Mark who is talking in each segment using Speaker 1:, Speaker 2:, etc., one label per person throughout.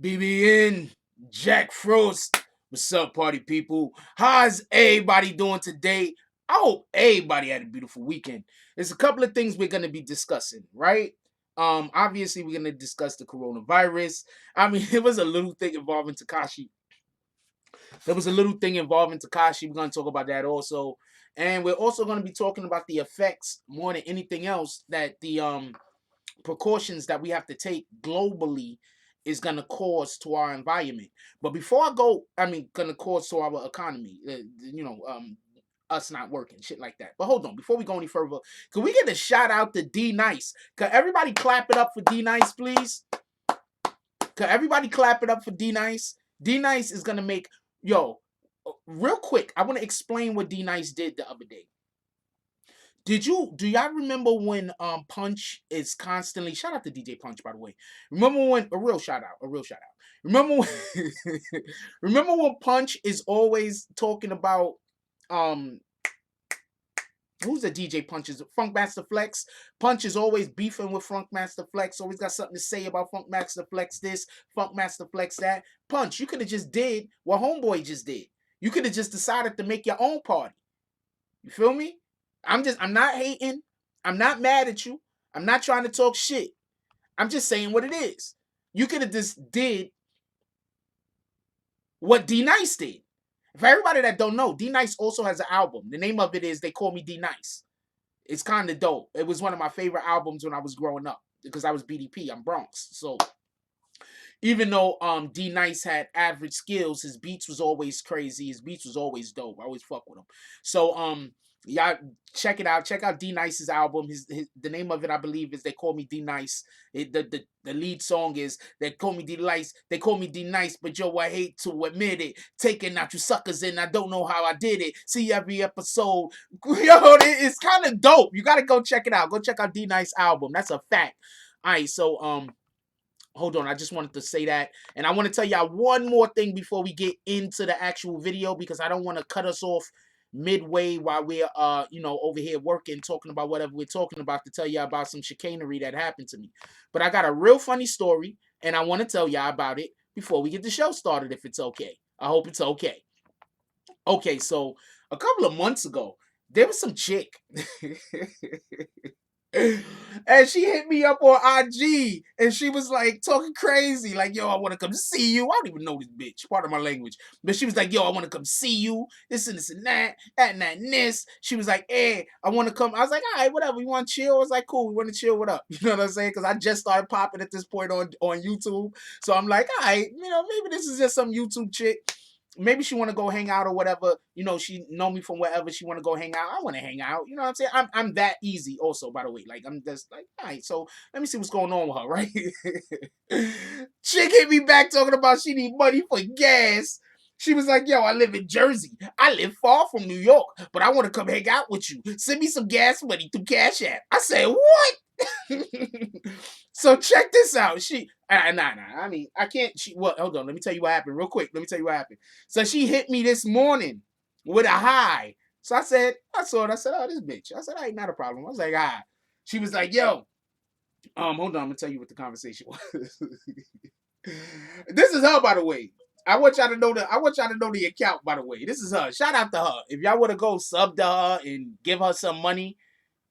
Speaker 1: BBN, Jack Frost. What's up, party people? How's everybody doing today? I hope everybody had a beautiful weekend. There's a couple of things we're gonna be discussing, right? Obviously we're gonna discuss the coronavirus. I mean, it was a little thing involving Tekashi. There was a little thing involving Tekashi. We're gonna talk about that also, and we're also gonna be talking about the effects more than anything else that the precautions that we have to take globally is going to cause to our environment. But before I go, going to cause to our economy, us not working, shit like that. But hold on, before we go any further, can we get a shout out to D Nice? Can everybody clap it up for D Nice, please? Can everybody clap it up for D Nice? D Nice is going to make, real quick, I want to explain what D Nice did the other day. Do y'all remember when Punch is constantly, shout out to DJ Punch, by the way. Remember when a real shout out. Remember when remember when Punch is always talking about who's the DJ Punches? Funk Master Flex. Punch is always beefing with Funk Master Flex, always got something to say about Funk Master Flex this, Funk Master Flex that. Punch, you could have just did what Homeboy just did. You could have just decided to make your own party. You feel me? I'm not hating. I'm not mad at you. I'm not trying to talk shit. I'm just saying what it is. You could have just did what D Nice did. For everybody that don't know, D Nice also has an album. The name of it is They Call Me D Nice. It's kind of dope. It was one of my favorite albums when I was growing up because I was BDP. I'm Bronx. So even though D Nice had average skills, his beats was always crazy. His beats was always dope. I always fuck with him. So y'all check it out. Check out D Nice's album. The name of it, I believe, is They Call Me D Nice. The lead song is They Call Me D Nice. They call me D Nice, but yo, I hate to admit it. Taking out you suckers and I don't know how I did it. See every episode. Yo, it's kind of dope. You gotta go check it out. Go check out D Nice album. That's a fact. All right, so hold on, I just wanted to say that. And I want to tell y'all one more thing before we get into the actual video because I don't want to cut us off midway while we're over here working, talking about whatever we're talking about to tell y'all about some chicanery that happened to me. But I got a real funny story and I want to tell y'all about it before we get the show started, if it's okay. I hope it's okay. Okay, so a couple of months ago, there was some chick. And she hit me up on IG and she was like talking crazy, like, yo, I want to come see you. I don't even know this bitch, part of my language. But she was like, yo, I want to come see you. This and this and that and this. She was like, hey, I want to come. I was like, all right, whatever. You want to chill? I was like, cool, we want to chill. What up? You know what I'm saying? Because I just started popping at this point on YouTube. So I'm like, all right, maybe this is just some YouTube chick. Maybe she want to go hang out or whatever. She know me from wherever. She want to go hang out. I want to hang out. You know what I'm saying? I'm that easy also, by the way. Like, I'm just like, all right, so let me see what's going on with her, right? Chick hit me back talking about she need money for gas. She was like, yo, I live in Jersey. I live far from New York, but I want to come hang out with you. Send me some gas money through Cash App. I said, what? So check this out. I mean, I can't. Hold on. Let me tell you what happened real quick. Let me tell you what happened. So she hit me this morning with a hi. So I saw it. I said, oh, this bitch. I said, all right, not a problem. I was like, hi. She was like, yo, hold on. I'm gonna tell you what the conversation was. This is her, by the way. I want y'all to know the account, by the way. This is her. Shout out to her. If y'all want to go sub to her and give her some money,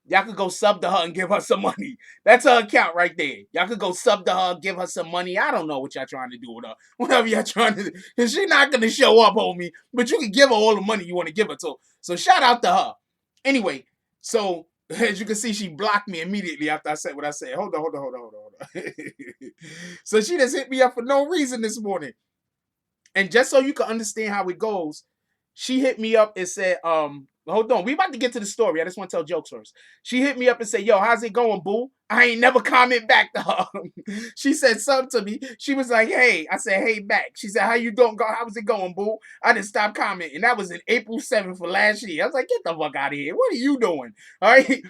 Speaker 1: y'all could go sub to her and give her some money. That's her account right there. Y'all could go sub to her, give her some money. I don't know what y'all trying to do with her. Whatever y'all trying to do. Because she's not going to show up, homie. But you can give her all the money you want to give her to. So shout out to her. Anyway, so as you can see, she blocked me immediately after I said what I said. Hold on. So she just hit me up for no reason this morning. And just so you can understand how it goes, she hit me up and said, hold on, we about to get to the story. I just want to tell jokes first. She hit me up and said, yo, how's it going, boo? I ain't never comment back to her. She said something to me. She was like, hey. I said, hey, back. She said, how you doing? How's it going, boo? I didn't stop commenting. That was in April 7th for last year. I was like, get the fuck out of here. What are you doing? All right.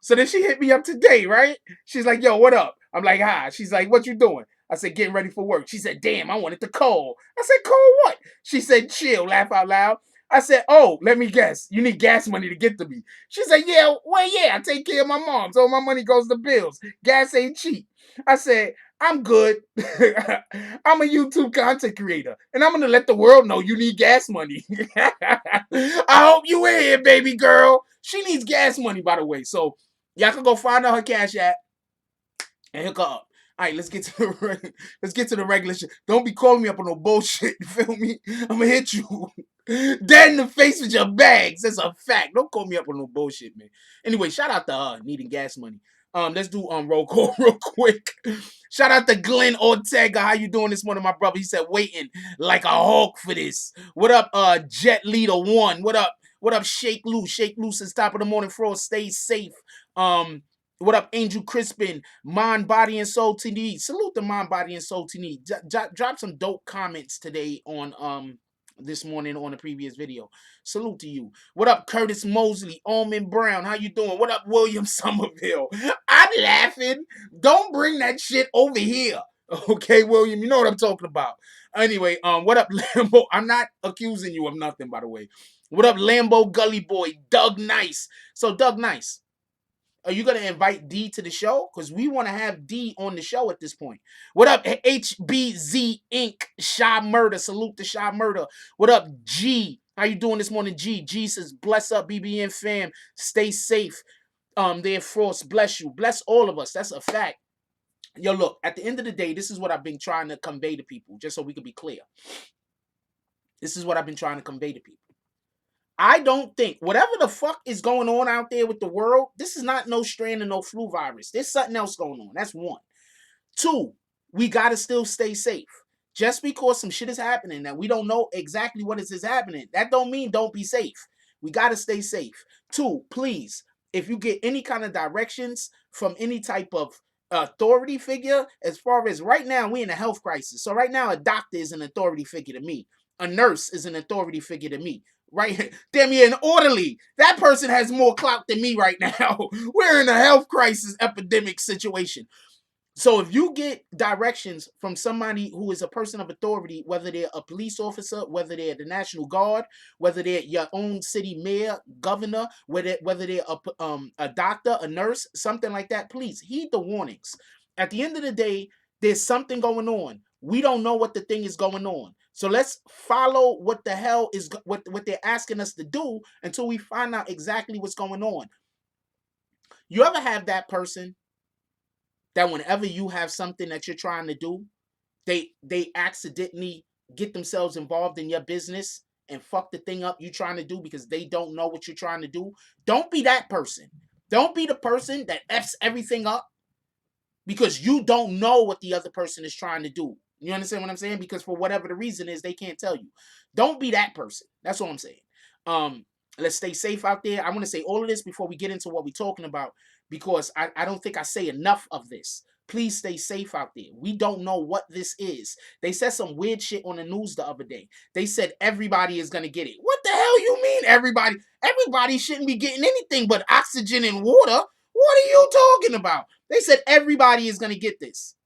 Speaker 1: So then she hit me up today, right? She's like, yo, what up? I'm like, hi. She's like, what you doing? I said, getting ready for work. She said, damn, I wanted to call. I said, call what? She said, chill, laugh out loud. I said, oh, let me guess. You need gas money to get to me. She said, yeah, well, yeah, I take care of my mom. So my money goes to bills. Gas ain't cheap. I said, I'm good. I'm a YouTube content creator. And I'm going to let the world know you need gas money. I hope you in here, baby girl. She needs gas money, by the way. So y'all can go find out her cash app and hook her up. All right, let's get to the regular shit. Don't be calling me up on no bullshit. You feel me? I'm gonna hit you dead in the face with your bags. That's a fact. Don't call me up on no bullshit, man. Anyway, shout out to her needing gas money. Let's do roll call real quick. Shout out to Glenn Ortega. How you doing this morning, my brother? He said waiting like a hawk for this. What up, Jet Leader One? What up? What up, Shake Loose? Shake Loose since top of the morning. Frost, stay safe. What up, Angel Crispin? Mind, Body, and Soul TV. Salute the Mind, Body, and Soul TV. Drop some dope comments today on this morning on the previous video. Salute to you. What up, Curtis Mosley? Almond Brown. How you doing? What up, William Somerville? I'm laughing. Don't bring that shit over here. Okay, William, you know what I'm talking about. Anyway, what up, Lambo? I'm not accusing you of nothing, by the way. What up, Lambo Gully Boy? Doug Nice. So, Doug Nice, are you going to invite D to the show? Because we want to have D on the show at this point. What up, HBZ Inc. Shy Murder. Salute to Shy Murder. What up, G? How you doing this morning, G? G says, bless up, BBN fam. Stay safe. There, Frost, bless you. Bless all of us. That's a fact. Yo, look, at the end of the day, this is what I've been trying to convey to people, just so we can be clear. This is what I've been trying to convey to people. I don't think whatever the fuck is going on out there with the world, this is not no strand of no flu virus. There's something else going on. That's one. Two, we got to still stay safe. Just because some shit is happening that we don't know exactly what is happening, that don't mean don't be safe. We got to stay safe. Two, please, if you get any kind of directions from any type of authority figure, as far as right now, we in a health crisis. So right now, a doctor is an authority figure to me. A nurse is an authority figure to me. Right? Damn, you're an orderly. That person has more clout than me right now. We're in a health crisis epidemic situation. So if you get directions from somebody who is a person of authority, whether they're a police officer, whether they're the National Guard, whether they're your own city mayor, governor, whether they're a doctor, a nurse, something like that, please heed the warnings. At the end of the day, there's something going on. We don't know what the thing is going on. So let's follow what the hell is what they're asking us to do until we find out exactly what's going on. You ever have that person that whenever you have something that you're trying to do, they accidentally get themselves involved in your business and fuck the thing up you're trying to do because they don't know what you're trying to do? Don't be that person. Don't be the person that F's everything up because you don't know what the other person is trying to do. You understand what I'm saying? Because for whatever the reason is, they can't tell you. Don't be that person. That's all I'm saying. Let's stay safe out there. I want to say all of this before we get into what we're talking about because I don't think I say enough of this. Please stay safe out there. We don't know what this is. They said some weird shit on the news the other day. They said everybody is going to get it. What the hell you mean everybody? Everybody shouldn't be getting anything but oxygen and water. What are you talking about? They said everybody is going to get this.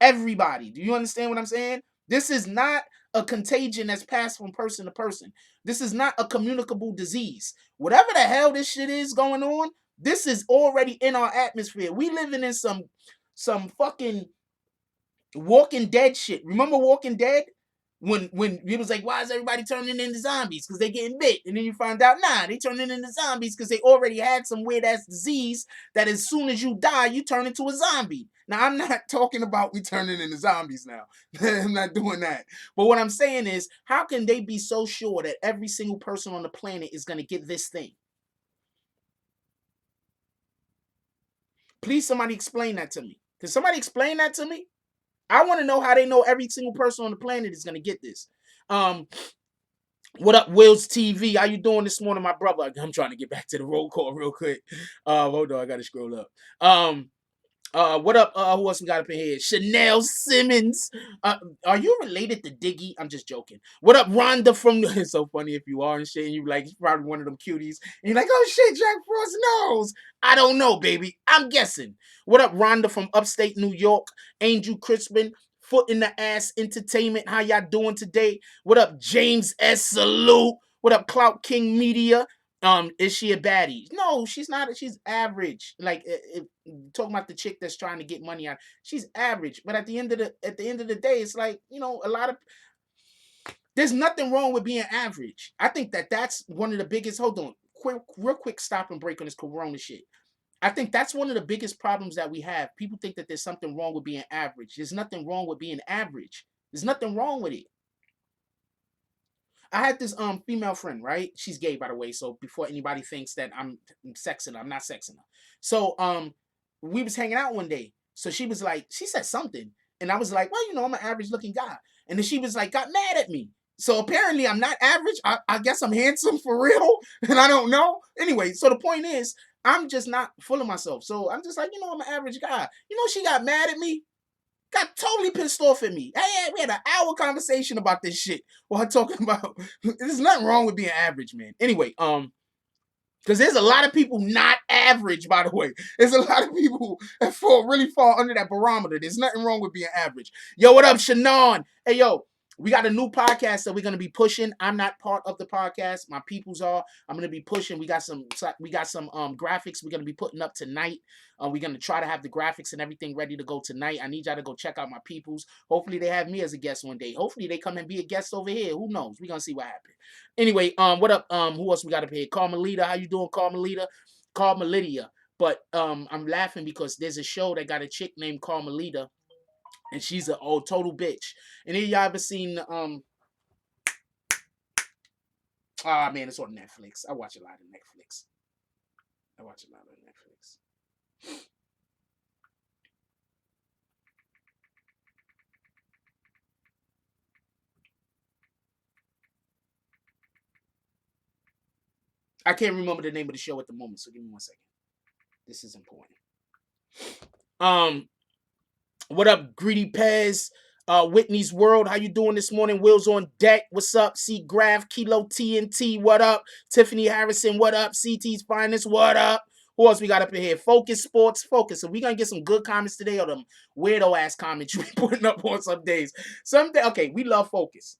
Speaker 1: Everybody. Do you understand what I'm saying? This is not a contagion that's passed from person to person. This is not a communicable disease. Whatever the hell this shit is going on, this is already in our atmosphere. We living in some fucking Walking Dead shit. Remember Walking Dead? When it was like, why is everybody turning into zombies? Because they getting bit. And then you find out, nah, they turning into zombies because they already had some weird ass disease that as soon as you die, you turn into a zombie. Now, I'm not talking about we turning into zombies now. I'm not doing that. But what I'm saying is, how can they be so sure that every single person on the planet is going to get this thing? Please, somebody explain that to me. Can somebody explain that to me? I want to know how they know every single person on the planet is going to get this. What up, Will's TV? How you doing this morning, my brother? I'm trying to get back to the roll call real quick. Hold on, I got to scroll up. What up? Who else we got up in here? Chanel Simmons. Are you related to Diggy? I'm just joking. What up, Rhonda from? It's so funny if you are and shit. And you like, he's probably one of them cuties. And you're like, oh shit, Jack Frost knows. I don't know, baby. I'm guessing. What up, Rhonda from upstate New York? Angel Crispin. Foot in the Ass Entertainment. How y'all doing today? What up, James S. Salute? What up, Clout King Media? Is she a baddie? No, she's not. She's average. Like talking about the chick that's trying to get money out, she's average. But at the end of the day, it's like, you know, a lot of there's nothing wrong with being average. I think that's one of the biggest. Hold on, real quick, stop and break on this Corona shit. I think that's one of the biggest problems that we have. People think that there's something wrong with being average. There's nothing wrong with being average. There's nothing wrong with it. I had this female friend, right? She's gay, by the way. So before anybody thinks that I'm sexing her, I'm not sexing her. So we was hanging out one day. So she was like, she said something, and I was like, well, you know, I'm an average looking guy. And then she was like, got mad at me. So apparently I'm not average. I guess I'm handsome for real, and I don't know. Anyway, so the point is, I'm just not full of myself. So I'm just like, you know, I'm an average guy. You know, she got mad at me, got totally pissed off at me. Hey, we had an hour conversation about this shit while talking about there's nothing wrong with being average, man. Anyway, because there's a lot of people not average, by the way. There's a lot of people that really fall under that barometer. There's nothing wrong with being average. Yo, what up, Shannon? Hey, yo, we got a new podcast that we're gonna be pushing. I'm not part of the podcast. My peoples are. I'm gonna be pushing. We got some graphics we're gonna be putting up tonight. We're gonna try to have the graphics and everything ready to go tonight. I need y'all to go check out my peoples. Hopefully they have me as a guest one day. Hopefully they come and be a guest over here. Who knows? We're gonna see what happens. Anyway, what up? Who else we got up here? Carmelita, how you doing, Carmelita? Carmelita. But I'm laughing because there's a show that got a chick named Carmelita, and she's a old total bitch. And then y'all ever seen man, it's on Netflix. I watch a lot of Netflix. I can't remember the name of the show at the moment, so give me 1 second. This is important. What up, Greedy Pez? Whitney's World, how you doing this morning? Will's on deck. What's up? C Graph, Kilo TNT, what up? Tiffany Harrison, what up? CT's Finest, what up? Who else we got up in here? Focus Sports, Focus. So we gonna get some good comments today, or them weirdo ass comments you be putting up on some days. Okay, we love Focus.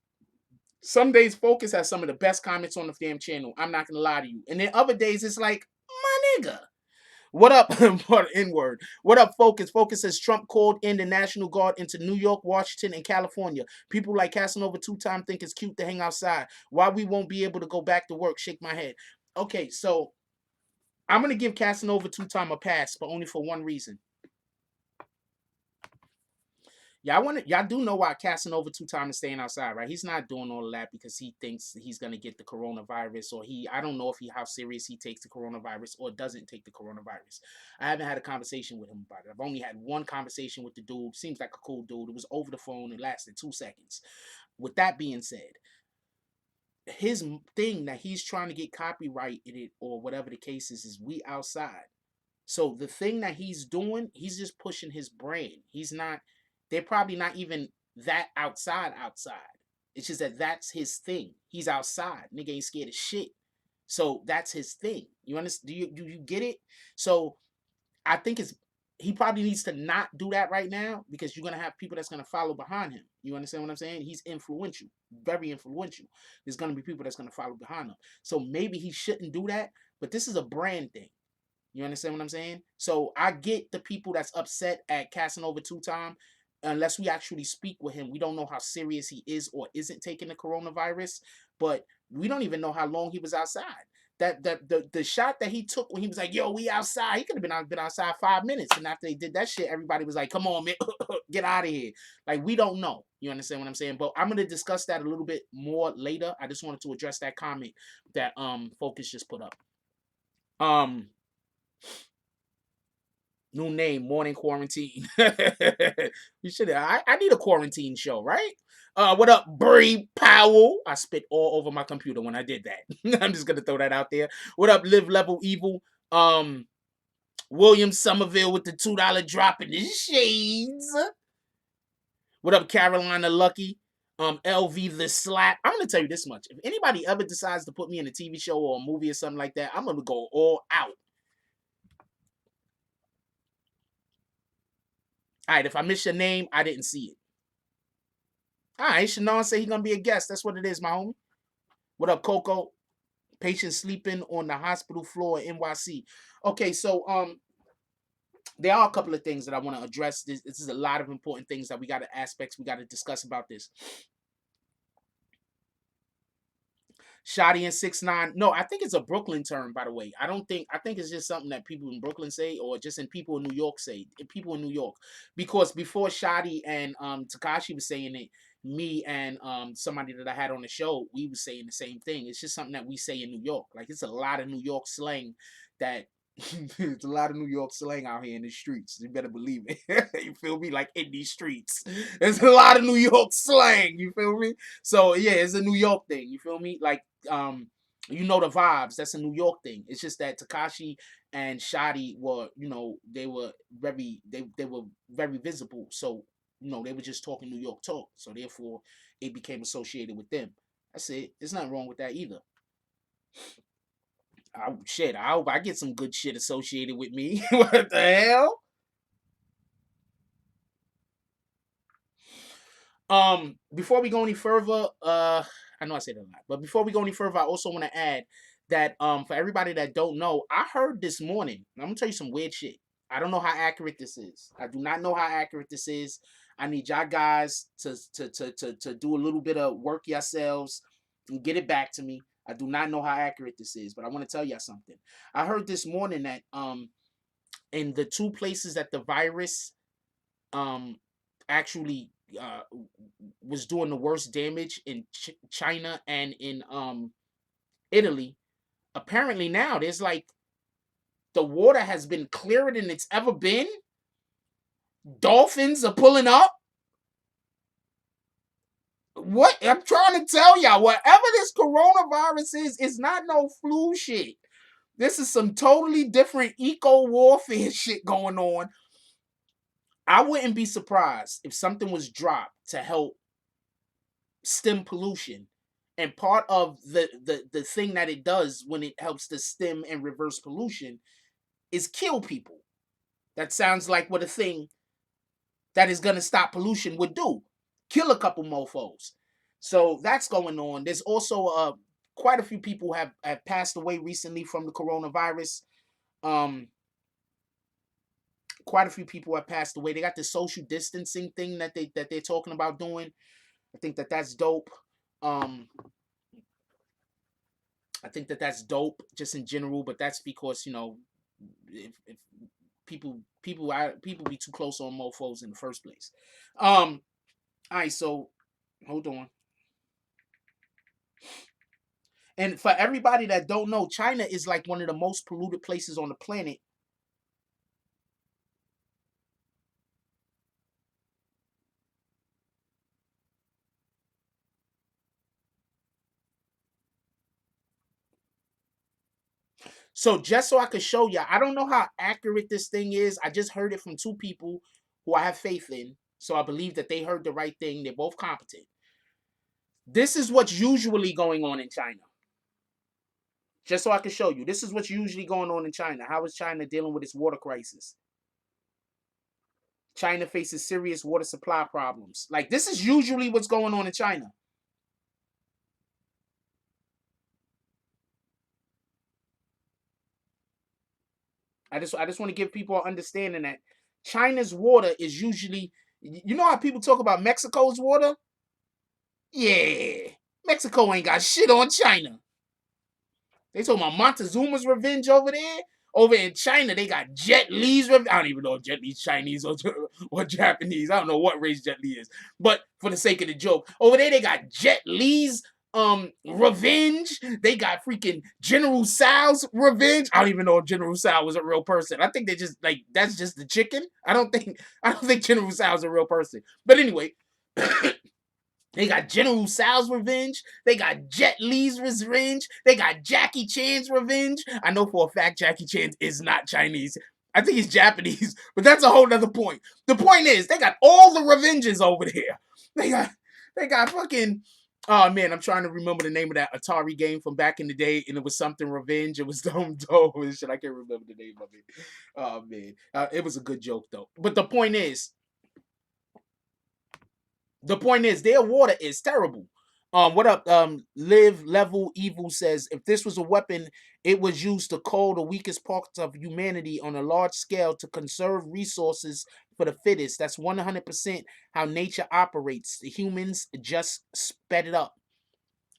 Speaker 1: Some days Focus has some of the best comments on the damn channel. I'm not gonna lie to you. And then other days it's like, my nigga. What up, N-word? What up, Focus? Focus says Trump called in the National Guard into New York, Washington, and California. People like Casanova two-time think it's cute to hang outside. Why we won't be able to go back to work? Shake my head. Okay, so I'm going to give Casanova two-time a pass, but only for one reason. Y'all do know why Casanova two-time is staying outside, right? He's not doing all of that because he thinks he's gonna get the coronavirus, or I don't know if how serious he takes the coronavirus or doesn't take the coronavirus. I haven't had a conversation with him about it. I've only had one conversation with the dude. Seems like a cool dude. It was over the phone. It lasted 2 seconds. With that being said, his thing that he's trying to get copyrighted or whatever the case is we outside. So the thing that he's doing, he's just pushing his brand. They're probably not even that outside. It's just that that's his thing. He's outside. Nigga ain't scared of shit. So that's his thing. You understand? Do you get it? So I think he probably needs to not do that right now because you're gonna have people that's gonna follow behind him. You understand what I'm saying? He's influential, very influential. There's gonna be people that's gonna follow behind him. So maybe he shouldn't do that. But this is a brand thing. You understand what I'm saying? So I get the people that's upset at Casanova two-time. Unless we actually speak with him, we don't know how serious he is or isn't taking the coronavirus. But we don't even know how long he was outside. The shot that he took when he was like, "Yo, we outside," he could have been outside 5 minutes. And after they did that shit, everybody was like, "Come on, man, get out of here." Like, we don't know. You understand what I'm saying? But I'm gonna discuss that a little bit more later. I just wanted to address that comment that Focus just put up. New name, Morning Quarantine. You should. I need a quarantine show, right? What up, Bree Powell? I spit all over my computer when I did that. I'm just gonna throw that out there. What up, Live Level Evil? William Somerville with the $2 drop in the shades. What up, Carolina Lucky? LV the Slap. I'm gonna tell you this much. If anybody ever decides to put me in a TV show or a movie or something like that, I'm gonna go all out. All right, if I miss your name, I didn't see it. All right, Shannon say he's gonna be a guest. That's what it is, my homie. What up, Coco? Patient sleeping on the hospital floor in NYC. Okay, so there are a couple of things that I want to address. This is a lot of important things that we got to aspects we got to discuss about this. Shoddy and 6ix9ine. No, I think it's a Brooklyn term, by the way. I think it's just something that people in Brooklyn say, or just in people in New York say. People in New York. Because before Shoddy and Tekashi was saying it, me and somebody that I had on the show, we was saying the same thing. It's just something that we say in New York. Like it's a lot of New York slang that it's a lot of New York slang out here in the streets. You better believe it. You feel me? Like in these streets. There's a lot of New York slang. You feel me? So yeah, it's a New York thing. You feel me? Like you know the vibes. That's a New York thing. It's just that Tekashi and Shoddy were, they were they were very visible. So, they were just talking New York talk. So therefore it became associated with them. That's it. There's nothing wrong with that either. I hope I get some good shit associated with me. What the hell? Before we go any further, I know I said a lot, but before we go any further, I also want to add that for everybody that don't know, I heard this morning. I'm gonna tell you some weird shit. I don't know how accurate this is. I do not know how accurate this is. I need y'all guys to do a little bit of work yourselves and get it back to me. I do not know how accurate this is, but I want to tell y'all something. I heard this morning that in the two places that the virus um actually uh was doing the worst damage in China and in Italy. Apparently now there's like the water has been clearer than it's ever been. Dolphins are pulling up. What I'm trying to tell y'all, whatever this coronavirus is, it's not no flu shit. This is some totally different eco warfare shit going on. I wouldn't be surprised if something was dropped to help stem pollution. And part of the thing that it does when it helps to stem and reverse pollution is kill people. That sounds like what a thing that is going to stop pollution would do. Kill a couple mofos. So that's going on. There's also quite a few people have passed away recently from the coronavirus. Um, quite a few people have passed away. They got the social distancing thing that they're talking about doing. I think that's dope. I think that's dope just in general, but that's because if people be too close on mofos in the first place. All right, so hold on. And for everybody that don't know, China is like one of the most polluted places on the planet. So just so I could show you, I don't know how accurate this thing is. I just heard it from two people who I have faith in. So I believe that they heard the right thing. They're both competent. This is what's usually going on in China. Just so I can show you. This is what's usually going on in China. How is China dealing with its water crisis? China faces serious water supply problems. Like, this is usually what's going on in China. I just want to give people an understanding that China's water is usually, you know how people talk about Mexico's water? Yeah. Mexico ain't got shit on China. They talking about Montezuma's revenge over there. Over in China, they got Jet Li's revenge. I don't even know if Jet Li's Chinese or Japanese. I don't know what race Jet Li is. But for the sake of the joke, over there they got Jet Li's revenge. They got freaking General Tso's revenge. I don't even know if General Tso was a real person. I think they just like that's just the chicken. I don't think General Tso is a real person. But anyway, they got General Tso's revenge. They got Jet Li's revenge. They got Jackie Chan's revenge. I know for a fact Jackie Chan is not Chinese. I think he's Japanese, but that's a whole nother point. The point is, they got all the revenges over there. They got fucking. Oh man, I'm trying to remember the name of that Atari game from back in the day, and it was something revenge. It was dumb dope and shit. I can't remember the name of it. Oh man, it was a good joke though. But the point is, their water is terrible. What up? Live Level Evil says if this was a weapon, it was used to cull the weakest parts of humanity on a large scale to conserve resources for the fittest. That's 100% how nature operates. The humans just sped it up.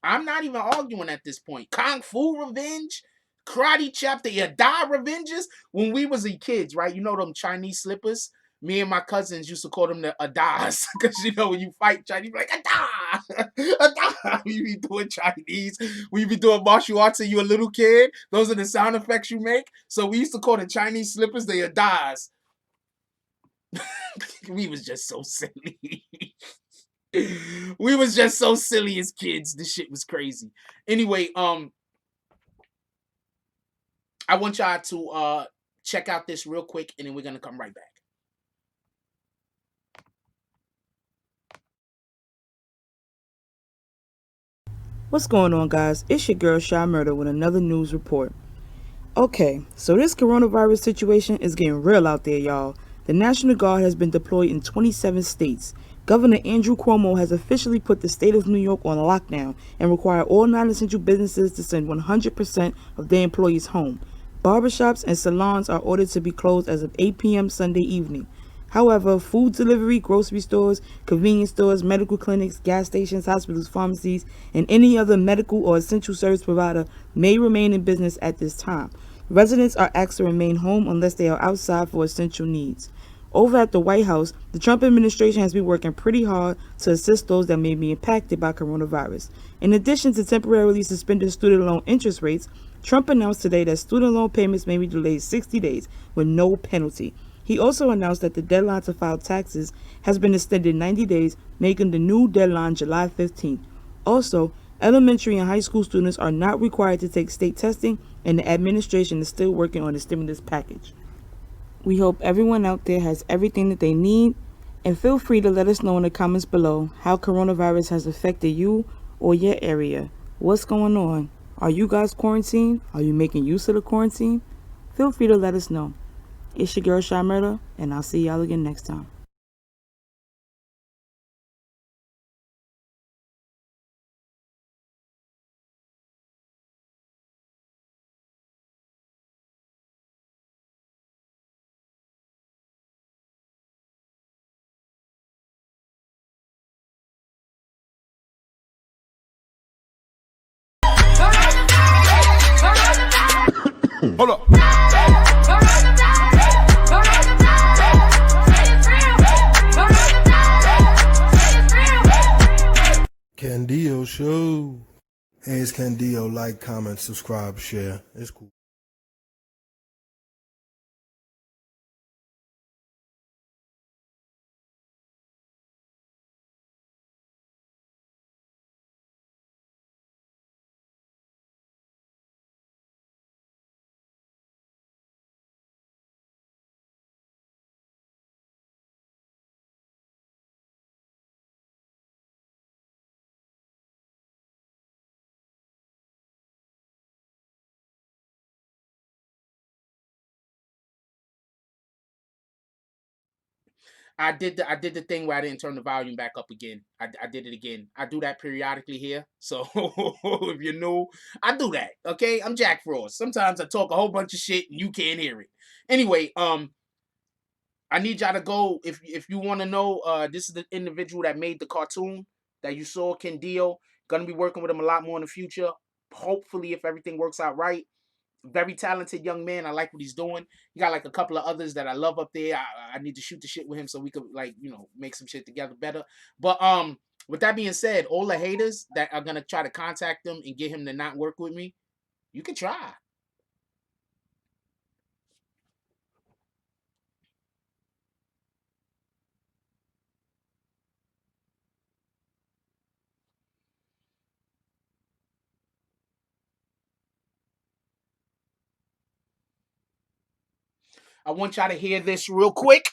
Speaker 1: I'm not even arguing at this point. Kung Fu Revenge, Karate Chapter, Yada Revenges. When we was a kids, right? You know them Chinese slippers. Me and my cousins used to call them the Adas because you know when you fight Chinese, you're like Ada, Ada. We be doing Chinese, we be doing martial arts, and you a little kid. Those are the sound effects you make. So we used to call the Chinese slippers the Adas. We was just so silly. We was just so silly as kids. This shit was crazy. Anyway, I want y'all to check out this real quick, and then we're gonna come right back.
Speaker 2: What's going on, guys? It's your girl Shy Murder with another news report. Okay, so this coronavirus situation is getting real out there, y'all. The National Guard has been deployed in 27 states. Governor Andrew Cuomo has officially put the state of New York on lockdown and required all non-essential businesses to send 100% of their employees home. Barbershops and salons are ordered to be closed as of 8 p.m. Sunday evening. However, food delivery, grocery stores, convenience stores, medical clinics, gas stations, hospitals, pharmacies, and any other medical or essential service provider may remain in business at this time. Residents are asked to remain home unless they are outside for essential needs. Over at the White House, the Trump administration has been working pretty hard to assist those that may be impacted by coronavirus. In addition to temporarily suspending student loan interest rates, Trump announced today that student loan payments may be delayed 60 days with no penalty. He also announced that the deadline to file taxes has been extended 90 days, making the new deadline July 15th. Also, elementary and high school students are not required to take state testing, and the administration is still working on the stimulus package. We hope everyone out there has everything that they need, and feel free to let us know in the comments below how coronavirus has affected you or your area. What's going on? Are you guys quarantined? Are you making use of the quarantine? Feel free to let us know. It's your girl Shy Murder, and I'll see y'all again next time.
Speaker 3: Hold up.
Speaker 4: Candio Show. Hey, it's Candio. Like, comment, subscribe, share. It's cool.
Speaker 1: I did the thing where I didn't turn the volume back up again. I did it again. I do that periodically here. So if you're new, I do that. Okay, I'm Jack Frost. Sometimes I talk a whole bunch of shit and you can't hear it. Anyway, I need y'all to go if you want to know. This is the individual that made the cartoon that you saw, Ken Dio. Gonna be working with him a lot more in the future. Hopefully, if everything works out right. Very talented young man. I like what he's doing. He got like a couple of others that I love up there. I need to shoot the shit with him so we could like make some shit together better. But with that being said, all the haters that are gonna try to contact him and get him to not work with me, you can try. I want y'all to hear this real quick.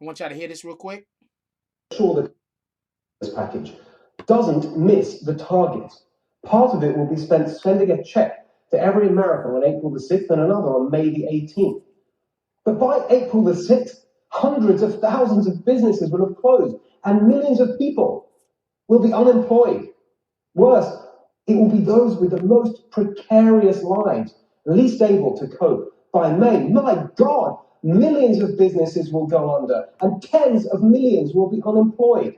Speaker 1: I want y'all to hear this real quick.
Speaker 3: package doesn't miss the target. Part of it will be spent sending a check to every American on April the 6th and another on May the 18th. But by April the 6th, hundreds of thousands of businesses will have closed and millions of people will be unemployed. Worse, it will be those with the most precarious lives, least able to cope. By May, my God, millions of businesses will go under and tens of millions will be unemployed.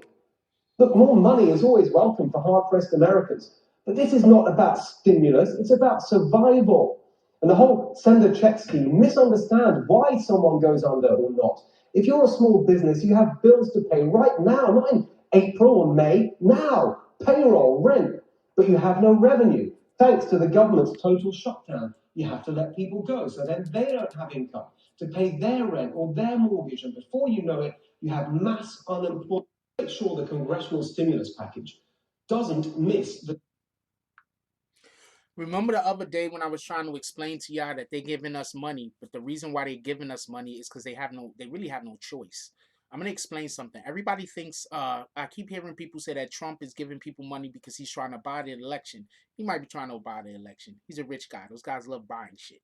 Speaker 3: Look, more money is always welcome for hard-pressed Americans, but this is not about stimulus, it's about survival. And the whole send a check scheme misunderstands why someone goes under or not. If you're a small business, you have bills to pay right now, not in April or May, now, payroll, rent, but you have no revenue. Thanks to the government's total shutdown, you have to let people go, so then they don't have income to pay their rent or their mortgage, and before you know it, you have mass unemployment. Make sure the congressional stimulus package doesn't miss the.
Speaker 1: Remember the other day when I was trying to explain to y'all that they're giving us money, but the reason why they're giving us money is because they really have no choice. I'm gonna explain something. Everybody thinks I keep hearing people say that Trump is giving people money because he's trying to buy the election. He might be trying to buy the election. He's a rich guy. Those guys love buying shit.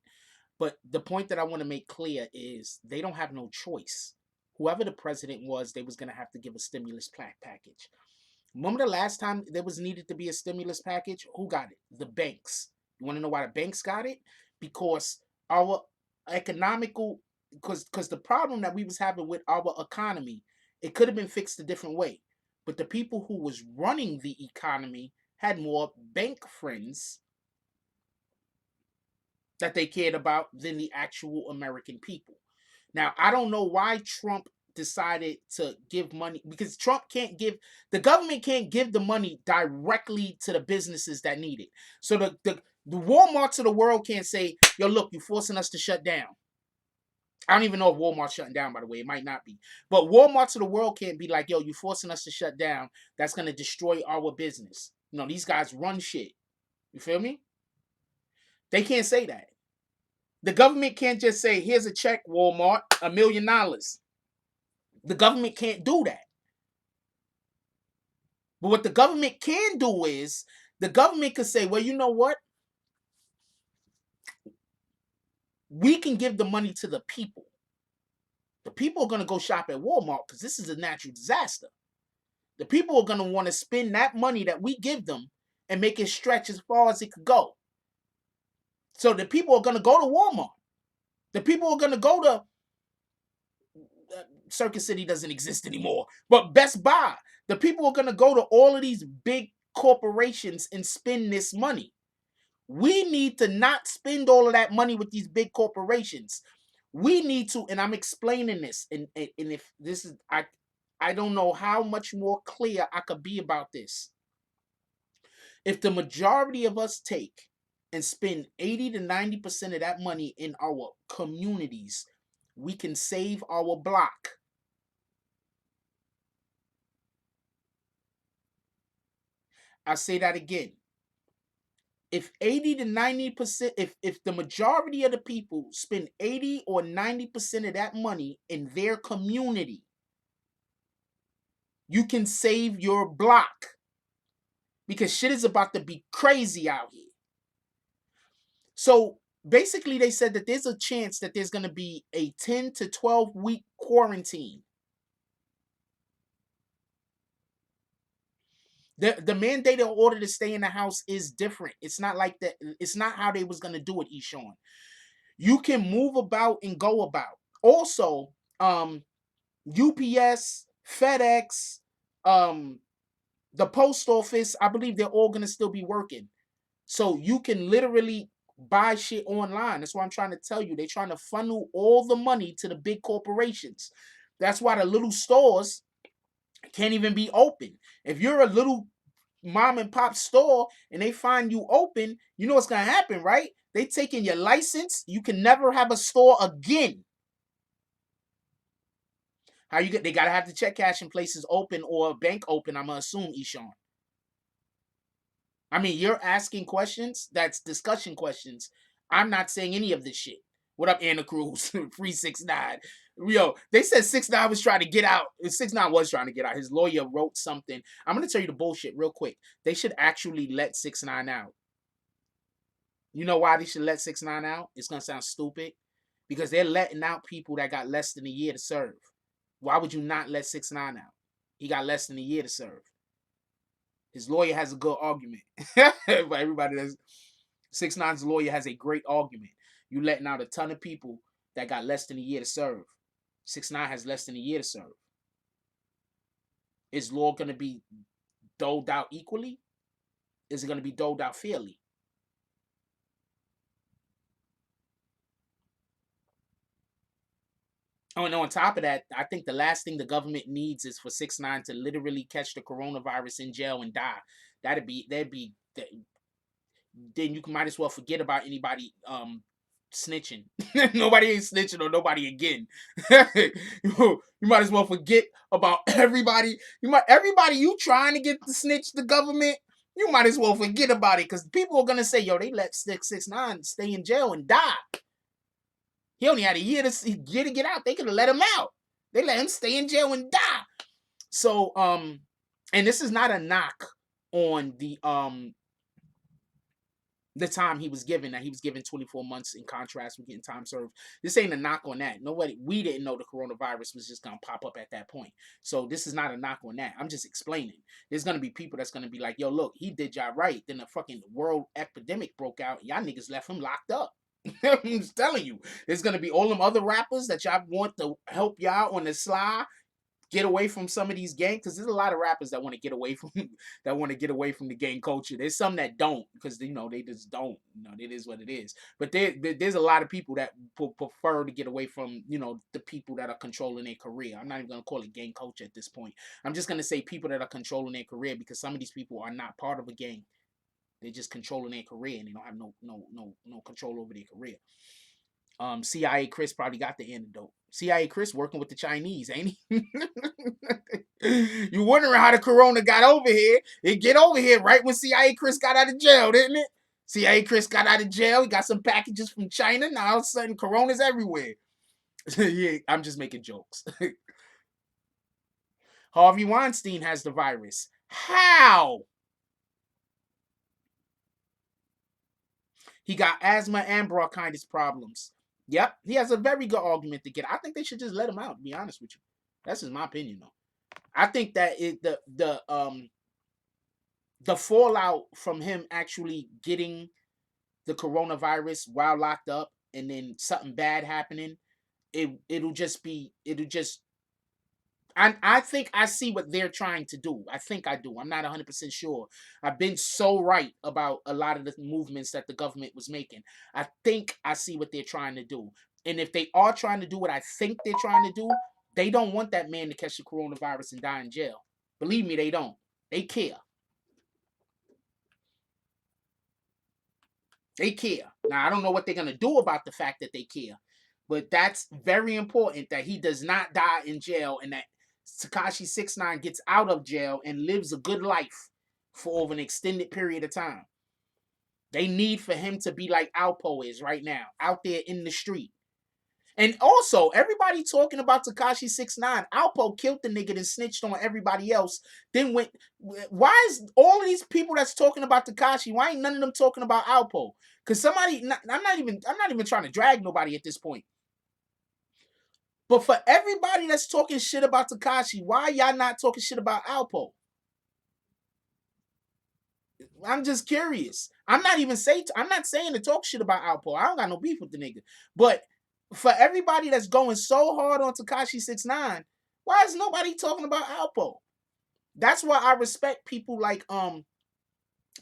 Speaker 1: But the point that I want to make clear is they don't have no choice. Whoever the president was, they was gonna have to give a stimulus package. Remember the last time there was needed to be a stimulus package? Who got it? The banks. You want to know why the banks got it? Because our economical, because the problem that we was having with our economy, it could have been fixed a different way. But the people who was running the economy had more bank friends that they cared about than the actual American people. Now, I don't know why Trump decided to give money, because the government can't give the money directly to the businesses that need it. So the Walmarts of the world can't say, yo, look, you're forcing us to shut down. I don't even know if Walmart's shutting down, by the way. It might not be. But Walmarts of the world can't be like, yo, you're forcing us to shut down. That's going to destroy our business. You know, these guys run shit. You feel me? They can't say that. The government can't just say, here's a check, Walmart, $1 million. The government can't do that. But what the government can do is, the government could say, well, you know what? We can give the money to the people. The people are going to go shop at Walmart because this is a natural disaster. The people are going to want to spend that money that we give them and make it stretch as far as it could go. So the people are going to go to Walmart. The people are going to go to Circuit City doesn't exist anymore, but Best Buy. The people are going to go to all of these big corporations and spend this money. We need to not spend all of that money with these big corporations. We need to, and I'm explaining this, and if this is, I don't know how much more clear I could be about this. If the majority of us take and spend 80 to 90% of that money in our communities, we can save our block. I say that again. If 80 to 90%, if the majority of the people spend 80 or 90% of that money in their community, you can save your block. Because shit is about to be crazy out here. So basically they said that there's a chance that there's going to be a 10 to 12 week quarantine. The mandated order to stay in the house is different. It's not like that. It's not how they was going to do it, Eshawn. You can move about and go about. Also, UPS, FedEx, the post office, I believe they're all going to still be working. So you can literally buy shit online. That's what I'm trying to tell you. They're trying to funnel all the money to the big corporations. That's why the little stores can't even be open. If you're a little mom and pop store and they find you open, you know what's going to happen, right? They taking your license. You can never have a store again. How you get? They got to have the check cashing places open or a bank open, I'm going to assume, Eshawn. I mean, you're asking questions. That's discussion questions. I'm not saying any of this shit. What up, Anna Cruz? 369. Yo, they said 6ix9ine was trying to get out. 6ix9ine was trying to get out. His lawyer wrote something. I'm gonna tell you the bullshit real quick. They should actually let 6ix9ine out. You know why they should let 6ix9ine out? It's gonna sound stupid. Because they're letting out people that got less than a year to serve. Why would you not let 6ix9ine out? He got less than a year to serve. His lawyer has a good argument. But everybody that's 6ix9ine's lawyer has a great argument. You letting out a ton of people that got less than a year to serve. 6ix9ine has less than a year to serve. Is law gonna be doled out equally? Is it gonna be doled out fairly? Oh, and on top of that, I think the last thing the government needs is for 6ix9ine to literally catch the coronavirus in jail and die. Then you might as well forget about anybody snitching. Nobody ain't snitching on nobody again. You might as well forget about everybody. Everybody you trying to get to snitch the government. You might as well forget about it because people are gonna say, "Yo, they let 6ix9ine stay in jail and die." He only had a year to get out. They could have let him out. They let him stay in jail and die. So, and this is not a knock on the time he was given, that he was given 24 months in contrast with getting time served. This ain't a knock on that. We didn't know the coronavirus was just gonna pop up at that point. So this is not a knock on that. I'm just explaining. There's gonna be people that's gonna be like, yo, look, he did y'all right. Then the fucking world epidemic broke out. Y'all niggas left him locked up. I'm just telling you. There's gonna be all them other rappers that y'all want to help y'all on the sly get away from some of these gangs, because there's a lot of rappers that want to get away from the gang culture. There's some that don't, because they just don't. It is what it is. But there's a lot of people that prefer to get away from the people that are controlling their career. I'm not even gonna call it gang culture at this point. I'm just gonna say people that are controlling their career, because some of these people are not part of a gang. They're just controlling their career, and they don't have no control over their career. CIA Chris probably got the antidote. CIA Chris working with the Chinese, ain't he? You wondering how the corona got over here? It get over here right when CIA Chris got out of jail, didn't it? CIA Chris got out of jail. He got some packages from China. Now all of a sudden, corona's everywhere. Yeah, I'm just making jokes. Harvey Weinstein has the virus. How? He got asthma and bronchitis problems. Yep, he has a very good argument to get. I think they should just let him out, to be honest with you. That's just my opinion, though. I think that the fallout from him actually getting the coronavirus while locked up and then something bad happening, it'll just I think I see what they're trying to do. I think I do. I'm not 100% sure. I've been so right about a lot of the movements that the government was making. I think I see what they're trying to do. And if they are trying to do what I think they're trying to do, they don't want that man to catch the coronavirus and die in jail. Believe me, they don't. They care. They care. Now, I don't know what they're going to do about the fact that they care. But that's very important, that he does not die in jail, and that Tekashi 6ix9ine gets out of jail and lives a good life for over an extended period of time. They need for him to be like Alpo is right now, out there in the street. And also, everybody talking about Tekashi 6ix9ine, Alpo killed the nigga and snitched on everybody else. Then why is all of these people that's talking about Tekashi, why ain't none of them talking about Alpo? Because I'm not even trying to drag nobody at this point. But for everybody that's talking shit about Tekashi, why y'all not talking shit about Alpo? I'm just curious. I'm not saying to talk shit about Alpo. I don't got no beef with the nigga. But for everybody that's going so hard on Tekashi 6ix9ine, why is nobody talking about Alpo? That's why I respect people like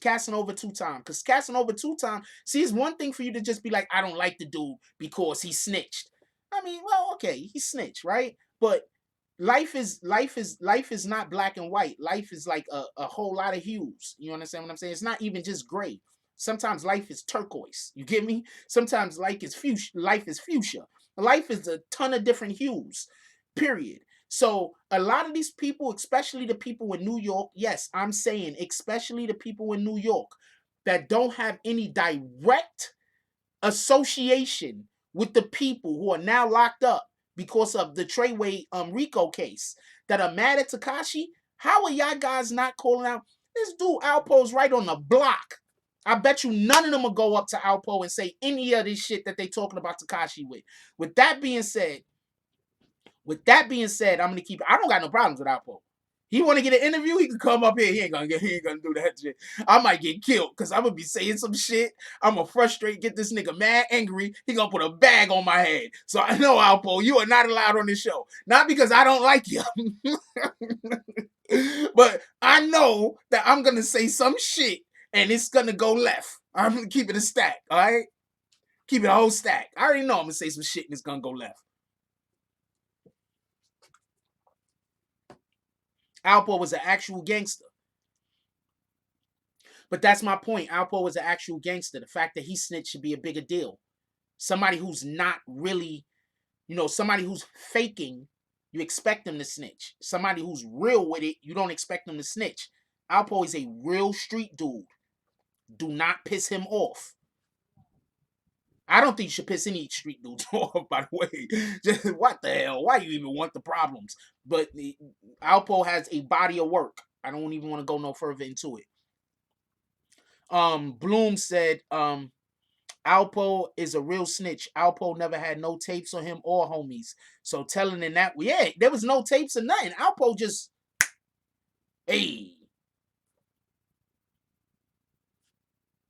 Speaker 1: Casanova 2 Time. Because Casanova 2 Time, see, it's one thing for you to just be like, I don't like the dude because he snitched. I mean, well, okay, he snitched, right? But life is not black and white. Life is like a whole lot of hues. You understand what I'm saying? It's not even just gray. Sometimes life is turquoise. You get me? Sometimes life is fuchsia. Life is a ton of different hues. Period. So a lot of these people, especially the people in New York, yes, I'm saying especially the people in New York that don't have any direct association with the people who are now locked up because of the Treyway Rico case that are mad at Tekashi. How are y'all guys not calling out this dude? Alpo's right on the block. I bet you none of them will go up to Alpo and say any of this shit that they talking about Tekashi with. With that being said, I'm gonna keep. I don't got no problems with Alpo. He want to get an interview, he can come up here. He ain't gonna do that shit. I might get killed because I'm gonna be saying some shit. I'm gonna frustrate, get this nigga mad, angry. He gonna put a bag on my head. So I know, Alpo, you are not allowed on this show. Not because I don't like you, but I know that I'm gonna say some shit and it's gonna go left. I'm gonna keep it a stack, all right? Keep it a whole stack. I already know I'm gonna say some shit and it's gonna go left. Alpo was an actual gangster. But that's my point. Alpo was an actual gangster. The fact that he snitched should be a bigger deal. Somebody who's not really, somebody who's faking, you expect them to snitch. Somebody who's real with it, you don't expect them to snitch. Alpo is a real street dude. Do not piss him off. I don't think you should piss any street dudes off, by the way. Just, what the hell? Why you even want the problems? But Alpo has a body of work. I don't even want to go no further into it. Bloom said, Alpo is a real snitch. Alpo never had no tapes on him or homies. So telling in that, yeah, there was no tapes or nothing. Alpo just, hey,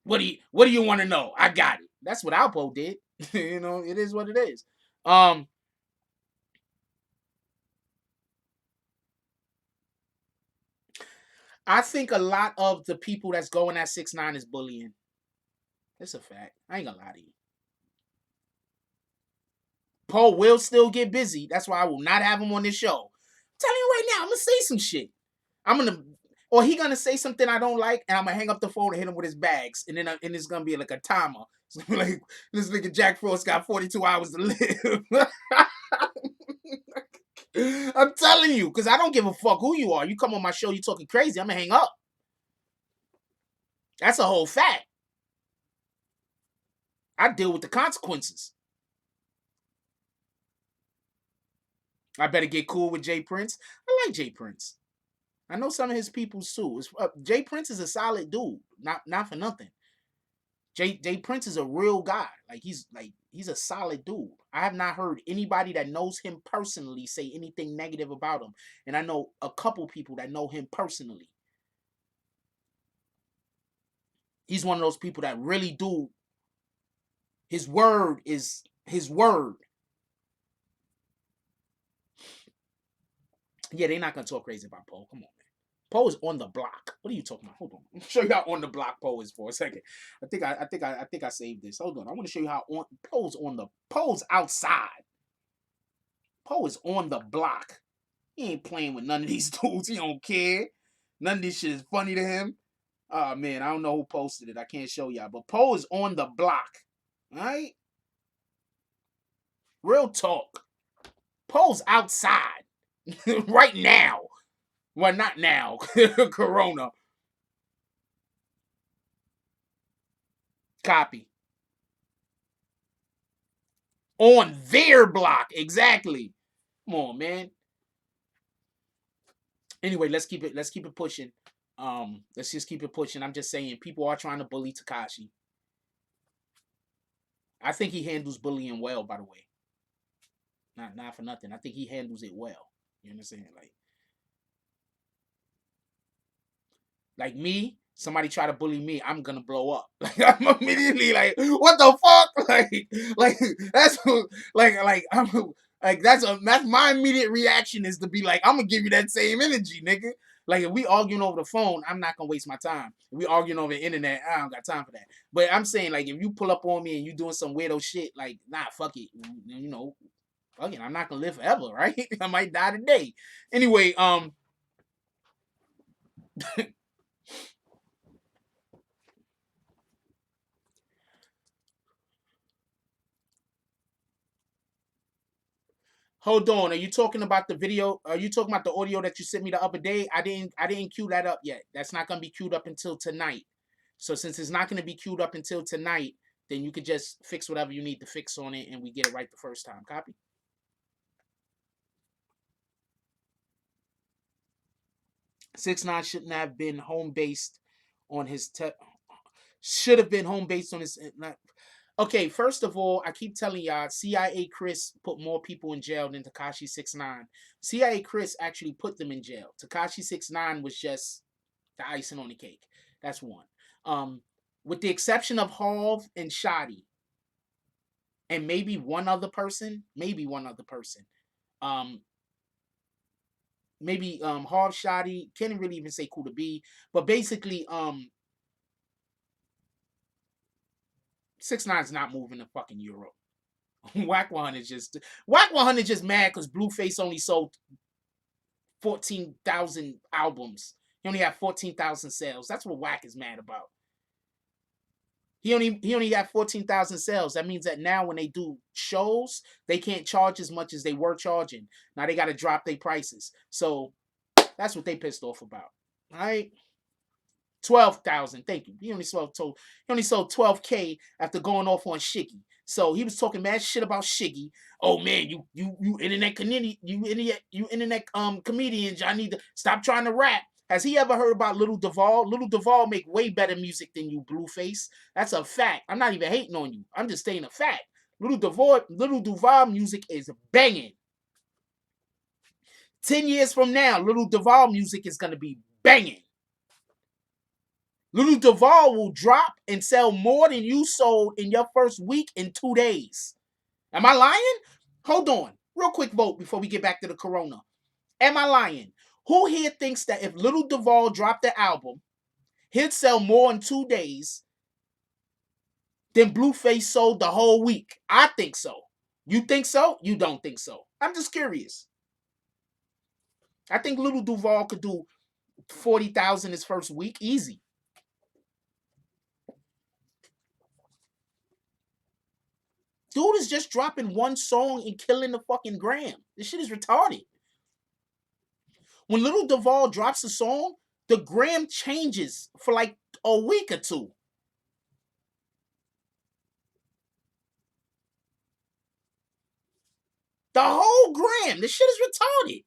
Speaker 1: what do you want to know? I got it. That's what Alpo did. It is what it is. I think a lot of the people that's going at 6ix9ine is bullying. It's a fact. I ain't gonna lie to you. Poe will still get busy. That's why I will not have him on this show. I'm telling you right now, I'm gonna say some shit. Or he gonna say something I don't like, and I'm gonna hang up the phone and hit him with his bags, and then it's gonna be like a timer. It's gonna be like, this nigga Jack Frost got 42 hours to live. I'm telling you, because I don't give a fuck who you are. You come on my show, you talking crazy, I'm gonna hang up. That's a whole fact. I deal with the consequences. I better get cool with Jay Prince. I like Jay Prince. I know some of his people too. Jay Prince is a solid dude. Not for nothing. Jay Prince is a real guy. He's a solid dude. I have not heard anybody that knows him personally say anything negative about him. And I know a couple people that know him personally. He's one of those people that really do. His word is his word. Yeah, they're not gonna talk crazy about Poe. Come on, man. Poe is on the block. What are you talking about? Hold on. I'll show you how on the block Poe is for a second. I think I saved this. Hold on. I want to show you how Poe's outside. Poe is on the block. He ain't playing with none of these dudes. He don't care. None of this shit is funny to him. Oh man, I don't know who posted it. I can't show y'all. But Poe is on the block. Alright? Real talk. Poe's outside. Right now. Well, not now. Corona. Copy. On their block. Exactly. Come on, man. Anyway, let's keep it pushing. Let's just keep it pushing. I'm just saying, people are trying to bully Tekashi. I think he handles bullying well, by the way. Not for nothing. I think he handles it well. You know what I'm saying? Like me, somebody try to bully me, I'm gonna blow up. I'm immediately like, what the fuck? That's that's my immediate reaction is to be like, I'm gonna give you that same energy, nigga. Like if we arguing over the phone, I'm not gonna waste my time. If we arguing over the internet, I don't got time for that. But I'm saying like if you pull up on me and you doing some weirdo shit, like nah, fuck it, fuck it, I'm not gonna live forever, right? I might die today. Anyway, hold on. Are you talking about the video? Are you talking about the audio that you sent me the other day? I didn't cue that up yet. That's not gonna be queued up until tonight. So since it's not gonna be queued up until tonight, then you could just fix whatever you need to fix on it, and we get it right the first time. Copy. 6ix9ine shouldn't have been home based on his should have been home based on his not. Okay, first of all, I keep telling y'all, CIA Chris put more people in jail than Tekashi 6ix9ine. CIA Chris actually put them in jail. Tekashi 6ix9ine was just the icing on the cake. That's one. With the exception of Hov and Shotty, and maybe one other person, Um, maybe Hov, Shotty, can't really even say Kuda B, but basically, 6ix9ine's not moving to fucking Europe. Whack 100 just mad because Blueface only sold 14,000 albums. He only had 14,000 sales. That's what Whack is mad about. He only got 14,000 sales. That means that now when they do shows, they can't charge as much as they were charging. Now they got to drop their prices. So that's what they pissed off about. All right. 12,000. Thank you. He only sold 12K after going off on Shiggy. So he was talking mad shit about Shiggy. Oh man, you internet community, you internet comedians, y'all need to stop trying to rap. Has he ever heard about Little Duval? Little Duval make way better music than you, Blueface. That's a fact. I'm not even hating on you. I'm just saying a fact. Little Duval music is banging. 10 years from now, Little Duval music is gonna be banging. Little Duval will drop and sell more than you sold in your first week in 2 days. Am I lying? Hold on. Real quick vote before we get back to the corona. Am I lying? Who here thinks that if Little Duval dropped the album, he'd sell more in 2 days than Blueface sold the whole week? I think so. You think so? You don't think so. I'm just curious. I think Little Duval could do 40,000 his first week. Easy. Dude is just dropping one song and killing the fucking gram. This shit is retarded. When Little Duval drops a song, the gram changes for like a week or two. The whole gram. This shit is retarded.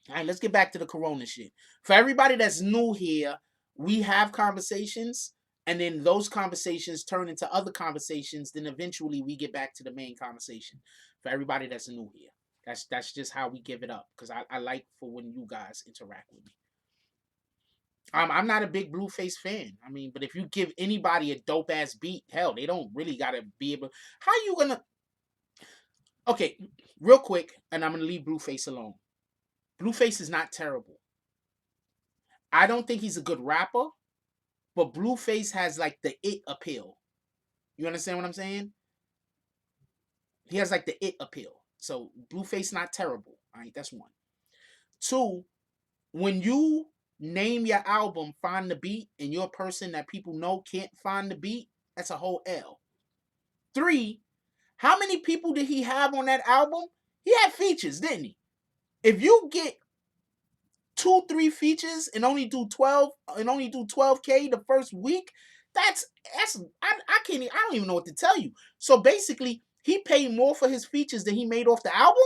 Speaker 1: All right, let's get back to the corona shit. For everybody that's new here, we have conversations, and then those conversations turn into other conversations. Then eventually we get back to the main conversation. For everybody that's new here, that's just how we give it up. Because I like for when you guys interact with me. I'm not a big Blueface fan. I mean, but if you give anybody a dope ass beat, hell, they don't really gotta be able. How you gonna? Okay, real quick, and I'm gonna leave Blueface alone. Blueface is not terrible. I don't think he's a good rapper, but Blueface has like the it appeal. You understand what I'm saying? He has like the it appeal. So Blueface not terrible. All right, that's one. Two, when you name your album Find the Beat and you're a person that people know can't find the beat, that's a whole L. Three, how many people did he have on that album? He had features, didn't he? If you get 2-3 features and only do 12K the first week, that's I can't, I don't even know what to tell you. So basically, he paid more for his features than he made off the album.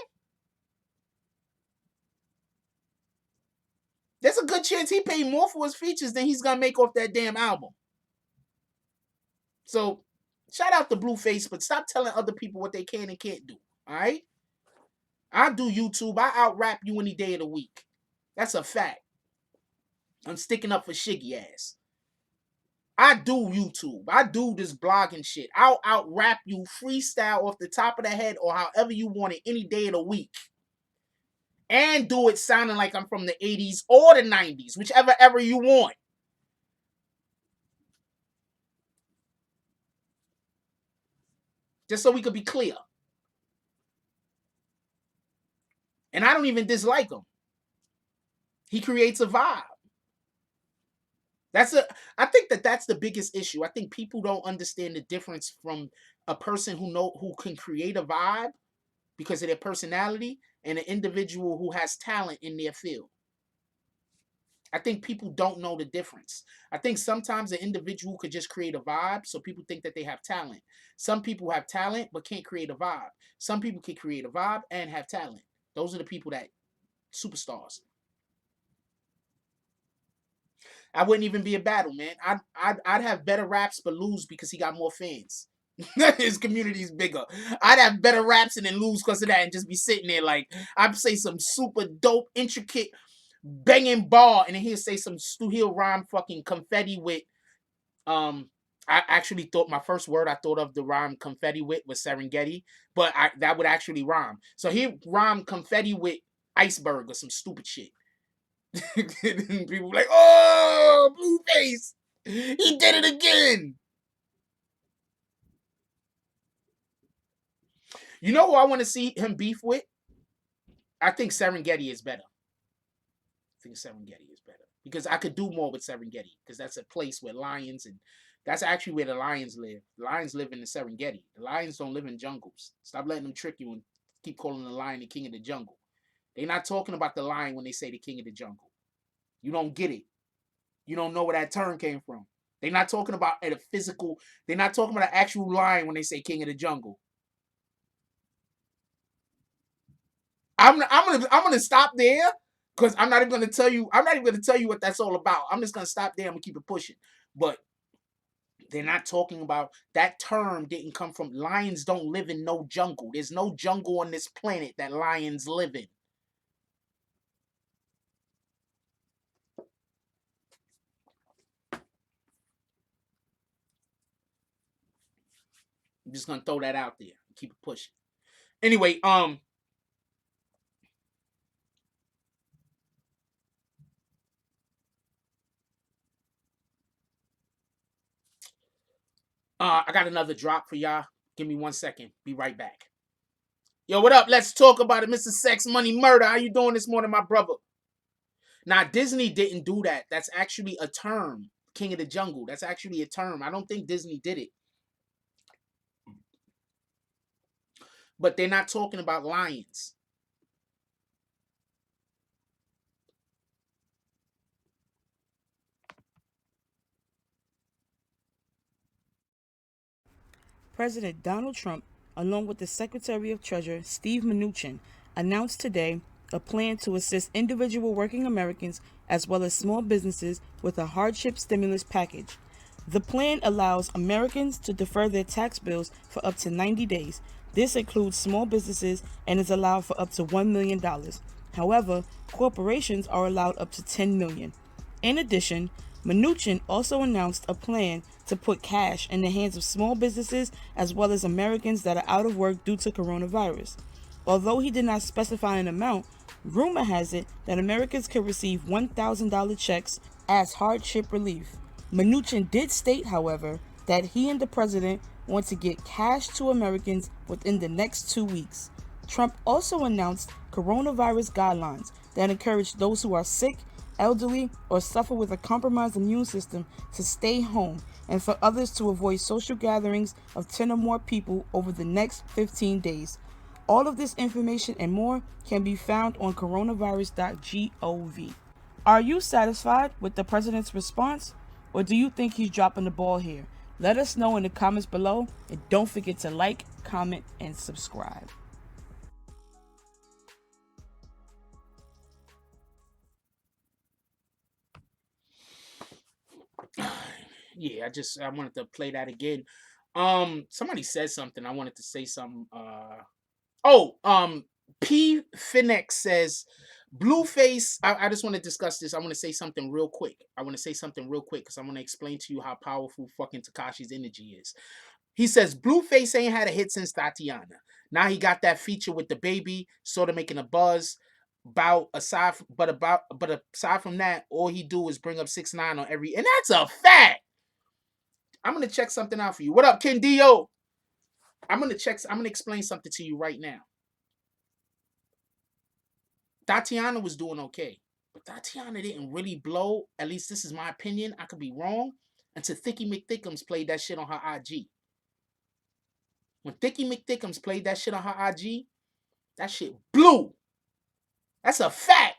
Speaker 1: There's a good chance he paid more for his features than he's gonna make off that damn album. So shout out to Blueface, but stop telling other people what they can and can't do. All right, I do YouTube. I out rap you any day of the week. That's a fact. I'm sticking up for Shiggy ass. I do YouTube. I do this blogging shit. I'll out rap you freestyle off the top of the head or however you want it any day of the week. And do it sounding like I'm from the 80s or the 90s, whichever ever you want. Just so we could be clear. And I don't even dislike him. He creates a vibe. I think that's the biggest issue. I think people don't understand the difference from a person who can create a vibe because of their personality and an individual who has talent in their field. I think people don't know the difference. I think sometimes an individual could just create a vibe, so people think that they have talent. Some people have talent but can't create a vibe. Some people can create a vibe and have talent. Those are the people that superstars. I wouldn't even be a battle, man. I'd have better raps but lose because he got more fans. His community is bigger. I'd have better raps and then lose because of that and just be sitting there like I'd say some super dope, intricate, banging bar, and then he'll say some he'll rhyme fucking confetti with I actually thought my first word I thought of the rhyme confetti with was Serengeti, but that would actually rhyme. So he rhymed confetti with iceberg or some stupid shit. And people were like, oh, Blueface, he did it again. You know who I want to see him beef with? I think Serengeti is better. I think Serengeti is better because I could do more with Serengeti because that's a place where lions and that's actually where the lions live. The lions live in the Serengeti. The lions don't live in jungles. Stop letting them trick you and keep calling the lion the king of the jungle. They're not talking about the lion when they say the king of the jungle. You don't get it. You don't know where that term came from. They're not talking about a physical. They're not talking about an actual lion when they say king of the jungle. I'm gonna stop there because I'm not even gonna tell you. I'm not even gonna tell you what that's all about. I'm just gonna stop there. I'm gonna keep it pushing. But they're not talking about that term. Didn't come from lions. Don't live in no jungle. There's no jungle on this planet that lions live in. I'm just gonna throw that out there. Keep it pushing. Anyway, I got another drop for y'all. Give me 1 second. Be right back. Yo, what up? Let's talk about it, Mr. Sex Money Murder. How you doing this morning, my brother? Now, Disney didn't do that. That's actually a term. King of the Jungle. That's actually a term. I don't think Disney did it. But they're not talking about lions.
Speaker 2: President Donald Trump, along with the Secretary of Treasury Steve Mnuchin, announced today a plan to assist individual working Americans as well as small businesses with a hardship stimulus package. The plan allows Americans to defer their tax bills for up to 90 days. This includes small businesses and is allowed for up to $1 million. However, corporations are allowed up to $10 million. In addition, Mnuchin also announced a plan to put cash in the hands of small businesses as well as Americans that are out of work due to coronavirus. Although he did not specify an amount, rumor has it that Americans could receive $1,000 checks as hardship relief. Mnuchin did state, however, that he and the president want to get cash to Americans within the next 2 weeks. Trump also announced coronavirus guidelines that encourage those who are sick, elderly, or suffer with a compromised immune system to stay home and for others to avoid social gatherings of 10 or more people over the next 15 days. All of this information and more can be found on coronavirus.gov. Are you satisfied with the president's response, or do you think he's dropping the ball here? Let us know in the comments below, and don't forget to like, comment, and subscribe.
Speaker 1: Yeah, I wanted to play that again. Somebody said something. I wanted to say something. P Finex says Blueface. I just want to discuss this. I want to say something real quick. Because I want to explain to you how powerful fucking Tekashi's energy is. He says Blueface ain't had a hit since Tatiana. Now he got that feature with the baby, sort of making a buzz. Aside from that, all he do is bring up 6ix9ine on every, and that's a fact. I'm gonna check something out for you. What up, Ken Dio? I'm gonna explain something to you right now. Tatiana was doing okay, but Tatiana didn't really blow. At least this is my opinion. I could be wrong. Until Thicky McThickums played that shit on her IG. When Thicky McThickums played that shit on her IG, that shit blew. That's a fact.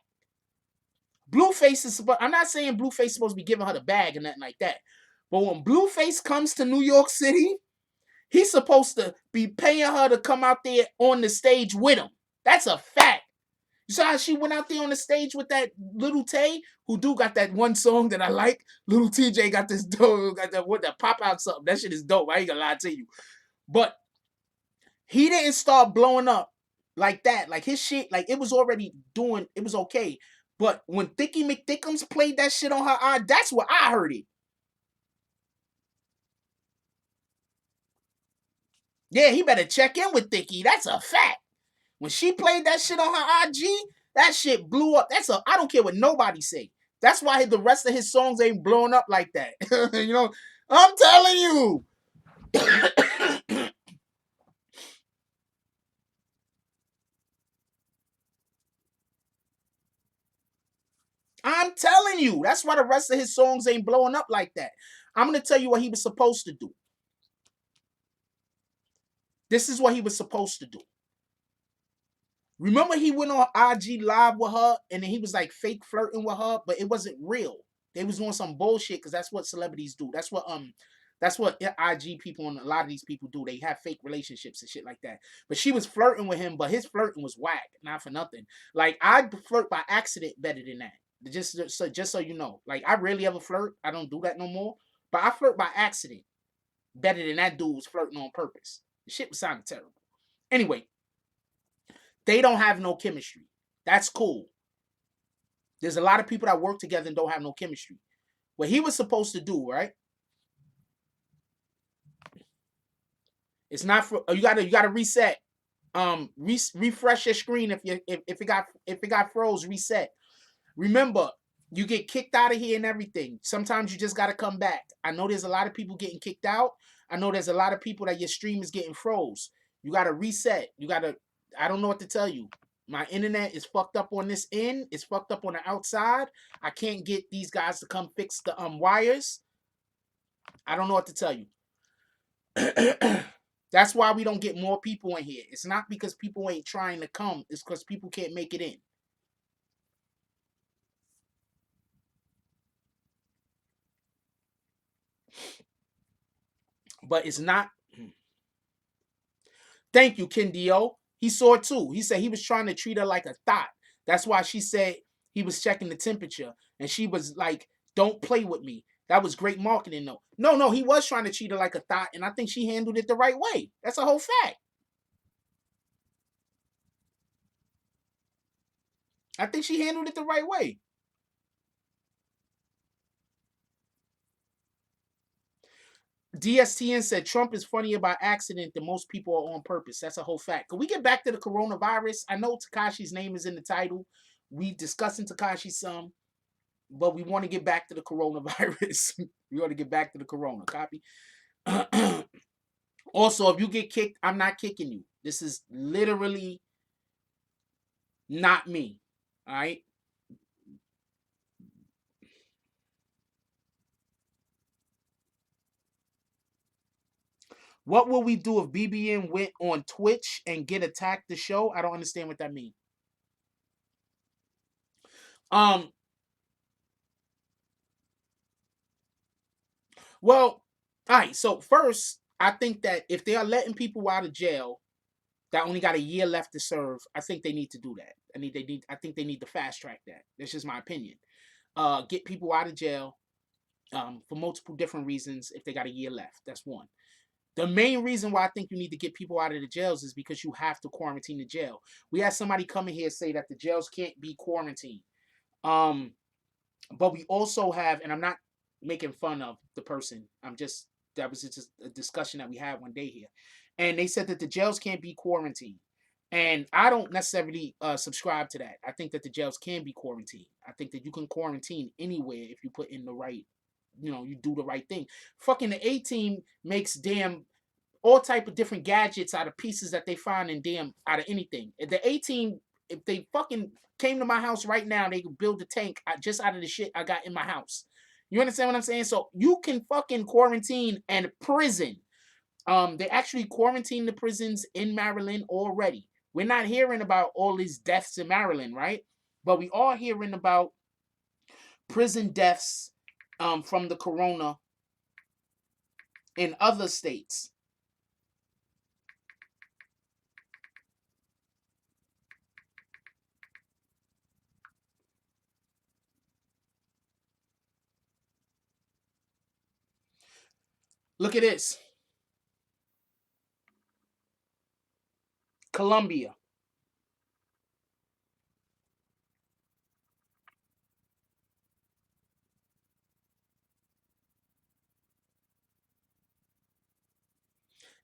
Speaker 1: Blueface is supposed. I'm not saying Blueface is supposed to be giving her the bag or nothing like that. But when Blueface comes to New York City, he's supposed to be paying her to come out there on the stage with him. That's a fact. You saw how she went out there on the stage with that Little Tay, who got that one song that I like. Little TJ got this dope, got that pop out something. That shit is dope. I ain't gonna lie to you. But he didn't start blowing up like that. Like his shit, like it was already doing, it was okay. But when Thicky McThickums played that shit on her eye, that's where I heard it. Yeah, he better check in with Thicky. That's a fact. When she played that shit on her IG, that shit blew up. I don't care what nobody say. That's why the rest of his songs ain't blowing up like that. You know, I'm telling you. I'm telling you. That's why the rest of his songs ain't blowing up like that. I'm going to tell you what he was supposed to do. This is what he was supposed to do. Remember he went on IG live with her and then he was like fake flirting with her, but it wasn't real. They was doing some bullshit because that's what celebrities do. That's what IG people and a lot of these people do. They have fake relationships and shit like that. But she was flirting with him, but his flirting was whack, not for nothing. Like I flirt by accident better than that. Just so you know. Like I rarely ever flirt. I don't do that no more. But I flirt by accident better than that dude was flirting on purpose. The shit was sounding terrible. Anyway, they don't have no chemistry. That's cool. There's a lot of people that work together and don't have no chemistry. What he was supposed to do, right? It's not for you gotta reset. Refresh your screen if it got froze, reset. Remember, you get kicked out of here and everything. Sometimes you just gotta come back. I know there's a lot of people getting kicked out. I know there's a lot of people that your stream is getting froze. You gotta reset. I don't know what to tell you. My internet is fucked up on this end. It's fucked up on the outside. I can't get these guys to come fix the wires. I don't know what to tell you. That's why we don't get more people in here. It's not because people ain't trying to come. It's because people can't make it in. But it's not. Thank you, Ken Dio. He saw it too. He said he was trying to treat her like a thought. That's why she said he was checking the temperature. And she was like, don't play with me. That was great marketing, though. No, he was trying to treat her like a thought. And I think she handled it the right way. That's a whole fact. I think she handled it the right way. DSTN said Trump is funnier by accident than most people are on purpose. That's a whole fact. Can we get back to the coronavirus? I know Tekashi's name is in the title. We discussing Tekashi some, but we want to get back to the coronavirus. We want to get back to the corona. Copy. Also, if you get kicked, I'm not kicking you. This is literally not me. All right. What will we do if BBN went on Twitch and get attacked the show? I don't understand what that means. Well, all right. So first, I think that if they are letting people out of jail that only got a year left to serve, I think they need to do that. I think they need to fast track that. That's just my opinion. Get people out of jail for multiple different reasons if they got a year left. That's one. The main reason why I think you need to get people out of the jails is because you have to quarantine the jail. We had somebody come in here say that the jails can't be quarantined. But we also have, and I'm not making fun of the person. That was just a discussion that we had one day here. And they said that the jails can't be quarantined. And I don't necessarily subscribe to that. I think that the jails can be quarantined. I think that you can quarantine anywhere if you put in the right, you do the right thing. Fucking the A-Team makes damn all type of different gadgets out of pieces that they find in out of anything. The A-Team, if they fucking came to my house right now, they could build a tank just out of the shit I got in my house. You understand what I'm saying? So you can fucking quarantine and prison. They actually quarantine the prisons in Maryland already. We're not hearing about all these deaths in Maryland, right? But we are hearing about prison deaths from the corona in other states. Look at this. Colombia.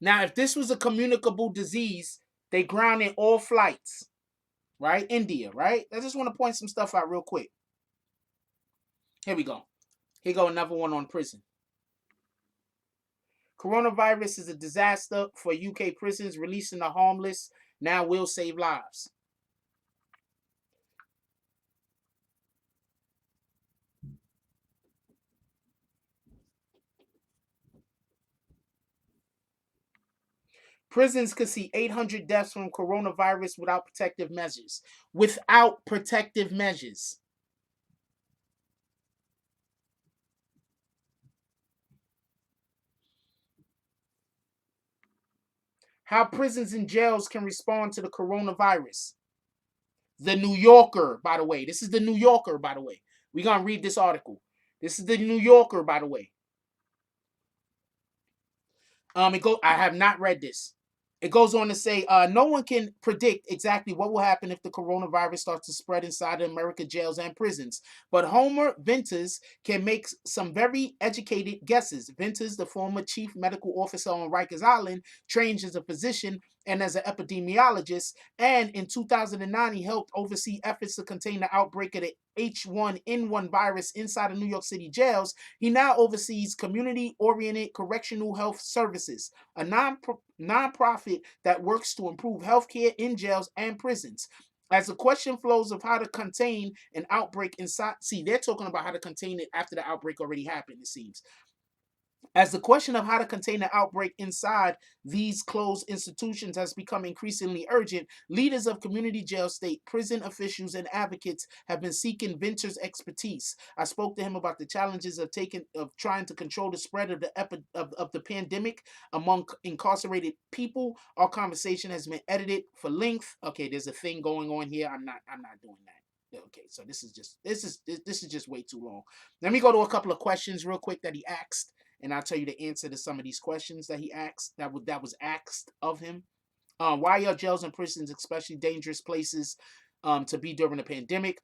Speaker 1: Now, if this was a communicable disease, they grounded all flights, right? India, right? I just want to point some stuff out real quick. Here we go. Here go another one on prison. Coronavirus is a disaster for UK prisons. Releasing the harmless now will save lives. Prisons could see 800 deaths from coronavirus without protective measures. Without protective measures. How prisons and jails can respond to the coronavirus. The New Yorker, by the way. This is the New Yorker, by the way. We're going to read this article. This is the New Yorker, by the way. I have not read this. It goes on to say, no one can predict exactly what will happen if the coronavirus starts to spread inside American jails and prisons. But Homer Venters can make some very educated guesses. Venters, the former chief medical officer on Rikers Island, trained as a physician and as an epidemiologist. And in 2009, he helped oversee efforts to contain the outbreak of the H1N1 virus inside of New York City jails. He now oversees community-oriented correctional health services, a nonprofit that works to improve healthcare in jails and prisons. As the question flows of how to contain an outbreak inside, see, they're talking about how to contain it after the outbreak already happened, it seems. As the question of how to contain the outbreak inside these closed institutions has become increasingly urgent, leaders of community jail, state, prison officials, and advocates have been seeking Venter's expertise. I spoke to him about the challenges of trying to control the spread of the pandemic among incarcerated people. Our conversation has been edited for length. Okay, there's a thing going on here. I'm not doing that. Okay, so this is just way too long. Let me go to a couple of questions real quick that he asked, and I'll tell you the answer to some of these questions that he asked, that was asked of him. Why are jails and prisons especially dangerous places to be during the pandemic?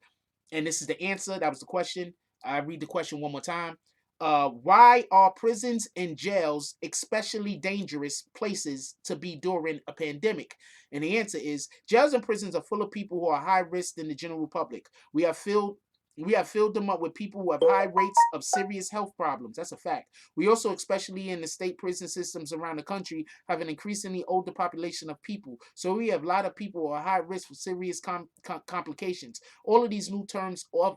Speaker 1: And this is the answer. That was the question. I read the question one more time. Why are prisons and jails especially dangerous places to be during a pandemic? And the answer is jails and prisons are full of people who are high risk than the general public. We have filled them up with people who have high rates of serious health problems. That's a fact. We also, especially in the state prison systems around the country, have an increasingly older population of people. So we have a lot of people who are high risk for serious complications. All of these new terms of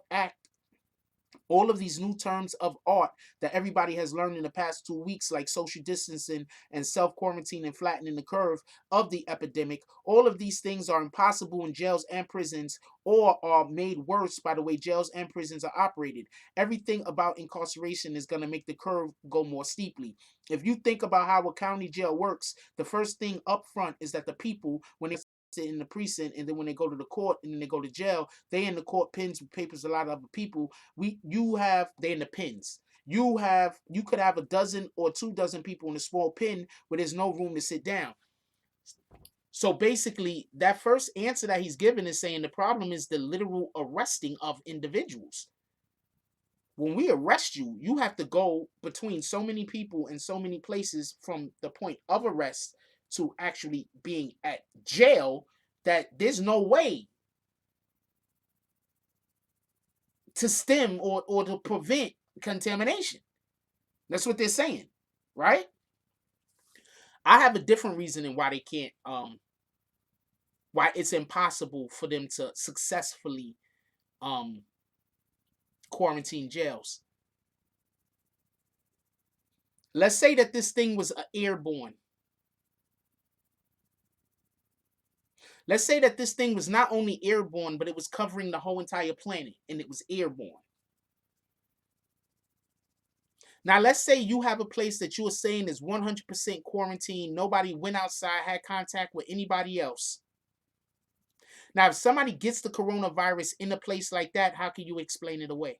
Speaker 1: art that everybody has learned in the past 2 weeks, like social distancing and self-quarantine and flattening the curve of the epidemic, all of these things are impossible in jails and prisons, or are made worse by the way jails and prisons are operated. Everything about incarceration is going to make the curve go more steeply. If you think about how a county jail works, the first thing up front is that the people, when they sit in the precinct, and then when they go to the court and then they go to jail, they in the court pens with papers, a lot of other people. They're in the pens. You could have a dozen or 2 dozen people in a small pen where there's no room to sit down. So basically, that first answer that he's given is saying the problem is the literal arresting of individuals. When we arrest you, you have to go between so many people and so many places from the point of arrest to actually being at jail, that there's no way to stem or to prevent contamination. That's what they're saying, right? I have a different reasoning why they can't, why it's impossible for them to successfully quarantine jails. Let's say that this thing was airborne. Let's say that this thing was not only airborne, but it was covering the whole entire planet and it was airborne. Now, let's say you have a place that you are saying is 100% quarantine. Nobody went outside, had contact with anybody else. Now, if somebody gets the coronavirus in a place like that, how can you explain it away?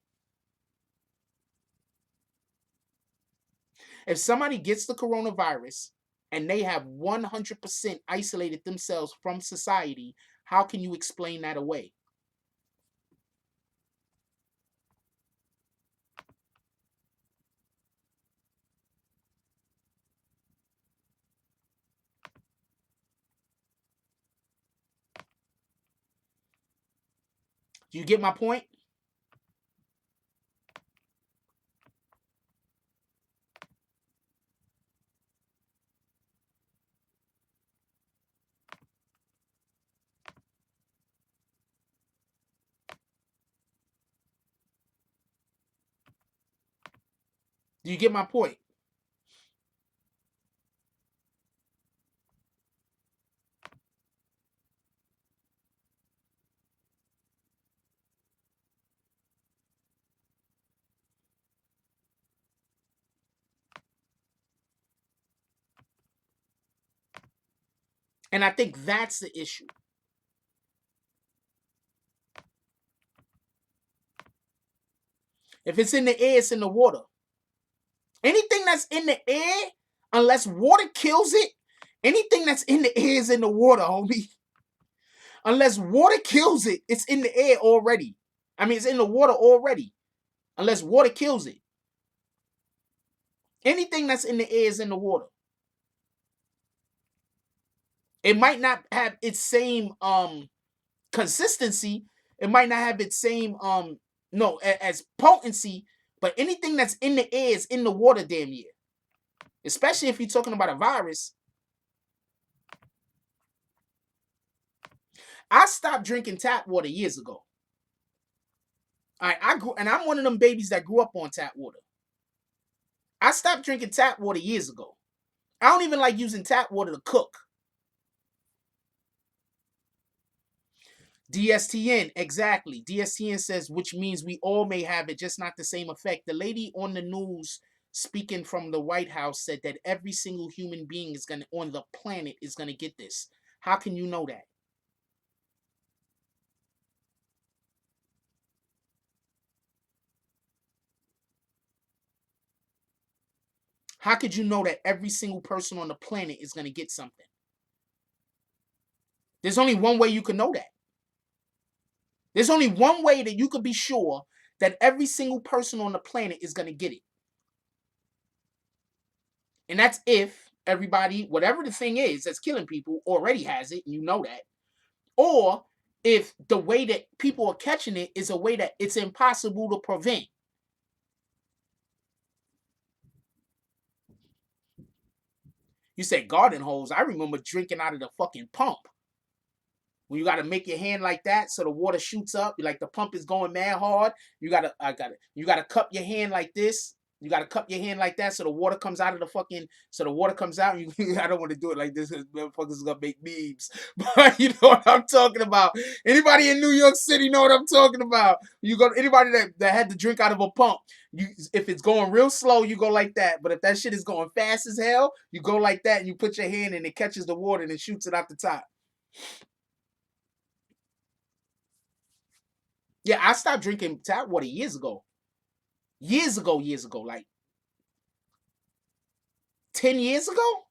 Speaker 1: If somebody gets the coronavirus and they have 100% isolated themselves from society, how can you explain that away? Do you get my point? Do you get my point? And I think that's the issue. If it's in the air, it's in the water. Anything that's in the air, unless water kills it, anything that's in the air is in the water, homie. Unless water kills it, it's in the air already. I mean, it's in the water already. Unless water kills it. Anything that's in the air is in the water. It might not have its same consistency. It might not have its same as potency, but anything that's in the air is in the water damn near. Especially if you're talking about a virus. I stopped drinking tap water years ago. All right, I'm one of them babies that grew up on tap water. I stopped drinking tap water years ago. I don't even like using tap water to cook. DSTN, exactly. DSTN says, which means we all may have it, just not the same effect. The lady on the news speaking from the White House said that every single human being on the planet is gonna get this. How can you know that? How could you know that every single person on the planet is gonna get something? There's only one way you can know that. There's only one way that you could be sure that every single person on the planet is gonna get it. And that's if everybody, whatever the thing is that's killing people, already has it, and you know that. Or if the way that people are catching it is a way that it's impossible to prevent. You said garden hose. I remember drinking out of the fucking pump. When you gotta make your hand like that so the water shoots up, like the pump is going mad hard. You gotta cup your hand like this. You gotta cup your hand like that so the water comes out of the fucking, so the water comes out. And I don't want to do it like this because motherfuckers is gonna make memes. But you know what I'm talking about. Anybody in New York City know what I'm talking about. Anybody that had to drink out of a pump. If it's going real slow, you go like that. But if that shit is going fast as hell, you go like that and you put your hand and it catches the water and it shoots it out the top. Yeah, I stopped drinking tap water years ago. Years ago, like 10 years ago?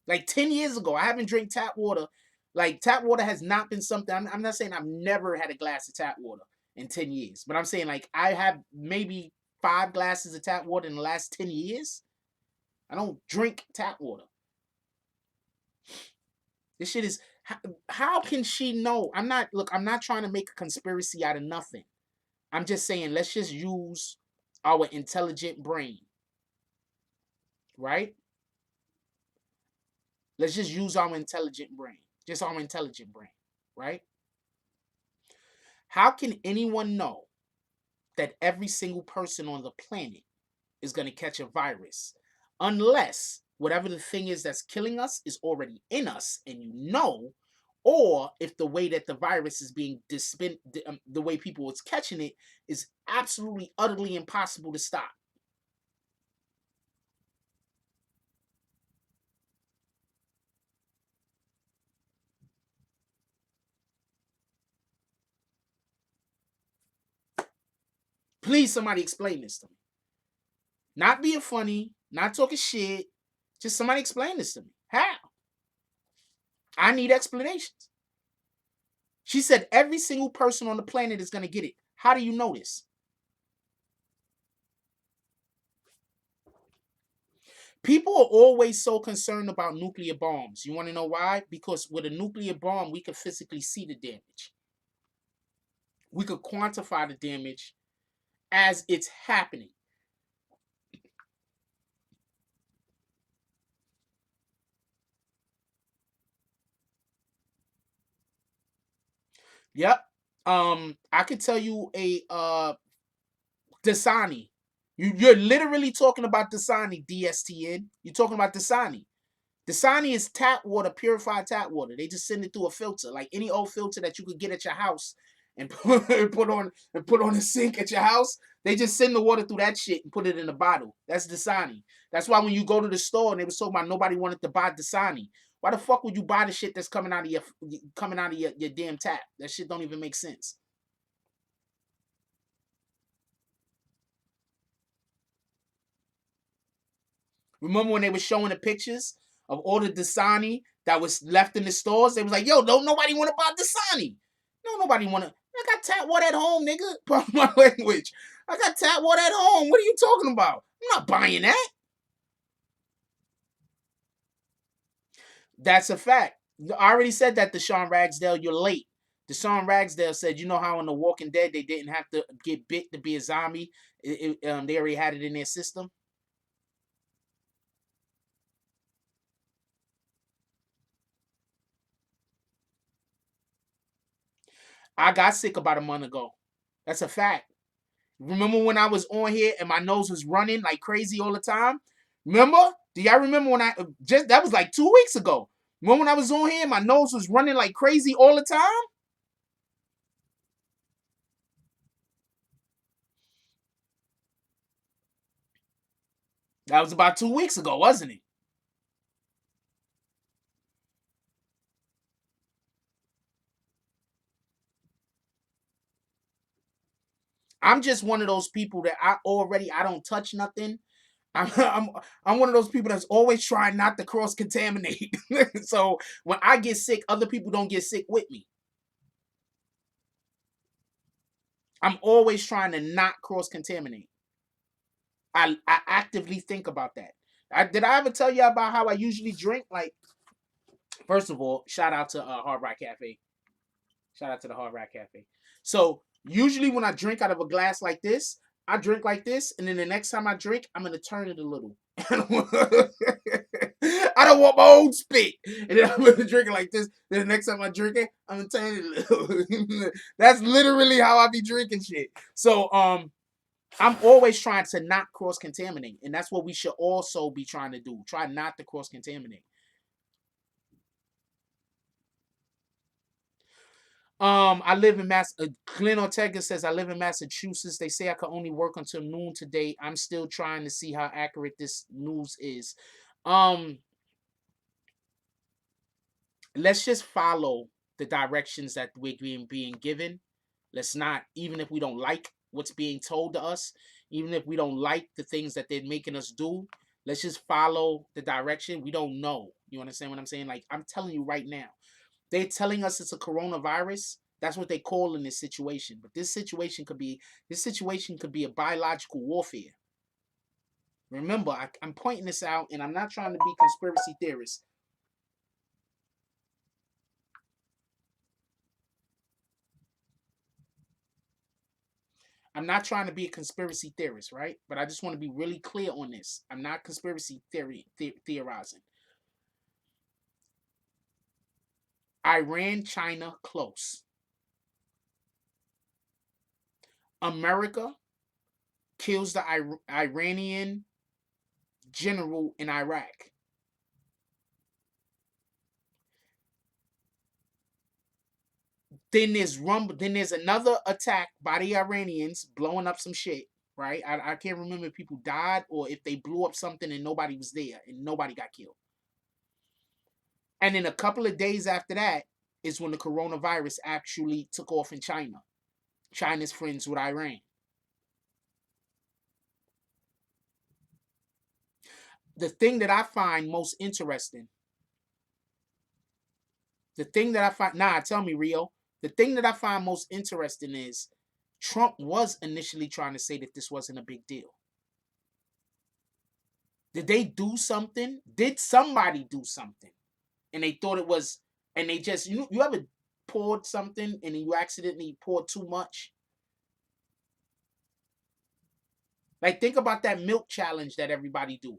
Speaker 1: Like 10 years ago. I haven't drank tap water. Like tap water has not been something. I'm not saying I've never had a glass of tap water in 10 years. But I'm saying like I have maybe 5 glasses of tap water in the last 10 years. I don't drink tap water. This shit is, how can she know? I'm not trying to make a conspiracy out of nothing. I'm just saying, let's just use our intelligent brain. Right? Let's just use our intelligent brain. Just our intelligent brain. Right? How can anyone know that every single person on the planet is going to catch a virus unless whatever the thing is that's killing us is already in us and you know, or if the way that the virus is being the way people is catching it is absolutely utterly impossible to stop. Please, somebody explain this to me. Not being funny, not talking shit. Just somebody explain this to me. How? I need explanations. She said every single person on the planet is going to get it. How do you know this? People are always so concerned about nuclear bombs. You want to know why? Because with a nuclear bomb, we can physically see the damage. We could quantify the damage as it's happening. Yep. I could tell you a Dasani. You're literally talking about Dasani, DSTN. You're talking about Dasani. Dasani is tap water, purified tap water. They just send it through a filter, like any old filter that you could get at your house and put on the sink at your house. They just send the water through that shit and put it in a bottle. That's Dasani. That's why when you go to the store and they was talking about nobody wanted to buy Dasani. Why the fuck would you buy the shit that's coming out of your damn tap? That shit don't even make sense. Remember when they were showing the pictures of all the Dasani that was left in the stores? They was like, yo, don't nobody want to buy Dasani. No, nobody want to. I got tap water at home, nigga. Pardon my language. I got tap water at home. What are you talking about? I'm not buying that. That's a fact. I already said that to Sean Ragsdale. You're late. Deshaun Ragsdale said, you know how in The Walking Dead they didn't have to get bit to be a zombie? They already had it in their system. I got sick about a month ago. That's a fact. Remember when I was on here and my nose was running like crazy all the time? Remember? Do y'all remember when that was like 2 weeks ago? Remember when I was on here and my nose was running like crazy all the time? That was about 2 weeks ago, wasn't it? I'm just one of those people that I don't touch nothing. I'm one of those people that's always trying not to cross contaminate. So when I get sick, other people don't get sick with me. I'm always trying to not cross contaminate. I actively think about that. Did I ever tell you about how I usually drink? Like, first of all, shout out to Hard Rock Cafe. Shout out to the Hard Rock Cafe. So usually when I drink out of a glass like this, I drink like this, and then the next time I drink, I'm gonna turn it a little. I don't want my own spit, and then I'm gonna drink it like this. Then the next time I drink it, I'm gonna turn it a little. That's literally how I be drinking shit. So I'm always trying to not cross contaminate, and that's what we should also be trying to do. Try not to cross contaminate. I live in Glenn Ortega says I live in Massachusetts. They say I can only work until noon today. I'm still trying to see how accurate this news is. Um, let's just follow the directions that we're being given. Let's not, even if we don't like what's being told to us, even if we don't like the things that they're making us do, let's just follow the direction. We don't know. You understand what I'm saying? Like, I'm telling you right now, they're telling us it's a coronavirus. That's what they call in this situation. But this situation could be a biological warfare. Remember, I'm pointing this out, and I'm not trying to be conspiracy theorist. I'm not trying to be a conspiracy theorist, right? But I just want to be really clear on this. I'm not conspiracy theorizing. Iran, China, close. America kills the Iranian general in Iraq. Then there's another attack by the Iranians blowing up some shit, right? I can't remember if people died or if they blew up something and nobody was there and nobody got killed. And then a couple of days after that is when the coronavirus actually took off in China. China's friends with Iran. the thing that I find most interesting, tell me, Rio. The thing that I find most interesting is Trump was initially trying to say that this wasn't a big deal. Did they do something? Did somebody do something? And they thought it was, and they just, you ever poured something and you accidentally poured too much? Like, think about that milk challenge that everybody do.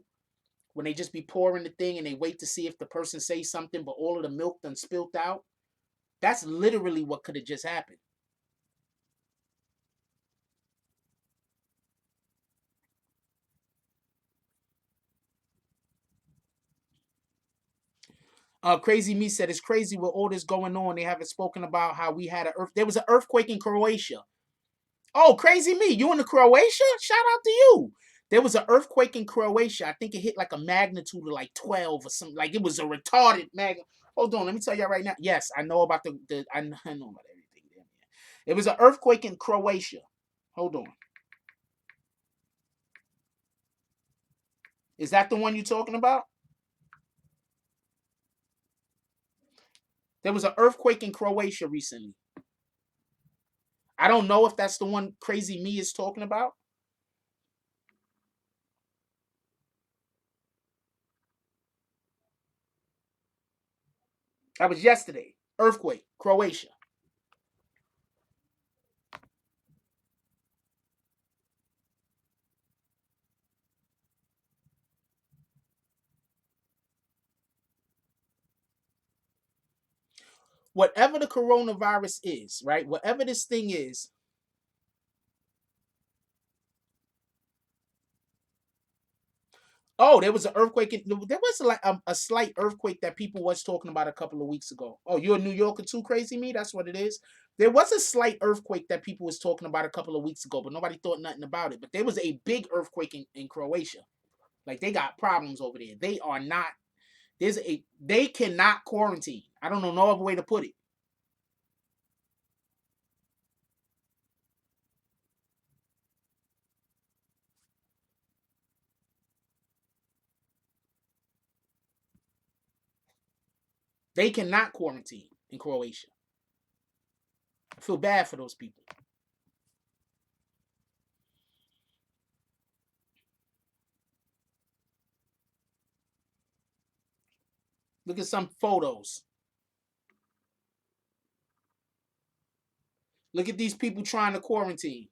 Speaker 1: When they just be pouring the thing and they wait to see if the person says something, but all of the milk done spilt out. That's literally what could have just happened. Crazy Me said, it's crazy with all this going on. They haven't spoken about how we had there was an earthquake in Croatia. Oh, Crazy Me, you in the Croatia? Shout out to you. There was an earthquake in Croatia. I think it hit like a magnitude of like 12 or something. Like it was a retarded magnitude. Hold on, let me tell you right now. Yes, I know about I know about everything. It was an earthquake in Croatia. Hold on. Is that the one you're talking about? There was an earthquake in Croatia recently. I don't know if that's the one Crazy Me is talking about. That was yesterday. Earthquake, Croatia. Whatever the coronavirus is, right? Whatever this thing is. Oh, there was an earthquake. There was like a slight earthquake that people was talking about a couple of weeks ago. Oh, you're a New Yorker too, Crazy Me? That's what it is. There was a slight earthquake that people was talking about a couple of weeks ago, but nobody thought nothing about it. But there was a big earthquake in Croatia. Like they got problems over there. They are not. They cannot quarantine. I don't know no other way to put it. They cannot quarantine in Croatia. I feel bad for those people. Look at some photos. Look at these people trying to quarantine.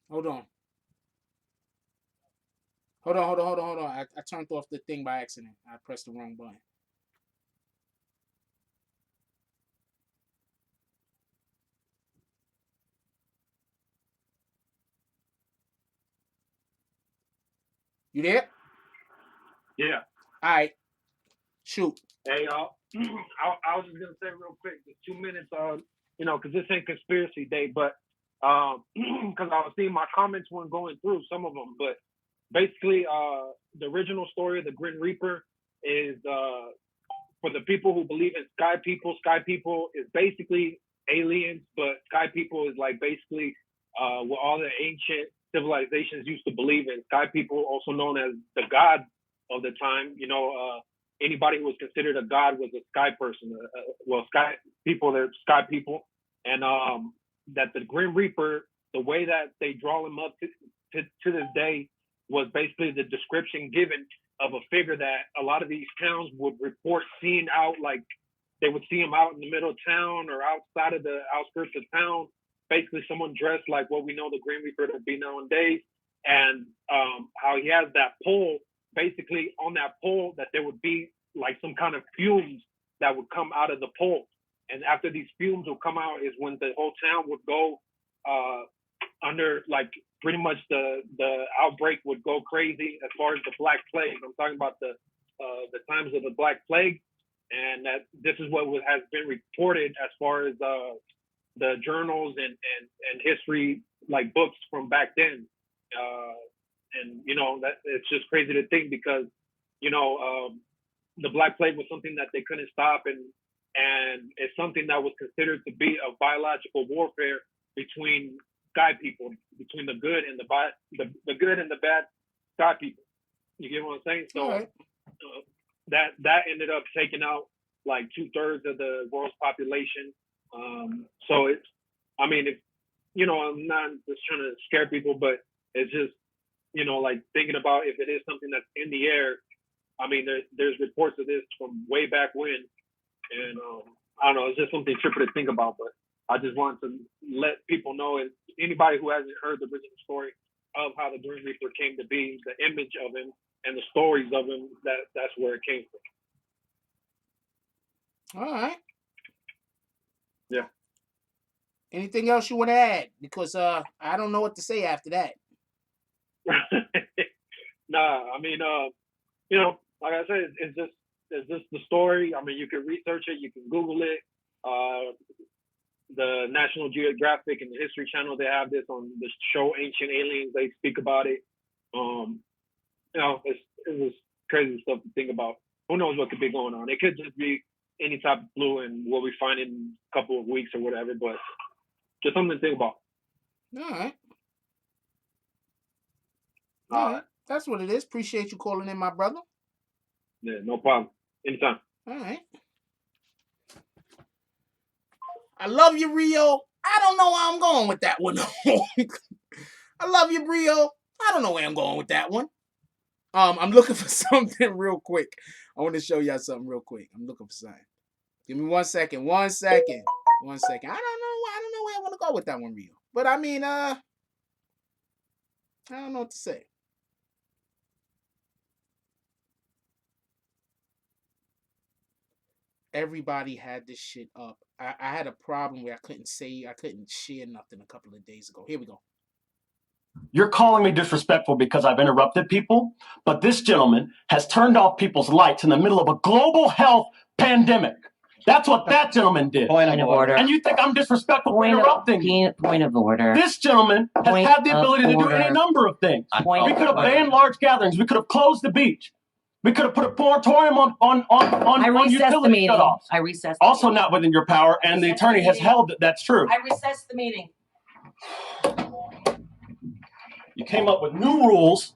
Speaker 1: Hold on. Hold on. I turned off the thing by accident. I pressed the wrong button. You there?
Speaker 5: Yeah.
Speaker 1: All right. Shoot.
Speaker 5: Hey, y'all. I was just gonna say real quick, just 2 minutes, because this ain't conspiracy day, but because I was seeing my comments weren't going through some of them, but basically, the original story of the Grim Reaper is for the people who believe in sky people. Sky people is basically aliens, but sky people is like basically what all the ancient civilizations used to believe in. Sky people, also known as the god of the time. Anybody who was considered a god was a sky person. Sky people, they're sky people, and that the Grim Reaper, the way that they draw him up to this day, was basically the description given of a figure that a lot of these towns would report seeing out, like they would see him out in the middle of town or outside of the outskirts of town. Basically, someone dressed like what we know the Grim Reaper to be nowadays, and how he has that pole. Basically, on that pole, that there would be like some kind of fumes that would come out of the pole, and after these fumes would come out is when the whole town would go under, like, pretty much the outbreak would go crazy as far as the Black Plague. I'm talking about the times of the Black Plague, and that this is what has been reported as far as the journals and history, like books from back then. And that it's just crazy to think, because the Black Plague was something that they couldn't stop, and and it's something that was considered to be a biological warfare between sky people, between the good and the good and the bad sky people. You get what I'm saying? So
Speaker 1: Right.
Speaker 5: that ended up taking out like 2/3 of the world's population. So it's, I mean, if I'm not just trying to scare people, but it's just like thinking about if it is something that's in the air. I mean, there's reports of this from way back when, and I don't know, it's just something trippy to think about. But I just want to let people know, and anybody who hasn't heard the original story of how the Grim Reaper came to be, the image of him and the stories of him, that's where it came from.
Speaker 1: All right.
Speaker 5: Yeah.
Speaker 1: Anything else you want to add? Because I don't know what to say after that.
Speaker 5: Nah, I mean, like I said, it's just the story. I mean, you can research it, you can Google it. The National Geographic and the History Channel, they have this on the show Ancient Aliens. They speak about it. It's just crazy stuff to think about. Who knows what could be going on? It could just be any type of flu, and what we find in a couple of weeks or whatever. But just something to think about.
Speaker 1: All right. All right. That's what it is. Appreciate you calling in, my brother.
Speaker 5: Yeah, no problem. Anytime.
Speaker 1: All right. I love you, Rio. I don't know where I'm going with that one. I love you, Rio. I don't know where I'm going with that one. I'm looking for something real quick. I want to show y'all something real quick. I'm looking for something. Give me 1 second. 1 second. 1 second. I don't know where I want to go with that one, Rio. But I mean, I don't know what to say. Everybody had this shit up. I had a problem where I couldn't share nothing a couple of days ago. Here we go.
Speaker 6: You're calling me disrespectful because I've interrupted people, but this gentleman has turned off people's lights in the middle of a global health pandemic. That's what that gentleman did.
Speaker 7: Point of order.
Speaker 6: And you think I'm disrespectful for interrupting you?
Speaker 7: Point of order.
Speaker 6: This gentleman has had the ability to do any number of things. We could have banned large gatherings. We could have closed the beach. We could have put a moratorium on utility
Speaker 7: meeting.
Speaker 6: shutoffs.
Speaker 7: I recessed.
Speaker 6: Also not within your power, and the attorney has held that that's true.
Speaker 7: I recessed the meeting.
Speaker 6: You came up with new rules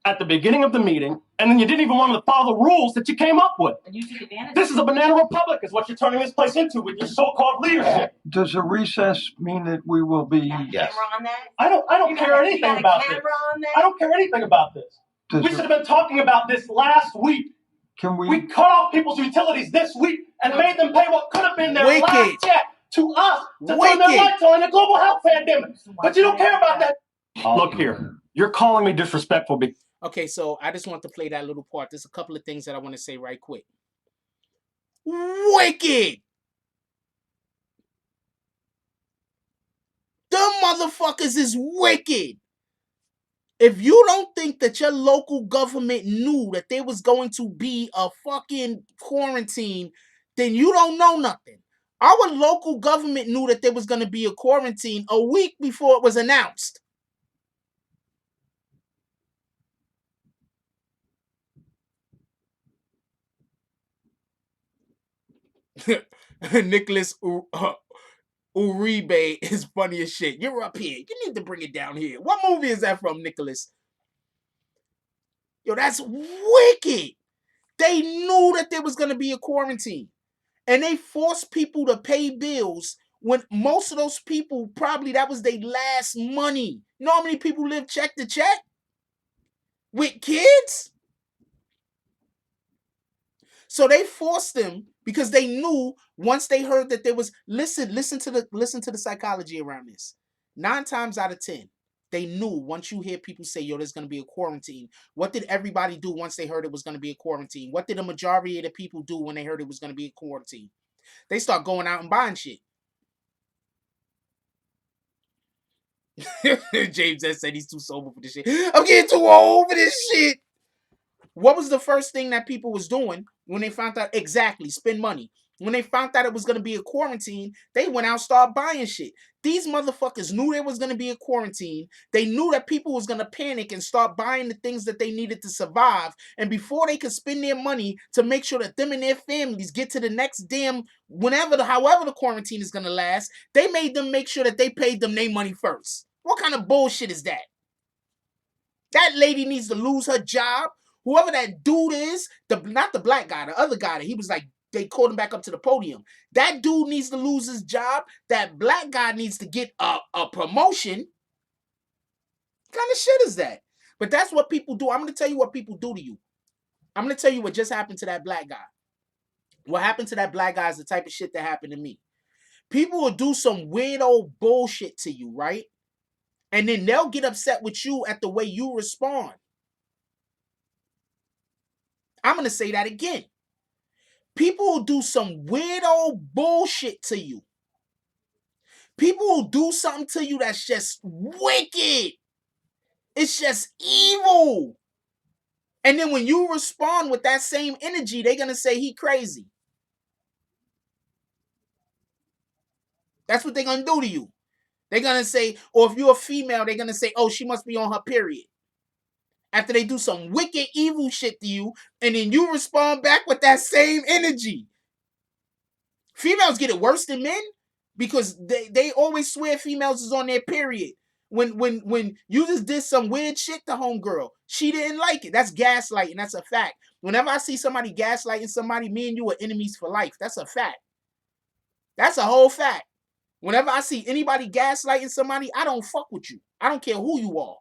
Speaker 6: at the beginning of the meeting, and then you didn't even want to follow the rules that you came up with.
Speaker 7: And you took advantage.
Speaker 6: This is a banana republic, is what you're turning this place into with your so-called leadership.
Speaker 8: Does a recess mean that we will be?
Speaker 7: Yes. Camera on that?
Speaker 6: I don't care anything about this. I don't care anything about this. We should have been talking about this last week.
Speaker 8: Can we?
Speaker 6: We cut off people's utilities this week and made them pay what could have been their last check to us to turn their lights on in a global health pandemic. But you don't care about that. Look here, you're calling me disrespectful.
Speaker 1: Okay, so I just want to play that little part. There's a couple of things that I want to say right quick. Wicked! The motherfuckers is wicked. If you don't think that your local government knew that there was going to be a fucking quarantine, then you don't know nothing. Our local government knew that there was going to be a quarantine a week before it was announced. Nicholas Uribe is funny as shit. You're up here. You need to bring it down here. What movie is that from, Nicholas? Yo, that's wicked. They knew that there was going to be a quarantine. And they forced people to pay bills when most of those people, probably that was their last money. You know how many people live check to check? With kids? So they forced them because they knew once they heard that there was, listen to the psychology around this. 9 times out of 10, they knew once you hear people say, yo, there's going to be a quarantine. What did everybody do once they heard it was going to be a quarantine? What did the majority of the people do when they heard it was going to be a quarantine? They start going out and buying shit. James S. said he's too sober for this shit. I'm getting too old for this shit. What was the first thing that people was doing when they found out? Exactly, spend money. When they found out it was going to be a quarantine, they went out and started buying shit. These motherfuckers knew there was going to be a quarantine. They knew that people was going to panic and start buying the things that they needed to survive. And before they could spend their money to make sure that them and their families get to the next damn, however the quarantine is going to last, they made them make sure that they paid them their money first. What kind of bullshit is that? That lady needs to lose her job. Whoever that dude is, not the black guy, the other guy, he was like, they called him back up to the podium. That dude needs to lose his job. That black guy needs to get a promotion. What kind of shit is that? But that's what people do. I'm going to tell you what people do to you. I'm going to tell you what just happened to that black guy. What happened to that black guy is the type of shit that happened to me. People will do some weirdo bullshit to you, right? And then they'll get upset with you at the way you respond. I'm going to say that again. People will do some weirdo bullshit to you. People will do something to you that's just wicked. It's just evil. And then when you respond with that same energy, they're going to say he crazy. That's what they're going to do to you. They're going to say, or if you're a female, they're going to say, oh, she must be on her period. After they do some wicked evil shit to you, and then you respond back with that same energy. Females get it worse than men because they always swear females is on their period. When you just did some weird shit to homegirl, she didn't like it. That's gaslighting. That's a fact. Whenever I see somebody gaslighting somebody, me and you are enemies for life. That's a fact. That's a whole fact. Whenever I see anybody gaslighting somebody, I don't fuck with you. I don't care who you are.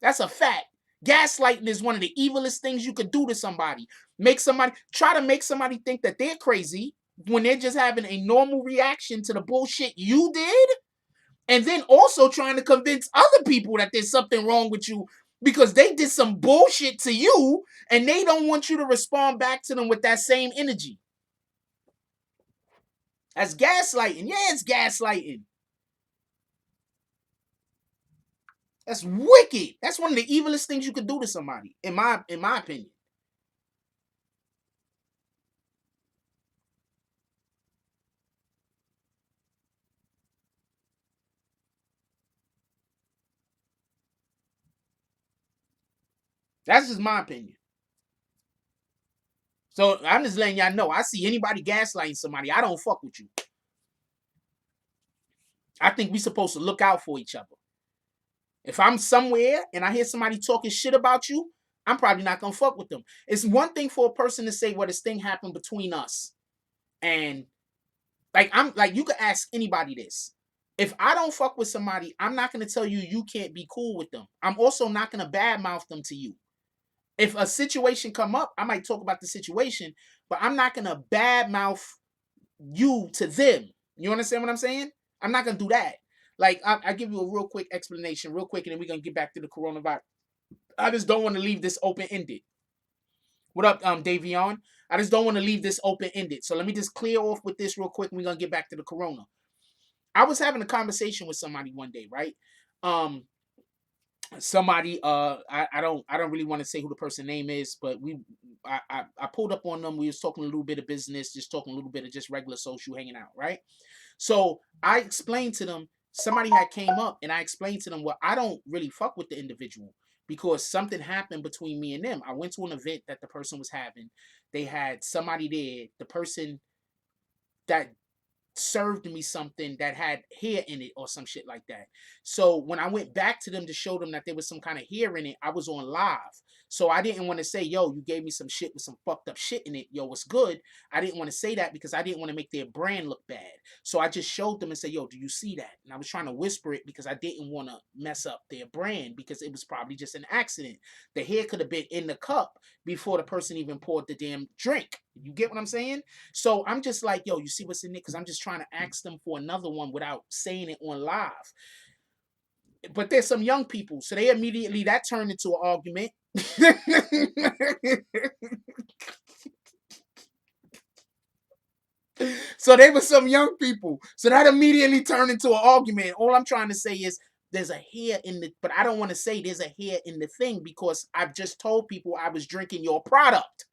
Speaker 1: That's a fact. Gaslighting is one of the evilest things you could do to somebody. Try to make somebody think that they're crazy when they're just having a normal reaction to the bullshit you did. And then also trying to convince other people that there's something wrong with you because they did some bullshit to you and they don't want you to respond back to them with that same energy. That's gaslighting. Yeah, it's gaslighting. That's wicked. That's one of the evilest things you could do to somebody, in my opinion. That's just my opinion. So I'm just letting y'all know, I see anybody gaslighting somebody, I don't fuck with you. I think we're supposed to look out for each other. If I'm somewhere and I hear somebody talking shit about you, I'm probably not gonna fuck with them. It's one thing for a person to say, well, this thing happened between us. And you could ask anybody this. If I don't fuck with somebody, I'm not gonna tell you you can't be cool with them. I'm also not gonna badmouth them to you. If a situation come up, I might talk about the situation, but I'm not gonna badmouth you to them. You understand what I'm saying? I'm not gonna do that. Like, I give you a real quick explanation, real quick, and then we're gonna get back to the coronavirus. I just don't want to leave this open-ended. What up, Davion? I just don't want to leave this open-ended. So let me just clear off with this real quick, and we're gonna get back to the corona. I was having a conversation with somebody one day, right? Somebody, I don't really want to say who the person's name is, but I pulled up on them. We was talking a little bit of business, just talking a little bit of just regular social hanging out, right? So I explained to them, somebody had came up and I explained to them, well, I don't really fuck with the individual because something happened between me and them. I went to an event that the person was having. They had somebody there. The person that served me something that had hair in it or some shit like that. So when I went back to them to show them that there was some kind of hair in it, I was on live. So I didn't want to say, yo, you gave me some shit with some fucked up shit in it. Yo, what's good? I didn't want to say that because I didn't want to make their brand look bad. So I just showed them and said, yo, do you see that? And I was trying to whisper it because I didn't want to mess up their brand because it was probably just an accident. The hair could have been in the cup before the person even poured the damn drink. You get what I'm saying? So I'm just like, yo, you see what's in it? Because I'm just trying to ask them for another one without saying it on live. But there's some young people, so they immediately, that turned into an argument. So they were some young people. So that immediately turned into an argument. All I'm trying to say is there's a hair in the, but I don't want to say there's a hair in the thing because I've just told people I was drinking your product.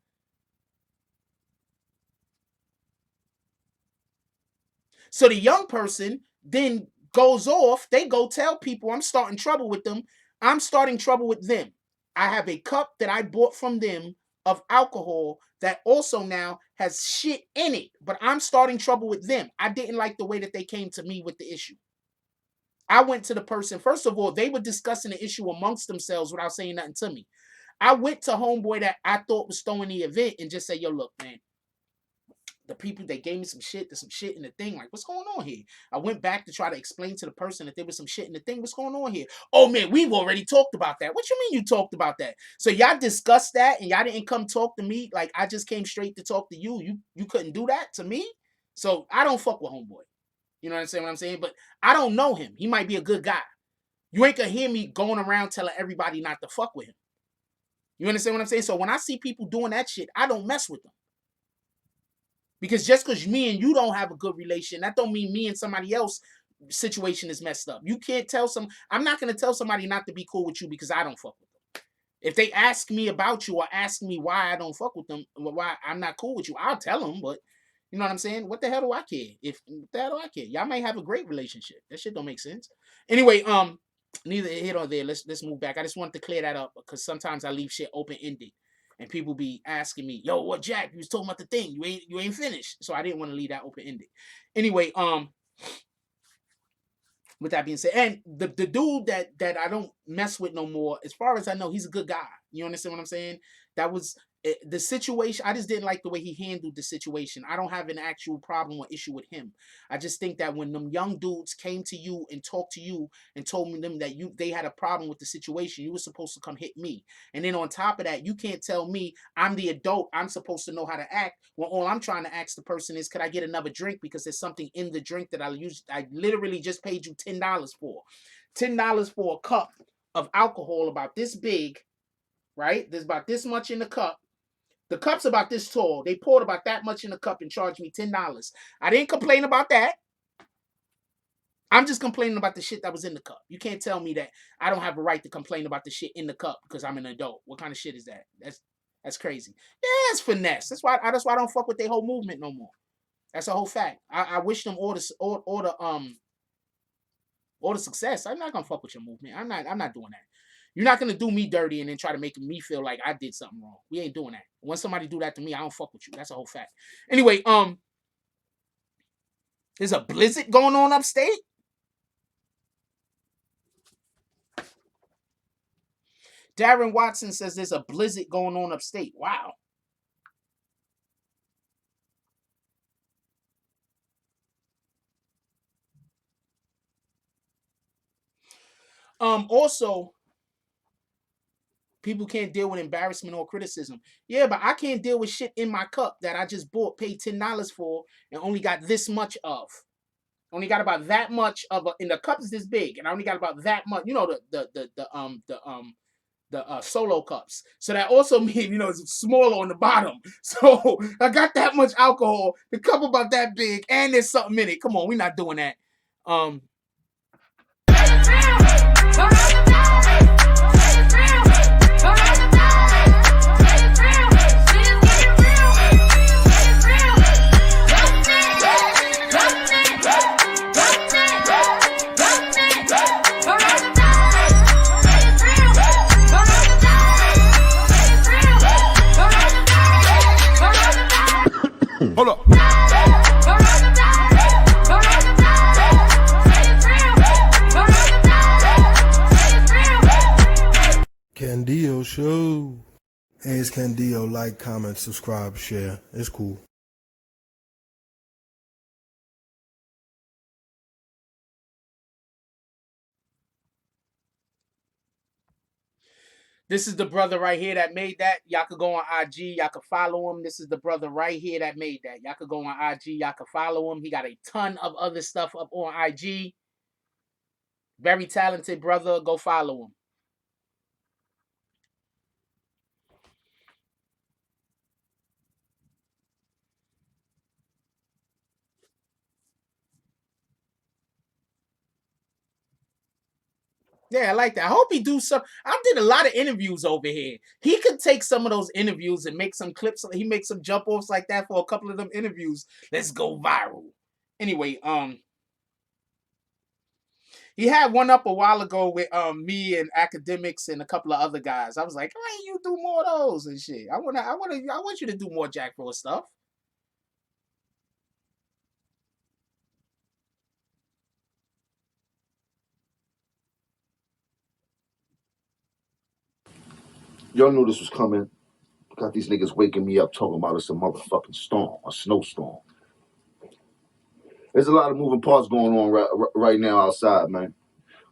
Speaker 1: So the young person then goes off. They go tell people, I'm starting trouble with them. I'm starting trouble with them. I have a cup that I bought from them of alcohol that also now has shit in it, but I'm starting trouble with them. I didn't like the way that they came to me with the issue. I went to the person. First of all, they were discussing the issue amongst themselves without saying nothing to me. I went to homeboy that I thought was throwing the event and just said, yo, look, man, the people, they gave me some shit. There's some shit in the thing. Like, what's going on here? I went back to try to explain to the person that there was some shit in the thing. What's going on here? Oh, man, we've already talked about that. What you mean you talked about that? So y'all discussed that and y'all didn't come talk to me? Like, I just came straight to talk to you. You couldn't do that to me? So I don't fuck with homeboy. You know what I'm saying? But I don't know him. He might be a good guy. You ain't gonna hear me going around telling everybody not to fuck with him. You understand what I'm saying? So when I see people doing that shit, I don't mess with them. Because just because me and you don't have a good relation, that don't mean me and somebody else situation is messed up. You can't tell I'm not going to tell somebody not to be cool with you because I don't fuck with them. If they ask me about you or ask me why I don't fuck with them, why I'm not cool with you, I'll tell them, but you know what I'm saying? What the hell do I care? What the hell do I care? Y'all might have a great relationship. That shit don't make sense. Anyway, neither here nor there. Let's move back. I just wanted to clear that up because sometimes I leave shit open-ended. And people be asking me, yo, what Jack? You was talking about the thing. You ain't finished. So I didn't want to leave that open-ended. Anyway, with that being said, and the dude that I don't mess with no more, as far as I know, he's a good guy. You understand what I'm saying? That was the situation. I just didn't like the way he handled the situation. I don't have an actual problem or issue with him. I just think that when them young dudes came to you and talked to you and told them that they had a problem with the situation, you were supposed to come hit me. And then on top of that, you can't tell me I'm the adult, I'm supposed to know how to act, when all I'm trying to ask the person is, could I get another drink because there's something in the drink that I literally just paid you $10 for. $10 for a cup of alcohol about this big, right? There's about this much in the cup. The cup's about this tall. They poured about that much in the cup and charged me $10. I didn't complain about that. I'm just complaining about the shit that was in the cup. You can't tell me that I don't have a right to complain about the shit in the cup because I'm an adult. What kind of shit is that? That's crazy. Yeah, it's finesse. That's why I don't fuck with their whole movement no more. That's a whole fact. I wish them all the success. I'm not gonna fuck with your movement. I'm not doing that. You're not gonna do me dirty and then try to make me feel like I did something wrong. We ain't doing that. When somebody do that to me, I don't fuck with you. That's a whole fact. Anyway, there's a blizzard going on upstate. Darren Watson says there's a blizzard going on upstate. Wow. Also, people can't deal with embarrassment or criticism. Yeah, but I can't deal with shit in my cup that I just bought, paid $10 for, and only got this much of. Only got about that much of and the cup is this big, and I only got about that much. You know the solo cups. So that also means it's smaller on the bottom. So I got that much alcohol, the cup about that big, and there's something in it. Come on, we're not doing that.
Speaker 4: Hold up. Candio Show. Hey, it's Candio. Like, comment, subscribe, share. It's cool.
Speaker 1: This is the brother right here that made that. Y'all could go on IG. Y'all could follow him. This is the brother right here that made that. Y'all could go on IG. Y'all could follow him. He got a ton of other stuff up on IG. Very talented brother. Go follow him. Yeah, I like that. I hope he do some. I did a lot of interviews over here. He could take some of those interviews and make some clips. He makes some jump offs like that for a couple of them interviews. Let's go viral. Anyway, he had one up a while ago with me and academics and a couple of other guys. I was like, why ain't you do more of those and shit? I want you to do more Jack Frost stuff.
Speaker 9: Y'all knew this was coming. Got these niggas waking me up talking about it's a motherfucking storm, a snowstorm. There's a lot of moving parts going on right now outside, man.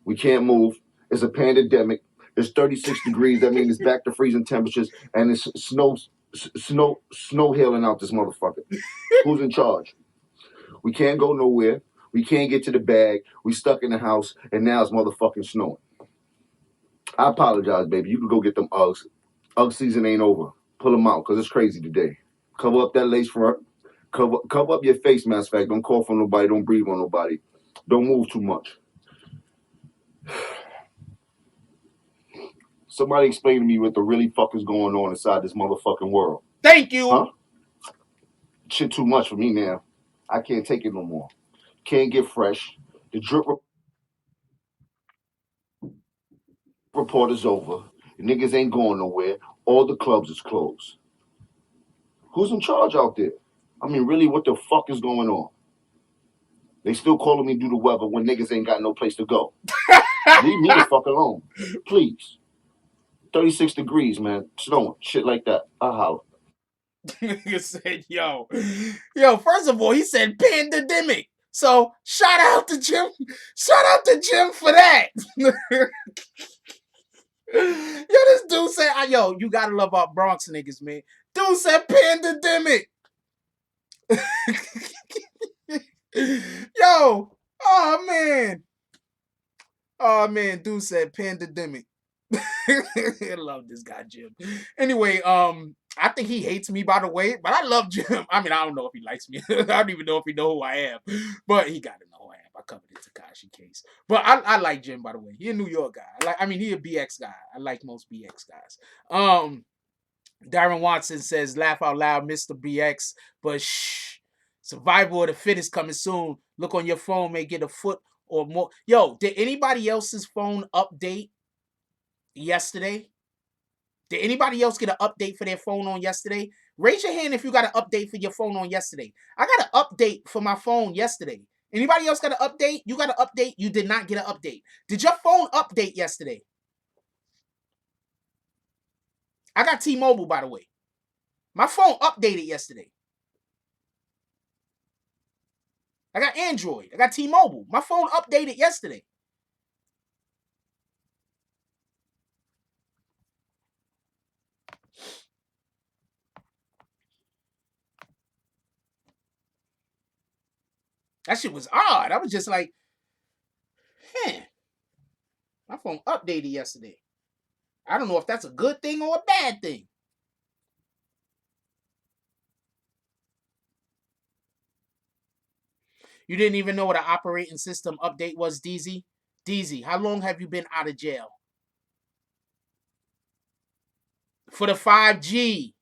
Speaker 9: We can't move. It's a pandemic. It's 36 degrees. That means it's back to freezing temperatures, and it's snow hailing out this motherfucker. Who's in charge? We can't go nowhere. We can't get to the bag. We stuck in the house, and now it's motherfucking snowing. I apologize, baby. You can go get them Uggs. Ugg season ain't over. Pull them out, because it's crazy today. Cover up that lace front. Cover up your face, matter of fact. Don't cough on nobody. Don't breathe on nobody. Don't move too much. Somebody explain to me what the really fuck is going on inside this motherfucking world.
Speaker 1: Thank you.
Speaker 9: Huh? Shit too much for me now. I can't take it no more. Can't get fresh. The drip report is over. The niggas ain't going nowhere. All the clubs is closed. Who's in charge out there? I mean, really, what the fuck is going on? They still calling me due to weather when niggas ain't got no place to go. Leave me the fuck alone. Please. 36 degrees, man. Snowing. Shit like that. I holler.
Speaker 1: Nigga said, yo, first of all, he said pandemic. So shout out to Jim. Shout out to Jim for that. Yo, this dude said, yo, you gotta love our Bronx niggas, man. Dude said pandemic. Yo, oh man, dude said pandemic. I love this guy, Jim. Anyway, I think he hates me, by the way, but I love Jim. I mean, I don't know if he likes me. I don't even know if he know who I am, but he gotta know who I am. I covered the Tekashi case, but I like Jim, by the way. He a New York guy. He a BX guy. I like most BX guys. Darren Watson says, laugh out loud, Mr. BX, but shh. Survival of the fittest coming soon. Look on your phone, may get a foot or more. Yo, did anybody else's phone update yesterday? Did anybody else get an update for their phone on yesterday? Raise your hand if you got an update for your phone on yesterday. I got an update for my phone yesterday. Anybody else got an update? You got an update? You did not get an update. Did your phone update yesterday? I got T-Mobile, by the way. My phone updated yesterday. I got Android. I got T-Mobile. My phone updated yesterday. That shit was odd. I was just like, my phone updated yesterday. I don't know if that's a good thing or a bad thing. You didn't even know what an operating system update was, DZ? DZ, how long have you been out of jail? For the 5G.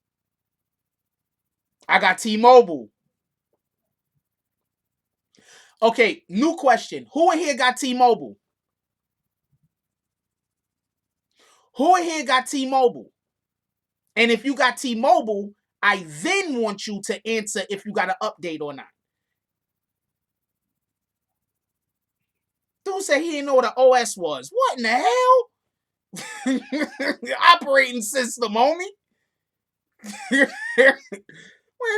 Speaker 1: I got T-Mobile. Okay, new question. Who in here got T-Mobile? Who in here got T-Mobile? And if you got T-Mobile, I then want you to answer if you got an update or not. Dude said he didn't know what an OS was. What in the hell? Operating system, homie. Where have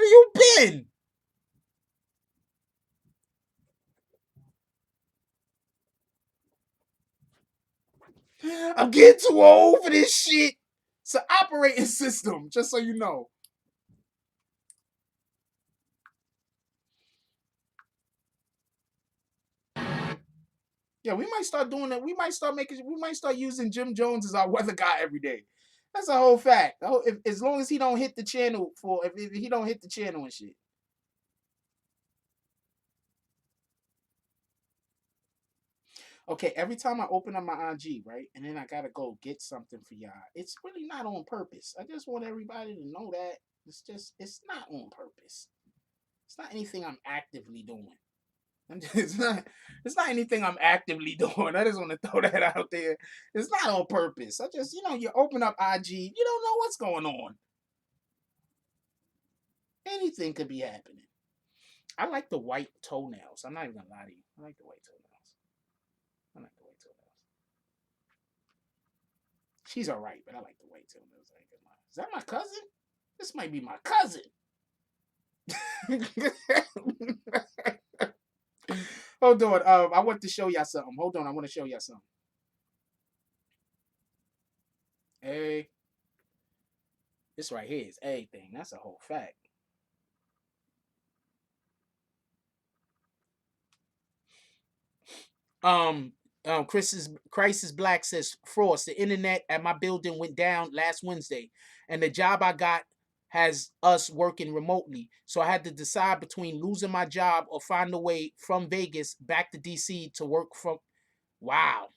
Speaker 1: you been? I'm getting too old for this shit. It's an operating system, just so you know. Yeah, we might start doing that. We might start using Jim Jones as our weather guy every day. That's a whole fact. As long as he don't hit the channel if he don't hit the channel and shit. Okay, every time I open up my IG, right, and then I gotta go get something for y'all, it's really not on purpose. I just want everybody to know that it's not on purpose. It's not anything I'm actively doing. It's not anything I'm actively doing. I just want to throw that out there. It's not on purpose. I just, you open up IG, you don't know what's going on. Anything could be happening. I like the white toenails. I'm not even gonna lie to you. I like the white toenails. I like the white toenails. She's all right, but I like the white toenails. I ain't gonna lie. Is that my cousin? This might be my cousin. Hold on. I want to show y'all something. Hold on. I want to show y'all something. Hey. This right here is everything. That's a whole fact. Crisis Black says, Frost, the internet at my building went down last Wednesday, and the job I got has us working remotely. So I had to decide between losing my job or find a way from Vegas back to DC to work from. Wow.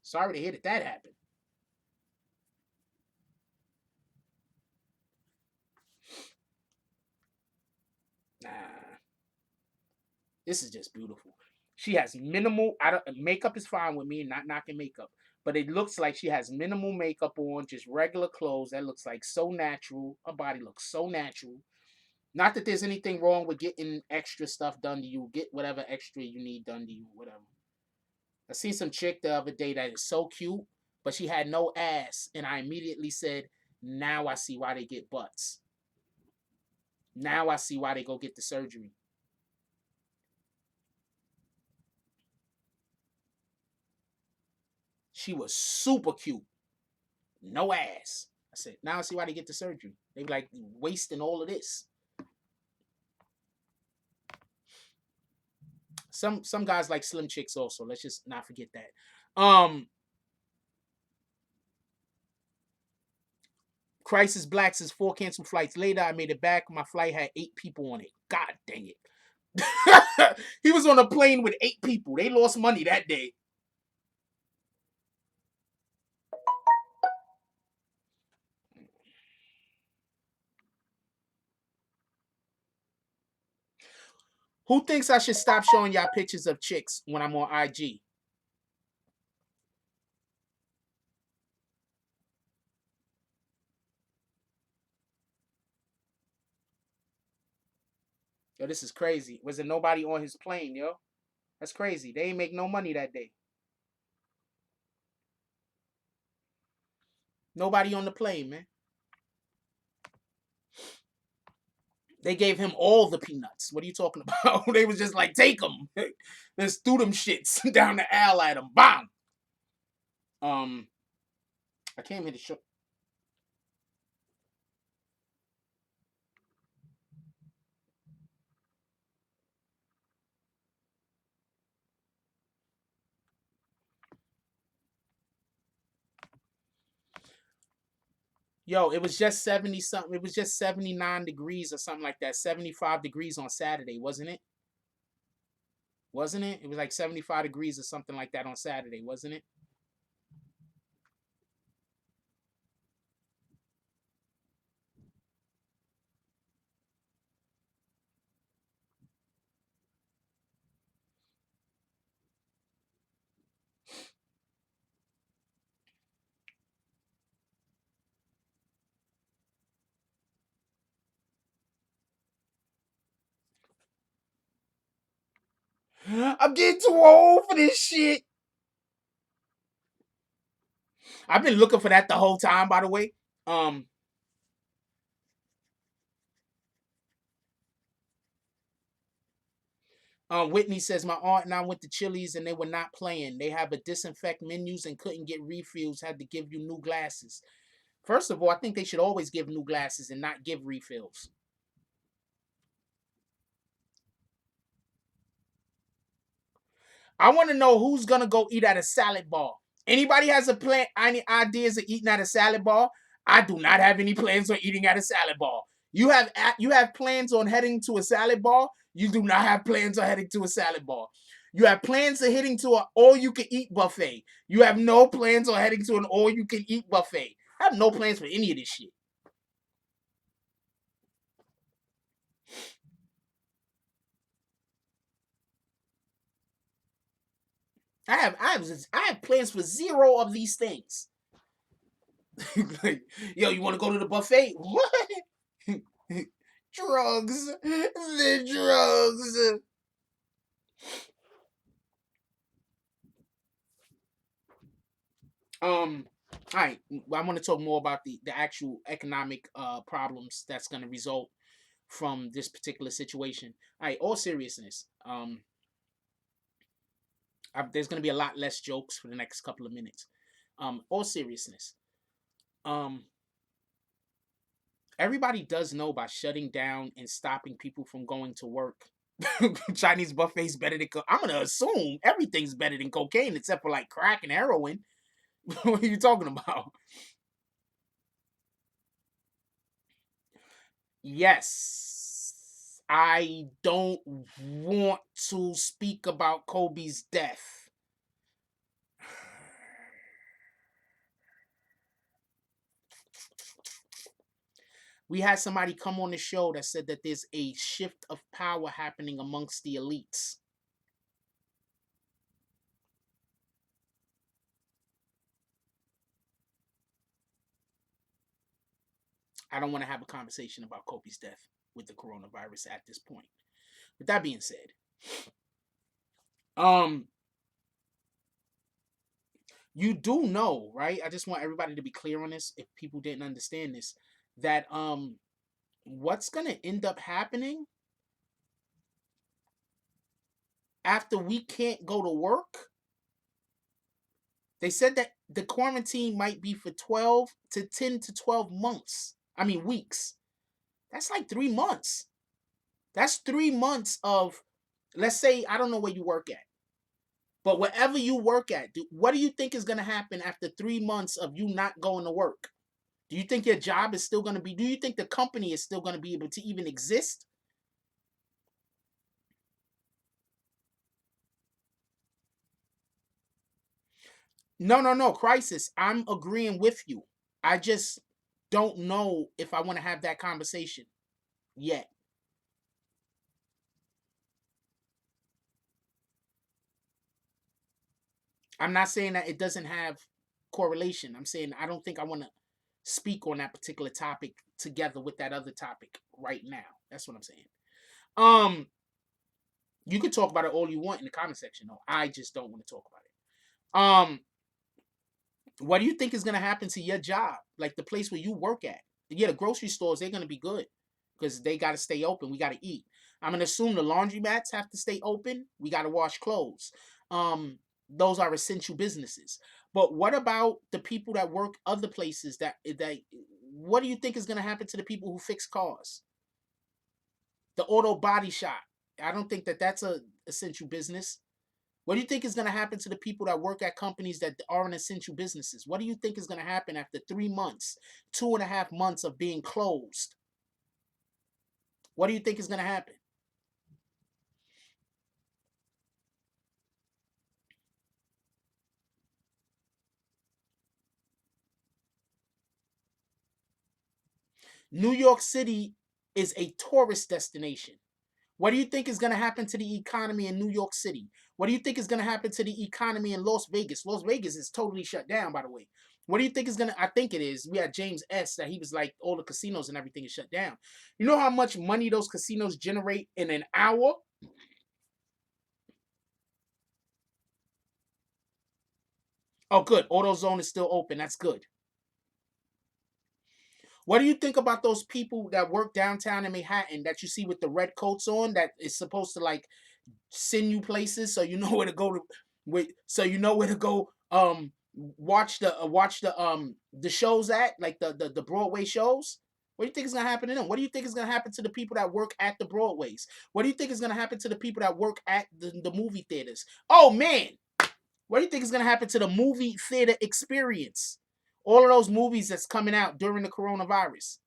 Speaker 1: Sorry to hear that happened. Nah. This is just beautiful. She has minimal. Makeup is fine with me, not knocking makeup, but it looks like she has minimal makeup on, just regular clothes. That looks like so natural. Her body looks so natural. Not that there's anything wrong with getting extra stuff done to you. Get whatever extra you need done to you, whatever. I seen some chick the other day that is so cute, but she had no ass, and I immediately said, "Now I see why they get butts. Now I see why they go get the surgery." She was super cute. No ass. I said, now I see why they get the surgery. They be like wasting all of this. Some guys like slim chicks also. Let's just not forget that. Crisis Black says 4 canceled flights later. I made it back. My flight had 8 people on it. God dang it. He was on a plane with 8 people. They lost money that day. Who thinks I should stop showing y'all pictures of chicks when I'm on IG? Yo, this is crazy. Was there nobody on his plane, yo? That's crazy. They ain't make no money that day. Nobody on the plane, man. They gave him all the peanuts. What are you talking about? They was just like, take them. Let's threw them shits down the aisle at him. Bang. I came here to show. Yo, it was just 70 something. It was just 79 degrees or something like that. 75 degrees on Saturday, wasn't it? Wasn't it? It was like 75 degrees or something like that on Saturday, wasn't it? I'm getting too old for this shit. I've been looking for that the whole time, by the way. Whitney says, my aunt and I went to Chili's and they were not playing. They have a disinfect menus and couldn't get refills, had to give you new glasses. First of all, I think they should always give new glasses and not give refills. I want to know who's going to go eat at a salad bar. Anybody has a plan, any ideas of eating at a salad bar? I do not have any plans on eating at a salad bar. You have plans on heading to a salad bar? You do not have plans on heading to a salad bar. You have plans of heading to an all-you-can-eat buffet. You have no plans on heading to an all-you-can-eat buffet. I have no plans for any of this shit. I have plans for 0 of these things. Like, yo, you want to go to the buffet? What? Drugs. The drugs. All right. I want to talk more about the actual economic problems that's going to result from this particular situation. All right. All seriousness. There's going to be a lot less jokes for the next couple of minutes. All seriousness. Everybody does know by shutting down and stopping people from going to work. Chinese buffets better than I'm gonna assume everything's better than cocaine except for like crack and heroin. What are you talking about? Yes, I don't want to speak about Kobe's death. We had somebody come on the show that said that there's a shift of power happening amongst the elites. I don't want to have a conversation about Kobe's death with the coronavirus at this point. With that being said, you do know, right? I just want everybody to be clear on this if people didn't understand this, that what's going to end up happening after we can't go to work, they said that the quarantine might be for 12 to 10 to 12 months. I mean, weeks. That's like 3 months. That's 3 months of, let's say, I don't know where you work at, but wherever you work at, what do you think is going to happen after 3 months of you not going to work? Do you think your job is still going to be, do you think the company is still going to be able to even exist? No, Crisis. I'm agreeing with you. I just don't know if I want to have that conversation yet. I'm not saying that it doesn't have correlation. I'm saying I don't think I want to speak on that particular topic together with that other topic right now. That's what I'm saying. You can talk about it all you want in the comment section, though. I just don't want to talk about it. What do you think is going to happen to your job? Like the place where you work at? Yeah, the grocery stores, they're going to be good because they got to stay open. We got to eat. I'm going to assume the laundromats have to stay open. We got to wash clothes. Those are essential businesses. But what about the people that work other places that what do you think is going to happen to the people who fix cars? The auto body shop. I don't think that that's a essential business. What do you think is going to happen to the people that work at companies that aren't essential businesses? What do you think is going to happen after 3 months, 2.5 months of being closed? What do you think is going to happen? New York City is a tourist destination. What do you think is going to happen to the economy in New York City? What do you think is going to happen to the economy in Las Vegas? Las Vegas is totally shut down, by the way. What do you think is going to, I think it is. We had James S. that he was like, all the casinos and everything is shut down. You know how much money those casinos generate in an hour? Oh, good. AutoZone is still open. That's good. What do you think about those people that work downtown in Manhattan that you see with the red coats on that is supposed to like send you places so you know where to go so you know where to go watch the shows at, like the Broadway shows? What do you think is gonna happen to them? What do you think is gonna happen to the people that work at the Broadways? What do you think is gonna happen to the people that work at the movie theaters? Oh man, what do you think is gonna happen to the movie theater experience? All of those movies that's coming out during the coronavirus.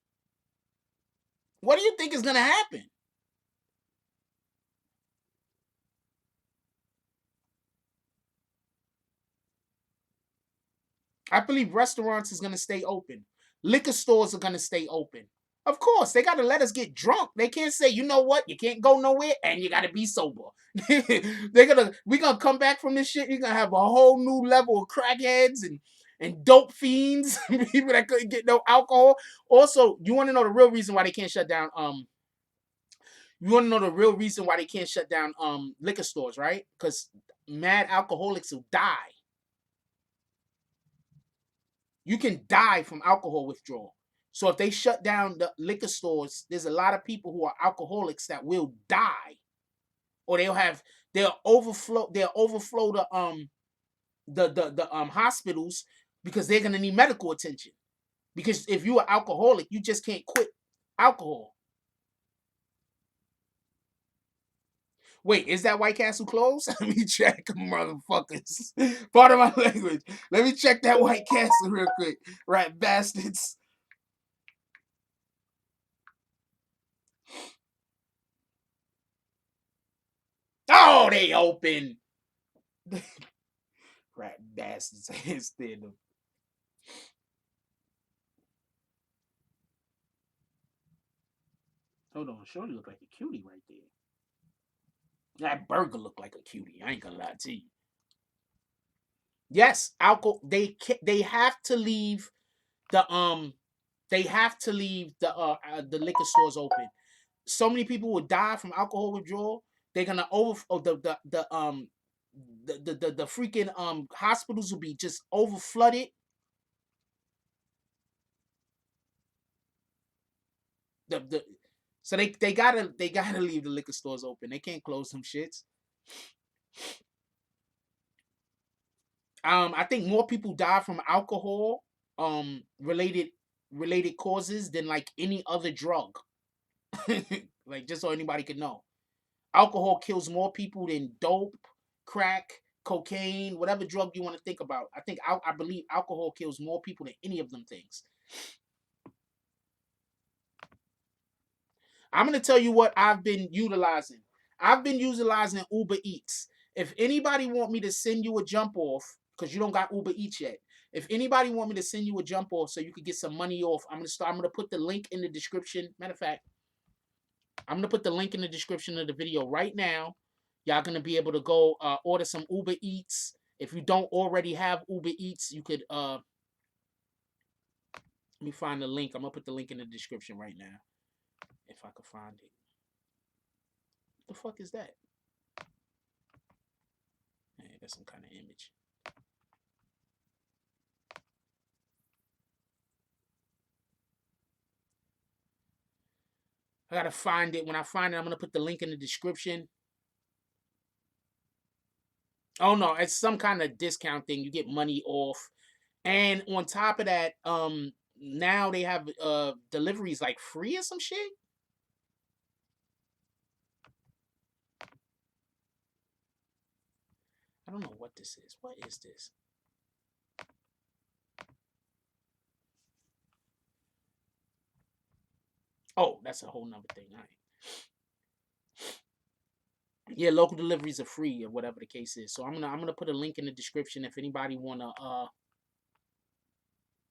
Speaker 1: What do you think is gonna happen? I believe restaurants is going to stay open. Liquor stores are going to stay open. Of course, they gotta let us get drunk. They can't say, you know what, you can't go nowhere and you gotta be sober. We gonna come back from this shit. You're gonna have a whole new level of crackheads and dope fiends, people that couldn't get no alcohol. Also, you want to know the real reason why they can't shut down you want to know the real reason why they can't shut down liquor stores, right? Because mad alcoholics will die. You can die from alcohol withdrawal. So if they shut down the liquor stores, there's a lot of people who are alcoholics that will die, or they'll overflow the hospitals because they're gonna need medical attention. Because if you're an alcoholic, you just can't quit alcohol. Wait, is that White Castle closed? Let me check, motherfuckers. Part of my language. Let me check that White Castle real quick. Right, bastards. Oh, they open. Rat bastards. I can't stand them. Hold on, Shorty look like a cutie right there. That burger look like a cutie. I ain't gonna lie to you. Yes, alcohol. They have to leave the the liquor stores open. So many people would die from alcohol withdrawal. They're gonna the freaking hospitals will be just over flooded. So they gotta leave the liquor stores open. They can't close some shits. I think more people die from alcohol related causes than like any other drug. Like, just so anybody can know. Alcohol kills more people than dope, crack, cocaine, whatever drug you want to think about. I believe alcohol kills more people than any of them things. I'm gonna tell you what I've been utilizing. I've been utilizing Uber Eats. If anybody want me to send you a jump off, because you don't got Uber Eats yet. If anybody want me to send you a jump off so you could get some money off, I'm gonna put the link in the description. Matter of fact, I'm gonna put the link in the description of the video right now. Y'all gonna be able to go order some Uber Eats. If you don't already have Uber Eats, you could let me find the link. I'm gonna put the link in the description right now. If I could find it. What the fuck is that? Hey, that's some kind of image. I gotta find it. When I find it, I'm gonna put the link in the description. Oh no, it's some kind of discount thing. You get money off. And on top of that, now they have deliveries like free or some shit. I don't know what this is. What is this? Oh, that's a whole nother thing. All right. Yeah, local deliveries are free or whatever the case is. So I'm gonna put a link in the description if anybody wanna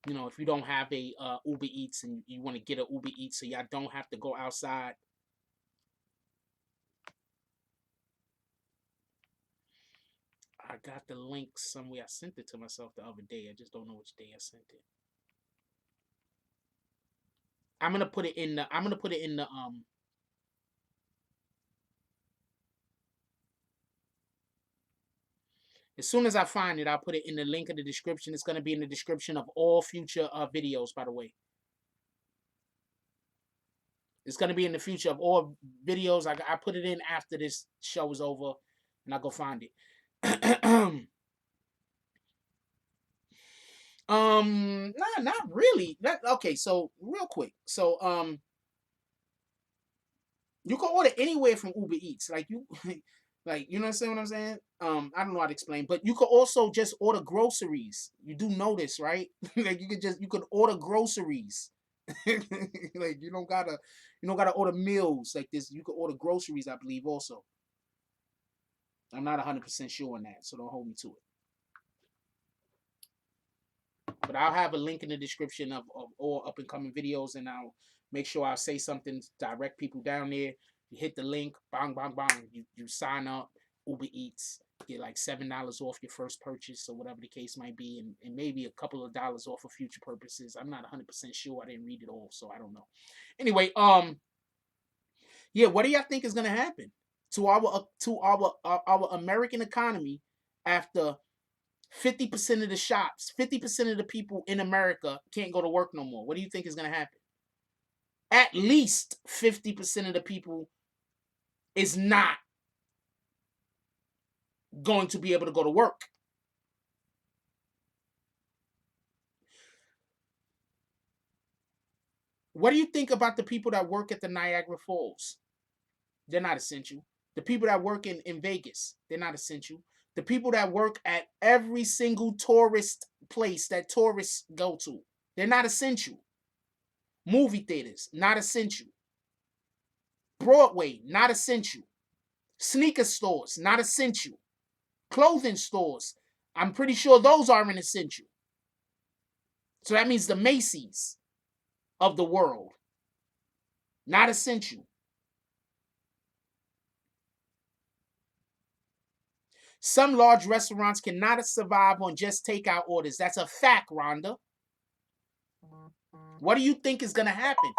Speaker 1: if you don't have a Uber Eats and you want to get a Uber Eats so y'all don't have to go outside. I got the link somewhere. I sent it to myself the other day. I just don't know which day I sent it. I'm gonna put it in the as soon as I find it, I'll put it in the link in the description. It's gonna be in the description of all future videos, by the way. It's gonna be in the future of all videos. I put it in after this show is over, and I'll go find it. Nah, not really. Okay, so real quick. So you can order anywhere from Uber Eats. Like you like you know what I'm saying? I don't know how to explain, but you could also just order groceries. You do know this, right? Like you could order groceries. Like you don't gotta order meals like this. You could order groceries, I believe, also. I'm not 100% sure on that, so don't hold me to it. But I'll have a link in the description of all up and coming videos, and I'll make sure I'll say something to direct people down there. You hit the link, bang, bang, bang. You sign up, Uber Eats, get like $7 off your first purchase or whatever the case might be, and maybe a couple of dollars off for future purposes. I'm not 100% sure. I didn't read it all, so I don't know. Anyway, yeah, what do y'all think is gonna happen to our American economy after 50% of the shops, 50% of the people in America can't go to work no more? What do you think is gonna happen? At least 50% of the people is not going to be able to go to work. What do you think about the people that work at the Niagara Falls? They're not essential. The people that work in Vegas, they're not essential. The people that work at every single tourist place that tourists go to, they're not essential. Movie theaters, not essential. Broadway, not essential. Sneaker stores, not essential. Clothing stores, I'm pretty sure those aren't essential. So that means the Macy's of the world, not essential. Some large restaurants cannot survive on just takeout orders. That's a fact, Rhonda. What do you think is going to happen?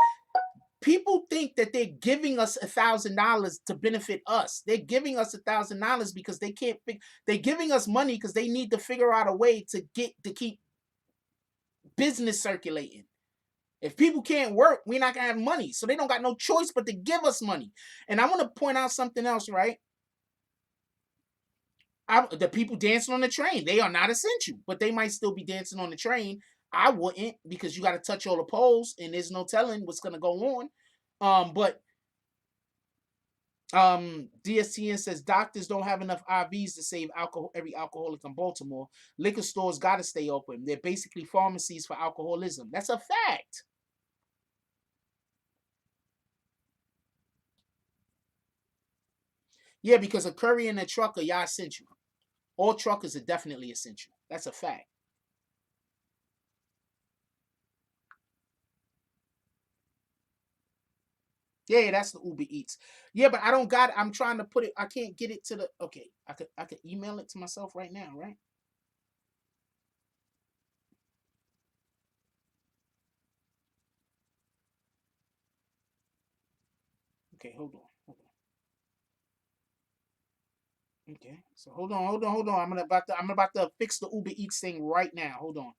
Speaker 1: People think that they're giving us $1,000 to benefit us. They're giving us $1,000 because they can't. They're giving us money because they need to figure out a way to keep business circulating. If people can't work, we're not gonna have money. So they don't got no choice but to give us money. And I want to point out something else, right? The people dancing on the train, they are not essential, but they might still be dancing on the train. I wouldn't, because you got to touch all the poles, and there's no telling what's gonna go on. But DSTN says doctors don't have enough IVs to save every alcoholic in Baltimore. Liquor stores got to stay open. They're basically pharmacies for alcoholism. That's a fact. Yeah, because a courier and a trucker, y'all essential. All truckers are definitely essential. That's a fact. Yeah, that's the Uber Eats. Yeah, but I don't got it. I'm trying to put it. I can't get it to the. Okay, I could email it to myself right now, right? Okay, hold on. Okay, so hold on. I'm about to fix the Uber Eats thing right now. Hold on.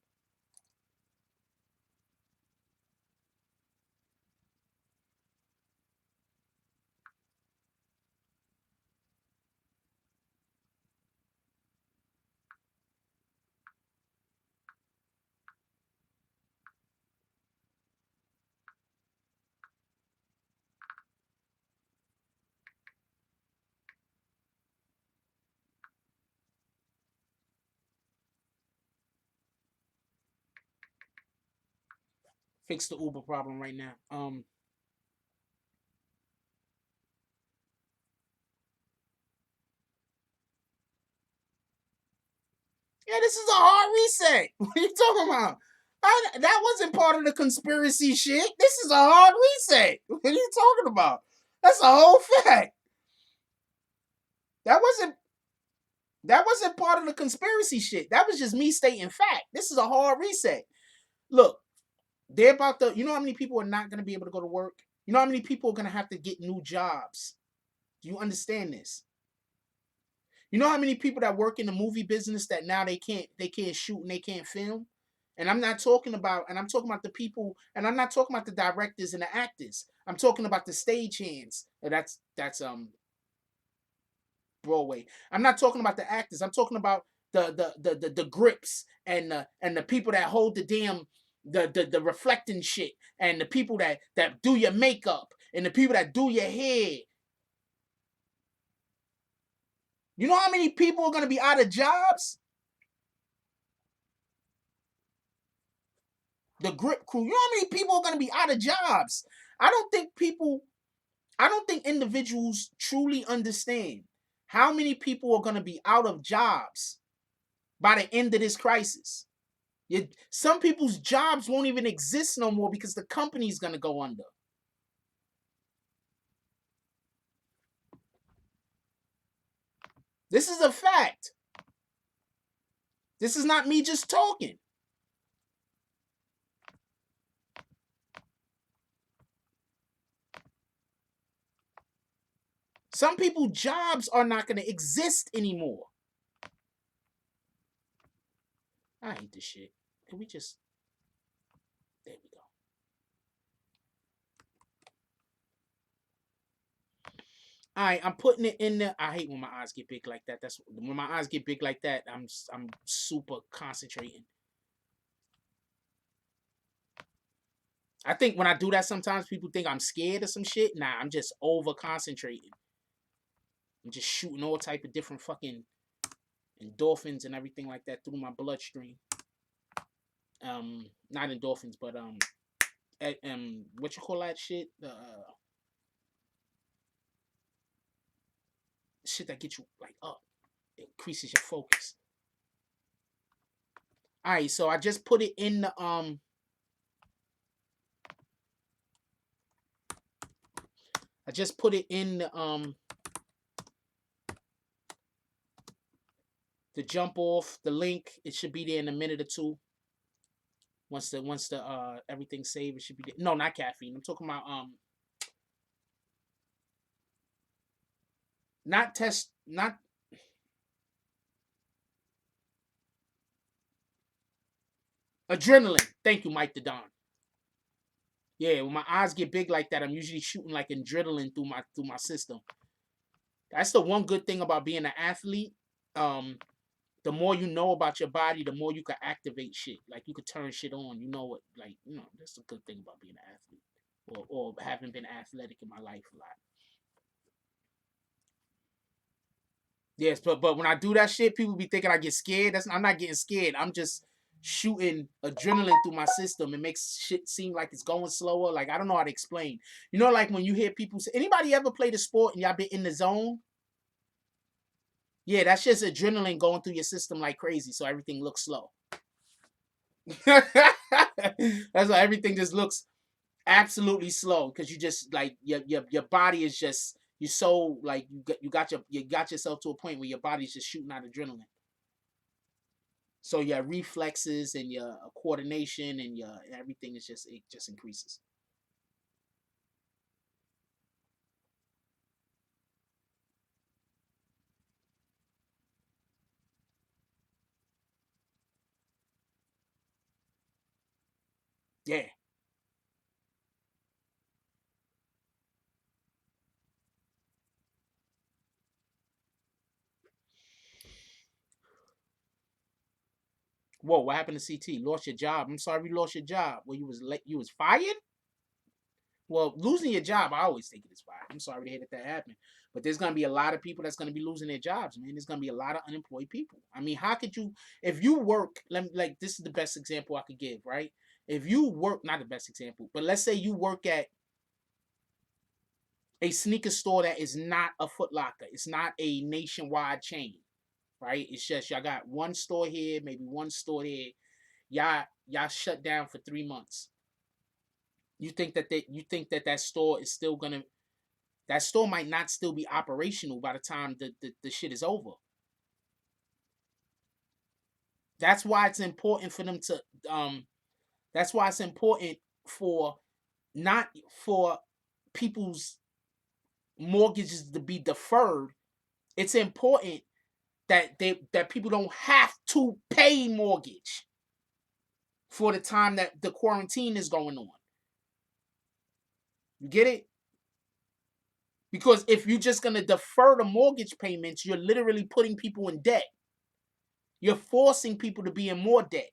Speaker 1: Fix the Uber problem right now. Yeah, this is a hard reset. What are you talking about? That wasn't part of the conspiracy shit. This is a hard reset. What are you talking about? That's a whole fact. That wasn't part of the conspiracy shit. That was just me stating fact. This is a hard reset. Look, they're about to. You know how many people are not going to be able to go to work? You know how many people are going to have to get new jobs? Do you understand this? You know how many people that work in the movie business that now they can't shoot and they can't film? And I'm talking about the people, and I'm not talking about the directors and the actors. I'm talking about the stagehands. That's Broadway. I'm not talking about the actors. I'm talking about the grips and the people that hold the damn the reflecting shit, and the people that do your makeup, and the people that do your hair. You know how many people are going to be out of jobs? The grip crew. You know how many people are going to be out of jobs? I don't think individuals truly understand how many people are going to be out of jobs by the end of this crisis. Some people's jobs won't even exist no more because the company's gonna go under. This is a fact. This is not me just talking. Some people's jobs are not going to exist anymore. I hate this shit. Can we just... There we go. All right, I'm putting it in there. I hate when my eyes get big like that. That's when my eyes get big like that. I'm super concentrating. I think when I do that, sometimes people think I'm scared of some shit. Nah, I'm just over concentrating. I'm just shooting all type of different fucking endorphins and everything like that through my bloodstream. Not endorphins, but what you call that shit? Shit that gets you like up. It increases your focus. All right, so I just put it in the I just put it in the jump off the link. It should be there in a minute or two. Once the everything's saved, it should be there. No, not caffeine. I'm talking about not adrenaline. Thank you, Mike the Don. Yeah, when my eyes get big like that, I'm usually shooting like adrenaline through my system. That's the one good thing about being an athlete. The more you know about your body, the more you can activate shit. Like you could turn shit on. You know what? Like that's a good thing about being an athlete, or having been athletic in my life a lot. Yes, but when I do that shit, people be thinking I get scared. I'm not getting scared. I'm just shooting adrenaline through my system. It makes shit seem like it's going slower. Like I don't know how to explain. You know, like when you hear people say, anybody ever played a sport and y'all been in the zone? Yeah, that's just adrenaline going through your system like crazy, so everything looks slow. That's why everything just looks absolutely slow, because you just like your body is just, you're so like you got yourself to a point where your body's just shooting out adrenaline. So your reflexes and your coordination and your everything is just, it just increases. Yeah. Whoa, what happened to CT? Lost your job. I'm sorry you lost your job. Well, you was fired? Well, losing your job, I always think it is fired. I'm sorry to hear that happened. But there's going to be a lot of people that's going to be losing their jobs, man. There's going to be a lot of unemployed people. I mean, how could you, if you work, like this is the best example I could give, right? If you work, not the best example, but let's say you work at a sneaker store that is not a Foot Locker. It's not a nationwide chain, right? It's just y'all got one store here, maybe one store there. Y'all shut down for 3 months. You think that store is still gonna, that store might not still be operational by the time the shit is over. That's why it's important for them to that's why it's important for, not for people's mortgages to be deferred. It's important that people don't have to pay mortgage for the time that the quarantine is going on. You get it? Because if you're just going to defer the mortgage payments, you're literally putting people in debt. You're forcing people to be in more debt.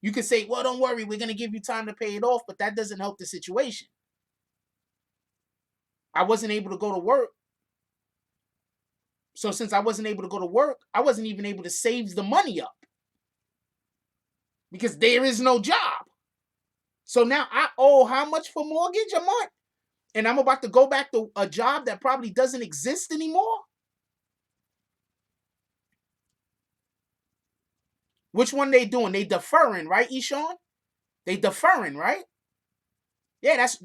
Speaker 1: You can say, well, don't worry, we're going to give you time to pay it off, but that doesn't help the situation. I wasn't able to go to work. So since I wasn't able to go to work, I wasn't even able to save the money up, because there is no job. So now I owe how much for mortgage a month? And I'm about to go back to a job that probably doesn't exist anymore? Which one they doing? They deferring, right, Eshawn? They deferring, right? Yeah, that's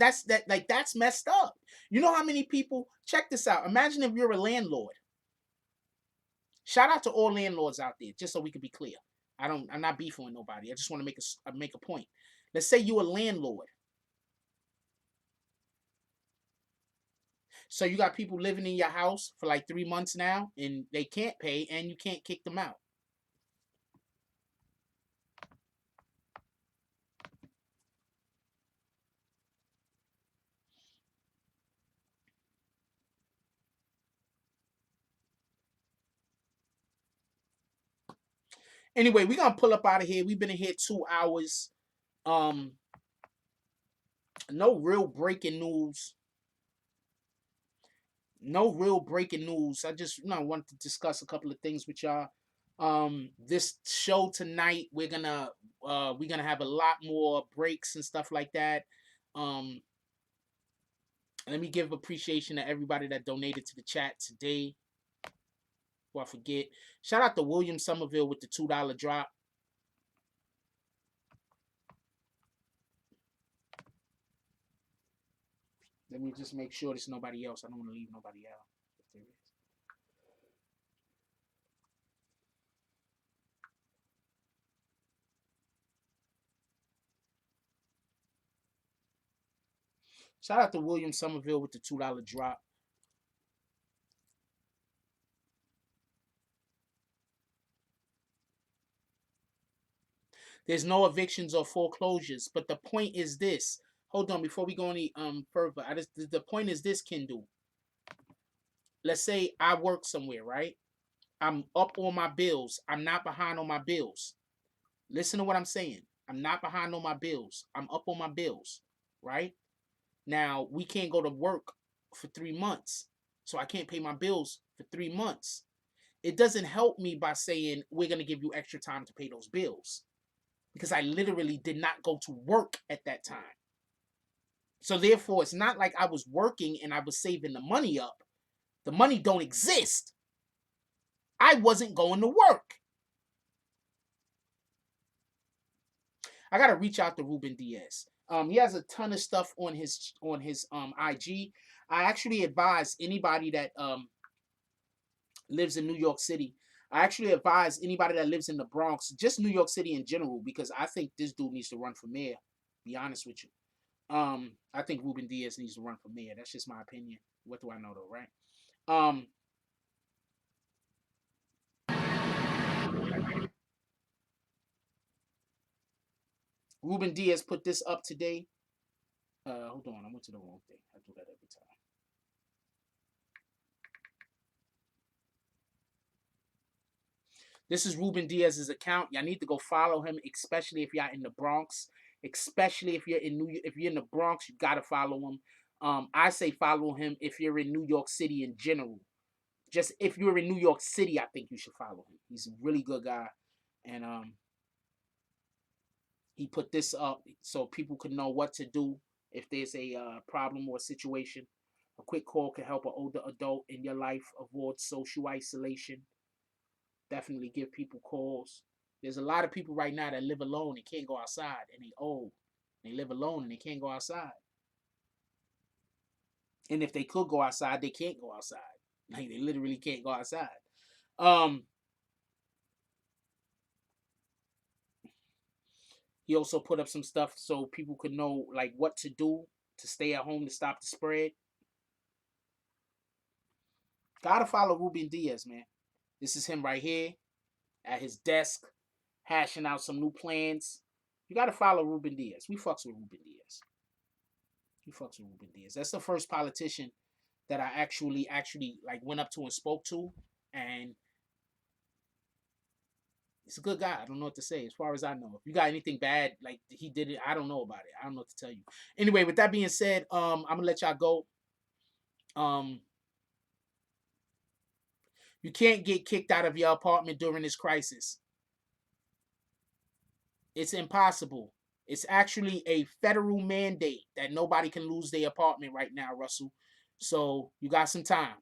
Speaker 1: messed up. You know how many people, check this out. Imagine if you're a landlord. Shout out to all landlords out there, just so we can be clear. I'm not beefing with nobody. I just want to make a point. Let's say you're a landlord. So you got people living in your house for like 3 months now, and they can't pay, and you can't kick them out. Anyway, we're gonna pull up out of here. We've been in here 2 hours. No real breaking news. No real breaking news. I just wanted to discuss a couple of things with y'all. This show tonight, we're gonna have a lot more breaks and stuff like that. Let me give appreciation to everybody that donated to the chat today. Before I forget, shout out to William Somerville with the $2 drop. Let me just make sure there's nobody else. I don't want to leave nobody out. If there is. Shout out to William Somerville with the $2 drop. There's no evictions or foreclosures, but the point is this. Hold on, before we go any further, the point is this, Kindle. Let's say I work somewhere, right? I'm up on my bills. I'm not behind on my bills. Listen to what I'm saying. I'm not behind on my bills. I'm up on my bills, right? Now, we can't go to work for 3 months, so I can't pay my bills for 3 months. It doesn't help me by saying we're going to give you extra time to pay those bills, because I literally did not go to work at that time. So therefore, it's not like I was working and I was saving the money up. The money don't exist. I wasn't going to work. I gotta reach out to Ruben Diaz. He has a ton of stuff on his IG. I actually advise anybody that lives in New York City. I actually advise anybody that lives in the Bronx, just New York City in general, because I think this dude needs to run for mayor. Be honest with you. I think Ruben Diaz needs to run for mayor. That's just my opinion. What do I know though, right? Ruben Diaz put this up today. Hold on, I went to the wrong thing. I do that every time. This is Ruben Diaz's account. Y'all need to go follow him, especially if y'all in the Bronx. Especially if you're in the Bronx, you gotta follow him. I say follow him if you're in New York City in general. Just if you're in New York City, I think you should follow him. He's a really good guy, and he put this up so people can know what to do if there's a problem or situation. A quick call can help an older adult in your life avoid social isolation. Definitely give people calls. There's a lot of people right now that live alone and can't go outside, and they old. They live alone and they can't go outside. And if they could go outside, they can't go outside. Like, they literally can't go outside. He also put up some stuff so people could know like what to do to stay at home to stop the spread. Gotta follow Ruben Diaz, man. This is him right here at his desk, hashing out some new plans. You gotta follow Ruben Diaz. We fucks with Ruben Diaz. We fucks with Ruben Diaz. That's the first politician that I actually like went up to and spoke to, and he's a good guy. I don't know what to say as far as I know. If you got anything bad, like he did it, I don't know about it. I don't know what to tell you. Anyway, with that being said, I'm gonna let y'all go. You can't get kicked out of your apartment during this crisis. It's impossible. It's actually a federal mandate that nobody can lose their apartment right now, Russell. So you got some time,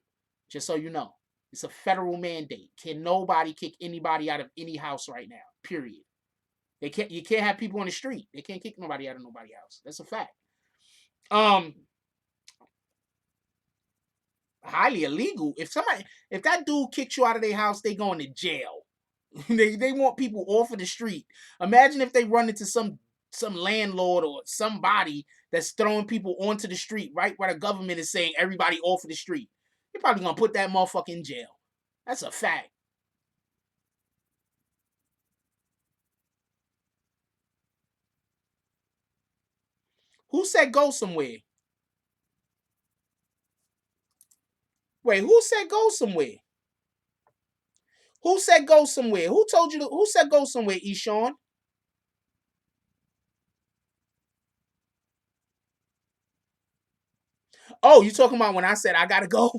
Speaker 1: just so you know. It's a federal mandate. Can nobody kick anybody out of any house right now? Period. You can't have people on the street. They can't kick nobody out of nobody's house. That's a fact. Highly illegal. If that dude kicks you out of their house, they going to jail. they want people off of the street. Imagine if they run into some landlord or somebody that's throwing people onto the street right where the government is saying everybody off of the street. You're probably gonna put that motherfucker in jail. That's a fact. Who said go somewhere? Wait, who said go somewhere? Who said go somewhere? Who told you who said go somewhere, Eshawn? Oh, you talking about when I said I gotta go?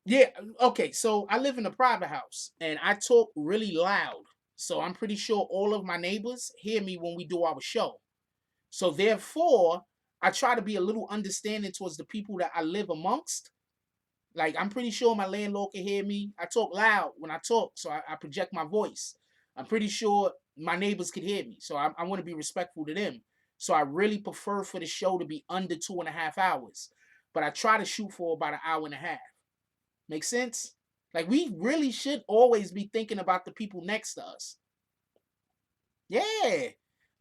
Speaker 1: Yeah, okay, so I live in a private house and I talk really loud. So I'm pretty sure all of my neighbors hear me when we do our show. So therefore, I try to be a little understanding towards the people that I live amongst. Like, I'm pretty sure my landlord can hear me. I talk loud when I talk, so I project my voice. I'm pretty sure my neighbors could hear me, so I want to be respectful to them. So I really prefer for the show to be under 2.5 hours, but I try to shoot for about an hour and a half. Make sense? Like, we really should always be thinking about the people next to us. Yeah.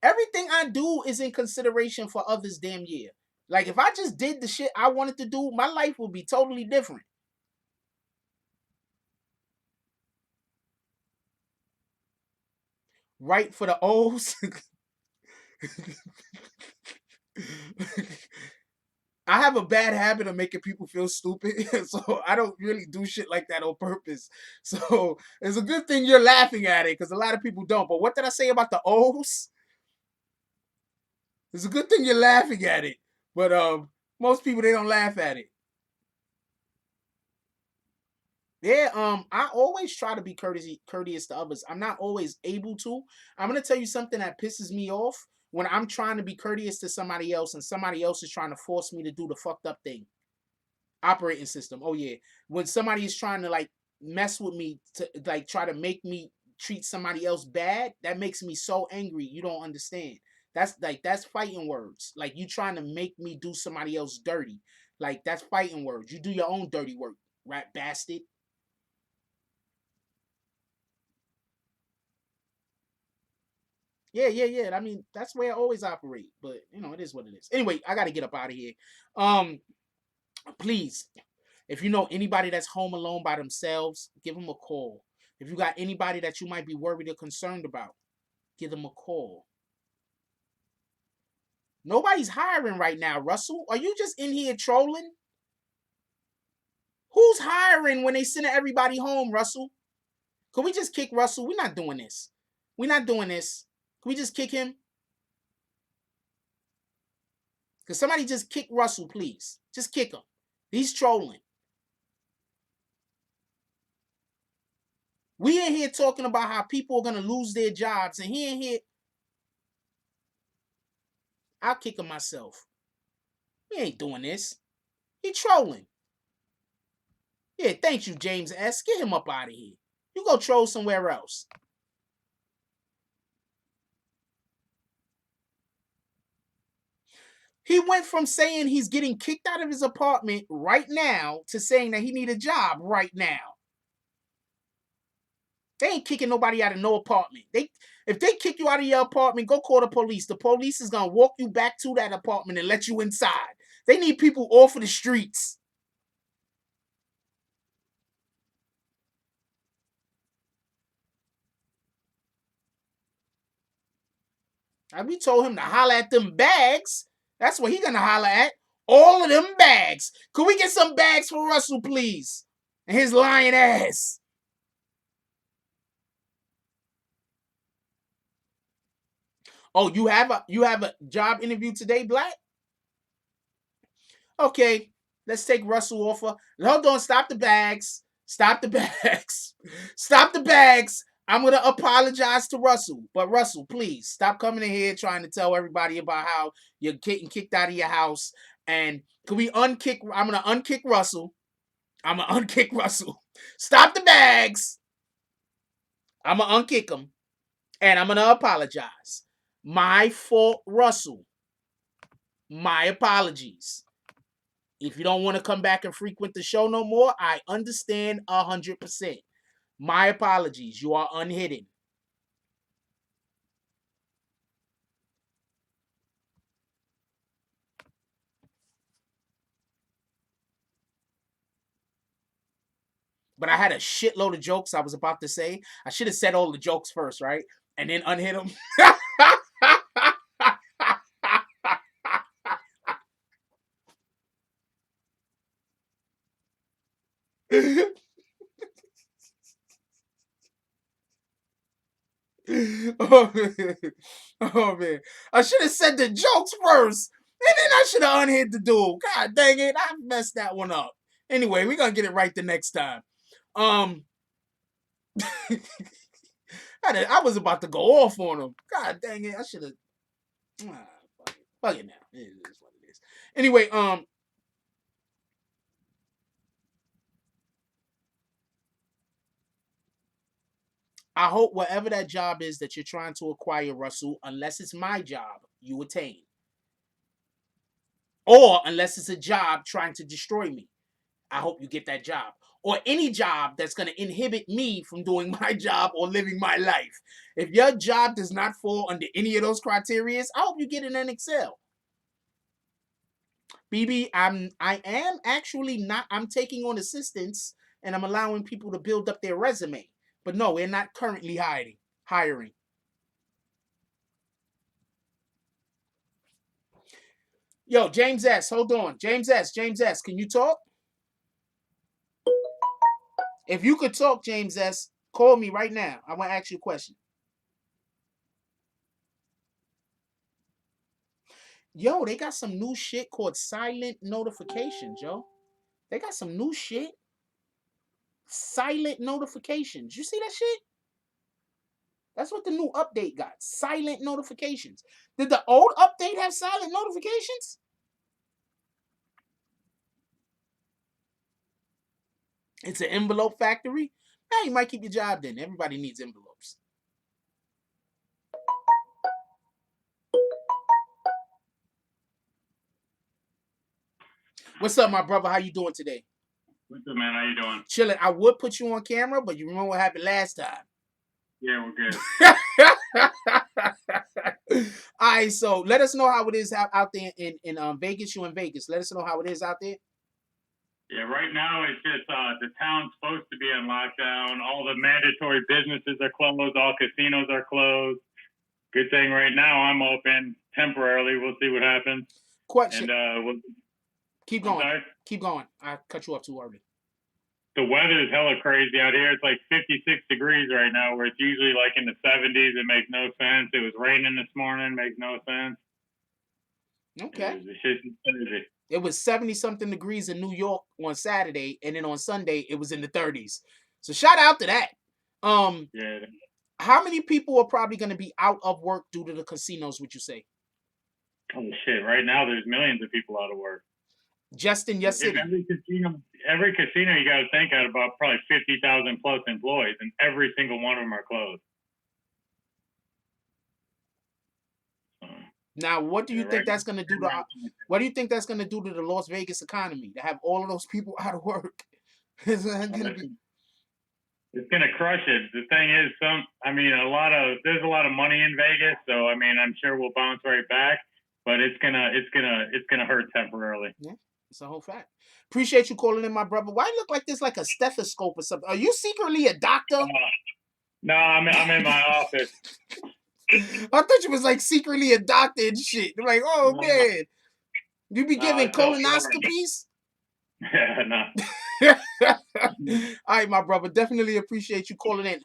Speaker 1: Everything I do is in consideration for others damn year. Like, if I just did the shit I wanted to do, my life would be totally different. Right for the O's. I have a bad habit of making people feel stupid, so I don't really do shit like that on purpose. So it's a good thing you're laughing at it, because a lot of people don't. But what did I say about the O's? It's a good thing you're laughing at it, but most people, they don't laugh at it. Yeah, I always try to be courteous to others. I'm not always able to. I'm gonna tell you something that pisses me off when I'm trying to be courteous to somebody else and somebody else is trying to force me to do the fucked up thing. Operating system. Oh yeah, when somebody is trying to like mess with me to like try to make me treat somebody else bad, that makes me so angry. You don't understand. That's fighting words. Like, you trying to make me do somebody else dirty. Like, that's fighting words. You do your own dirty work, rat bastard. Yeah. I mean, that's where I always operate. But it is what it is. Anyway, I gotta get up out of here. Please, if you know anybody that's home alone by themselves, give them a call. If you got anybody that you might be worried or concerned about, give them a call. Nobody's hiring right now, Russell. Are you just in here trolling? Who's hiring when they send everybody home, Russell? Could we just kick Russell? We're not doing this. We're not doing this. Can we just kick him? Could somebody just kick Russell, please? Just kick him. He's trolling. We in here talking about how people are going to lose their jobs, and he in here. I'll kick him myself. We ain't doing this. He trolling. Yeah, thank you, James S. Get him up out of here. You go troll somewhere else. He went from saying he's getting kicked out of his apartment right now to saying that he need a job right now. They ain't kicking nobody out of no apartment. If they kick you out of your apartment, go call the police. The police is gonna walk you back to that apartment and let you inside. They need people off of the streets. And we told him to holler at them bags. That's what he gonna holler at. All of them bags. Could we get some bags for Russell, please? And his lying ass. Oh, you have a job interview today, Black? Okay, let's take Russell off. Hold on, stop the bags. Stop the bags. Stop the bags. I'm gonna apologize to Russell, but Russell, please stop coming in here trying to tell everybody about how you're getting kicked out of your house. And can we unkick? I'm gonna unkick Russell. I'm going to unkick Russell. Stop the bags. I'm going to unkick him. And I'm going to apologize. My fault, Russell. My apologies. If you don't want to come back and frequent the show no more, I understand 100%. My apologies. You are unhidden. But I had a shitload of jokes I was about to say. I should have said all the jokes first, right? And then unhit them. Oh man. I should have said the jokes first. And then I should have unhit the dude. God dang it. I messed that one up. Anyway, we're gonna get it right the next time. I was about to go off on him. God dang it. I should have. Fuck it now. It is what it is. Anyway, I hope whatever that job is that you're trying to acquire, Russell, unless it's my job, you attain. Or unless it's a job trying to destroy me, I hope you get that job. Or any job that's going to inhibit me from doing my job or living my life. If your job does not fall under any of those criteria, I hope you get it and excel. BB, I am actually not, I'm taking on assistants and I'm allowing people to build up their resume. But no, we're not currently hiring. Yo, James S., hold on. James S., can you talk? If you could talk, James S., call me right now. I want to ask you a question. Yo, they got some new shit called silent notifications, yo. They got some new shit. Silent notifications. You see that shit? That's what the new update got. Silent notifications. Did the old update have silent notifications? It's an envelope factory. Now you might keep your job then. Everybody needs envelopes. What's up, my brother? How you doing today?
Speaker 10: What's up, man? How you doing?
Speaker 1: Chilling. I would put you on camera, but you remember what happened last time.
Speaker 10: Yeah, we're good.
Speaker 1: All right, so let us know how it is out there in Vegas. You in Vegas. Let us know how it is out there.
Speaker 10: Yeah, right now it's just the town's supposed to be on lockdown. All the mandatory businesses are closed. All casinos are closed. Good thing right now I'm open temporarily. We'll see what happens.
Speaker 1: Question.
Speaker 10: And we'll
Speaker 1: keep going. Keep going. I cut you off too early.
Speaker 10: The weather is hella crazy out here. It's like 56 degrees right now, where it's usually like in the 70s. It makes no sense. It was raining this morning. Makes no sense.
Speaker 1: Okay.
Speaker 10: It's just crazy.
Speaker 1: It was 70-something degrees in New York on Saturday, and then on Sunday it was in the 30s. So shout out to that.
Speaker 10: Yeah.
Speaker 1: How many people are probably going to be out of work due to the casinos, would you say?
Speaker 10: Oh shit! Right now there's millions of people out of work.
Speaker 1: Just in your city.
Speaker 10: Every casino you got to think out about probably 50,000 plus employees, and every single one of them are closed.
Speaker 1: Now, what do you think that's going to do to? What do you think that's going to do to the Las Vegas economy to have all of those people out of work?
Speaker 10: It's going to crush it. The thing is, there's a lot of money in Vegas, so I mean, I'm sure we'll bounce right back, but it's gonna hurt temporarily.
Speaker 1: Yeah, it's a whole fact. Appreciate you calling in, my brother. Why you look like this, like a stethoscope or something? Are you secretly a doctor?
Speaker 10: No, I'm in my office.
Speaker 1: I thought you was like secretly a doctor and shit. I'm like, oh man, you be giving colonoscopies?
Speaker 10: Yeah, no.
Speaker 1: All right, my brother. Definitely appreciate you calling in.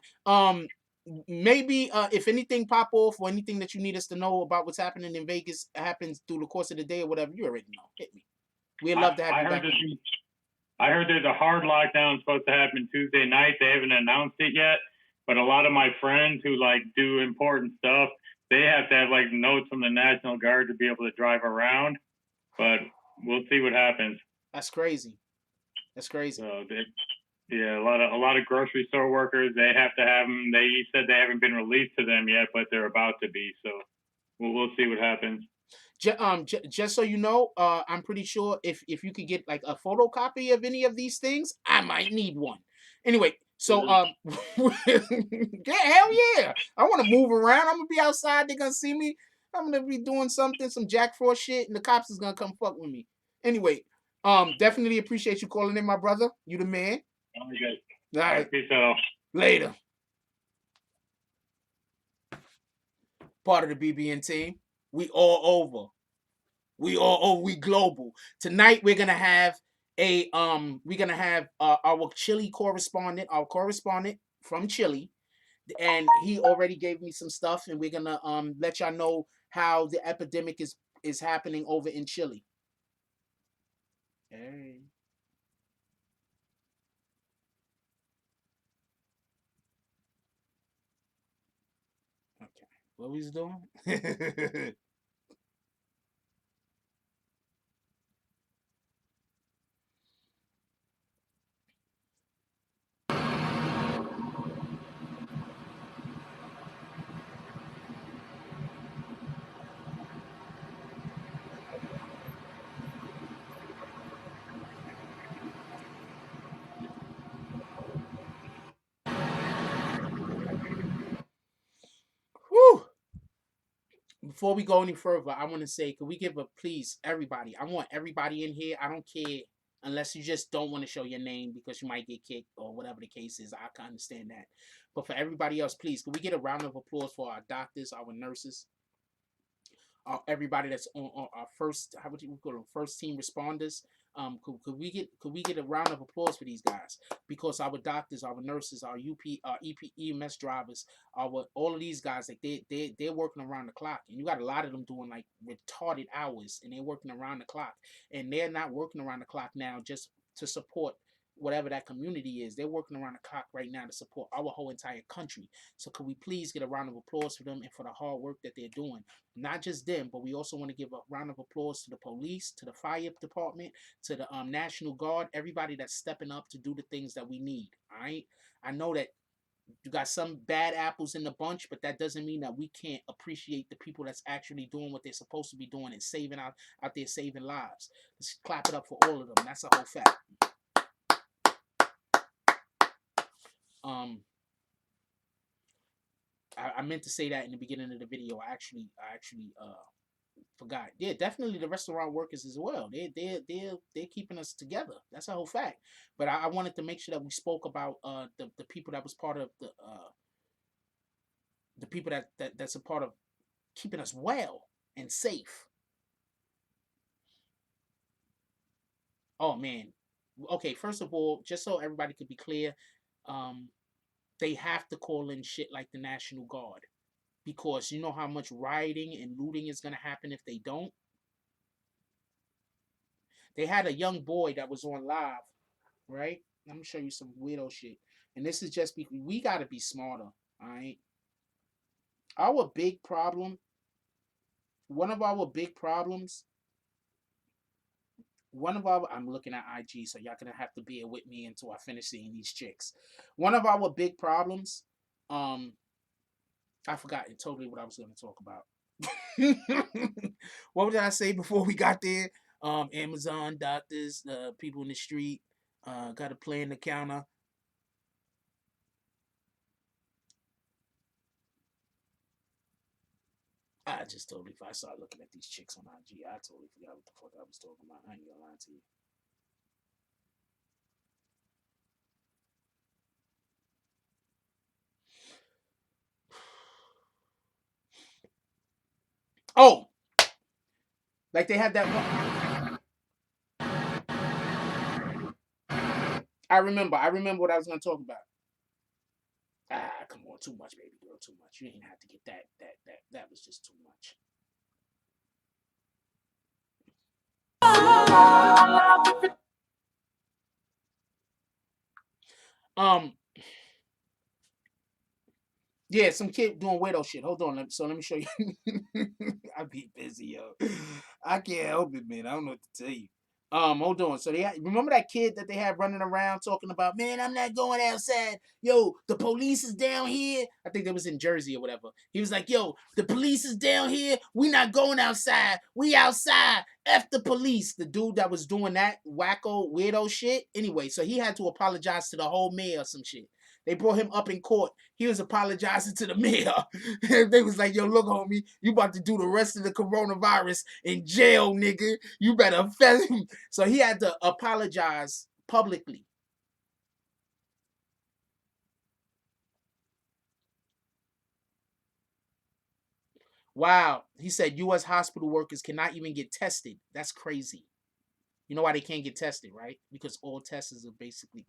Speaker 1: Maybe if anything pop off or anything that you need us to know about what's happening in Vegas happens through the course of the day or whatever, you already know. Hit me. We'd love to have you back.
Speaker 10: I heard there's a hard lockdown supposed to happen Tuesday night. They haven't announced it yet. But a lot of my friends who like do important stuff, they have to have like notes from the National Guard to be able to drive around. But we'll see what happens.
Speaker 1: That's crazy. That's crazy.
Speaker 10: So yeah, a lot of grocery store workers, they have to have them. They said they haven't been released to them yet, but they're about to be. So we'll see what happens.
Speaker 1: Just so you know, I'm pretty sure if you could get like a photocopy of any of these things, I might need one. Anyway, so yeah, hell yeah, I want to move around. I'm gonna be outside. They're gonna see me. I'm gonna be doing something, some Jack Frost shit, and the cops is gonna come fuck with me. Anyway, definitely appreciate you calling in, my brother. You the man.
Speaker 10: Okay.
Speaker 1: All right,
Speaker 10: Peace out.
Speaker 1: later. Part of the BBN team. We all over. We global. Tonight we're gonna have our Chile correspondent, our correspondent from Chile, and he already gave me some stuff, and we're gonna let y'all know how the epidemic is happening over in Chile. Hey. Okay. What we was doing? Whew. Before we go any further, I want to say, could we give a please, everybody? I want everybody in here. I don't care unless you just don't want to show your name because you might get kicked or whatever the case is. I can understand that. But for everybody else, please, could we get a round of applause for our doctors, our nurses, everybody that's on our first, how would you call them, first team responders? Could we get a round of applause for these guys, because our doctors, our nurses, our EMS drivers, all of these guys, like they're working around the clock, and you got a lot of them doing like retarded hours, and they're working around the clock, and they're not working around the clock now just to support whatever that community is. They're working around the clock right now to support our whole entire country. So could we please get a round of applause for them and for the hard work that they're doing? Not just them, but we also want to give a round of applause to the police, to the fire department, to the National Guard, everybody that's stepping up to do the things that we need. All right. I know that you got some bad apples in the bunch, but that doesn't mean that we can't appreciate the people that's actually doing what they're supposed to be doing and saving out there, saving lives. Let's clap it up for all of them. That's a whole fact. I meant to say that in the beginning of the video. I actually forgot. Yeah, definitely the restaurant workers as well. They're keeping us together. That's a whole fact. But I wanted to make sure that we spoke about the people that was part of the people that's a part of keeping us well and safe. Oh man. Okay, first of all, just so everybody could be clear, they have to call in shit like the National Guard, because you know how much rioting and looting is gonna happen if they don't. They had a young boy that was on live, right? Let me show you some weirdo shit. And this is just because we gotta be smarter, all right? Our big problem, one of our big problems, I'm looking at IG, so y'all gonna have to bear with me until I finish seeing these chicks. One of our big problems, I forgot totally what I was gonna talk about. What did I say before we got there? Amazon, doctors, people in the street, got to play in the counter. I just totally, if I start looking at these chicks on IG, I totally forgot what the fuck I was talking about. I ain't gonna lie to you. Oh, like they had that one. I remember what I was gonna talk about. Come on, too much, baby girl, too much. You ain't have to get that. That was just too much. Yeah, some kid doing weirdo shit. Hold on, let me show you. I be busy, yo. I can't help it, man. I don't know what to tell you. Hold on. So remember that kid that they had running around talking about, man, I'm not going outside. Yo, the police is down here. I think that was in Jersey or whatever. He was like, yo, the police is down here. We not going outside. We outside. F the police. The dude that was doing that wacko weirdo shit. Anyway, so he had to apologize to the whole mayor or some shit. They brought him up in court. He was apologizing to the mayor. They was like, yo, look, homie, you about to do the rest of the coronavirus in jail, nigga. You better fess him. So he had to apologize publicly. Wow. He said U.S. hospital workers cannot even get tested. That's crazy. You know why they can't get tested, right? Because all tests are basically...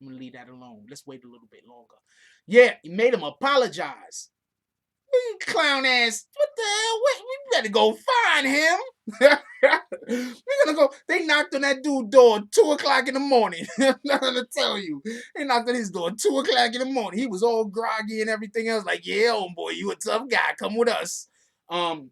Speaker 1: I'm going to leave that alone. Let's wait a little bit longer. Yeah, he made him apologize. Clown ass. What the hell? We better go find him. We're gonna go. They knocked on that dude's door 2 o'clock in the morning. I'm not gonna tell you. They knocked on his door 2 o'clock in the morning. He was all groggy and everything else. Like, yeah, homeboy, you a tough guy. Come with us. I've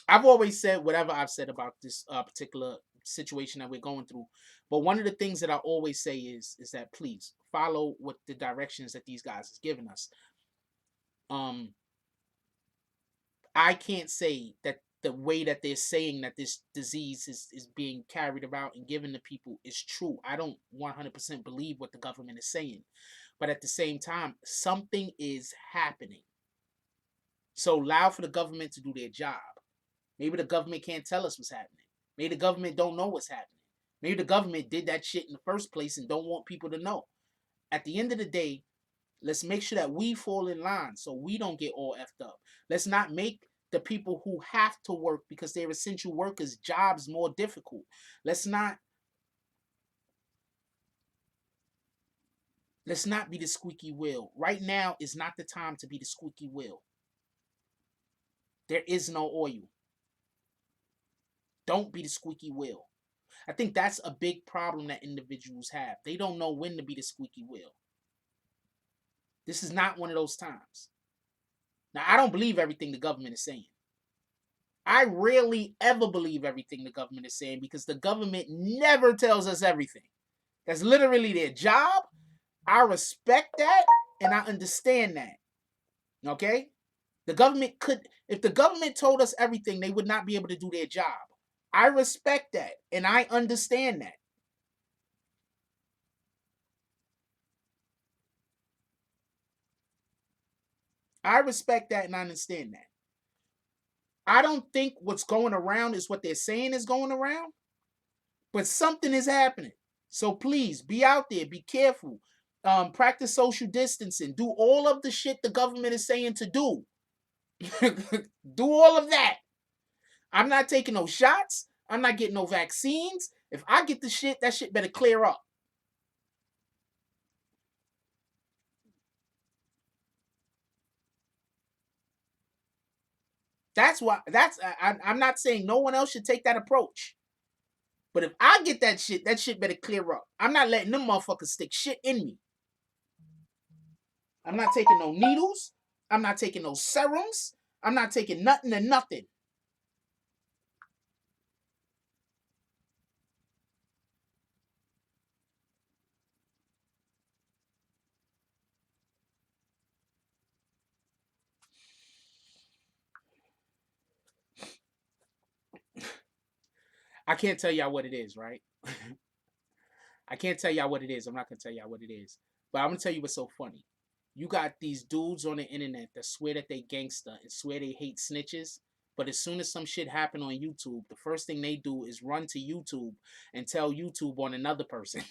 Speaker 1: always said whatever I've said about this particular situation that we're going through. But one of the things that I always say is that please follow what the directions that these guys is giving us. I can't say that the way that they're saying that this disease is being carried about and given to people is true. I don't 100% believe what the government is saying. But at the same time, something is happening. So allow for the government to do their job. Maybe the government can't tell us what's happening. Maybe the government don't know what's happening. Maybe the government did that shit in the first place and don't want people to know. At the end of the day, let's make sure that we fall in line so we don't get all effed up. Let's not make the people who have to work because they're essential workers' jobs more difficult. Let's not be the squeaky wheel. Right now is not the time to be the squeaky wheel. There is no oil. Don't be the squeaky wheel. I think that's a big problem that individuals have. They don't know when to be the squeaky wheel. This is not one of those times. Now, I don't believe everything the government is saying. I rarely ever believe everything the government is saying because the government never tells us everything. That's literally their job. I respect that and I understand that. Okay? The government could, if the government told us everything, they would not be able to do their job. I respect that and I understand that. I respect that and I understand that. I don't think what's going around is what they're saying is going around, but something is happening. So please be out there, be careful, practice social distancing, do all of the shit the government is saying to do. Do all of that. I'm not taking no shots. I'm not getting no vaccines. If I get the shit, that shit better clear up. That's why. I'm not saying no one else should take that approach. But if I get that shit better clear up. I'm not letting them motherfuckers stick shit in me. I'm not taking no needles. I'm not taking no serums. I'm not taking nothing and nothing. I can't tell y'all what it is, right? I can't tell y'all what it is. I'm not going to tell y'all what it is. But I'm going to tell you what's so funny. You got these dudes on the internet that swear that they gangster and swear they hate snitches. But as soon as some shit happen on YouTube, the first thing they do is run to YouTube and tell YouTube on another person.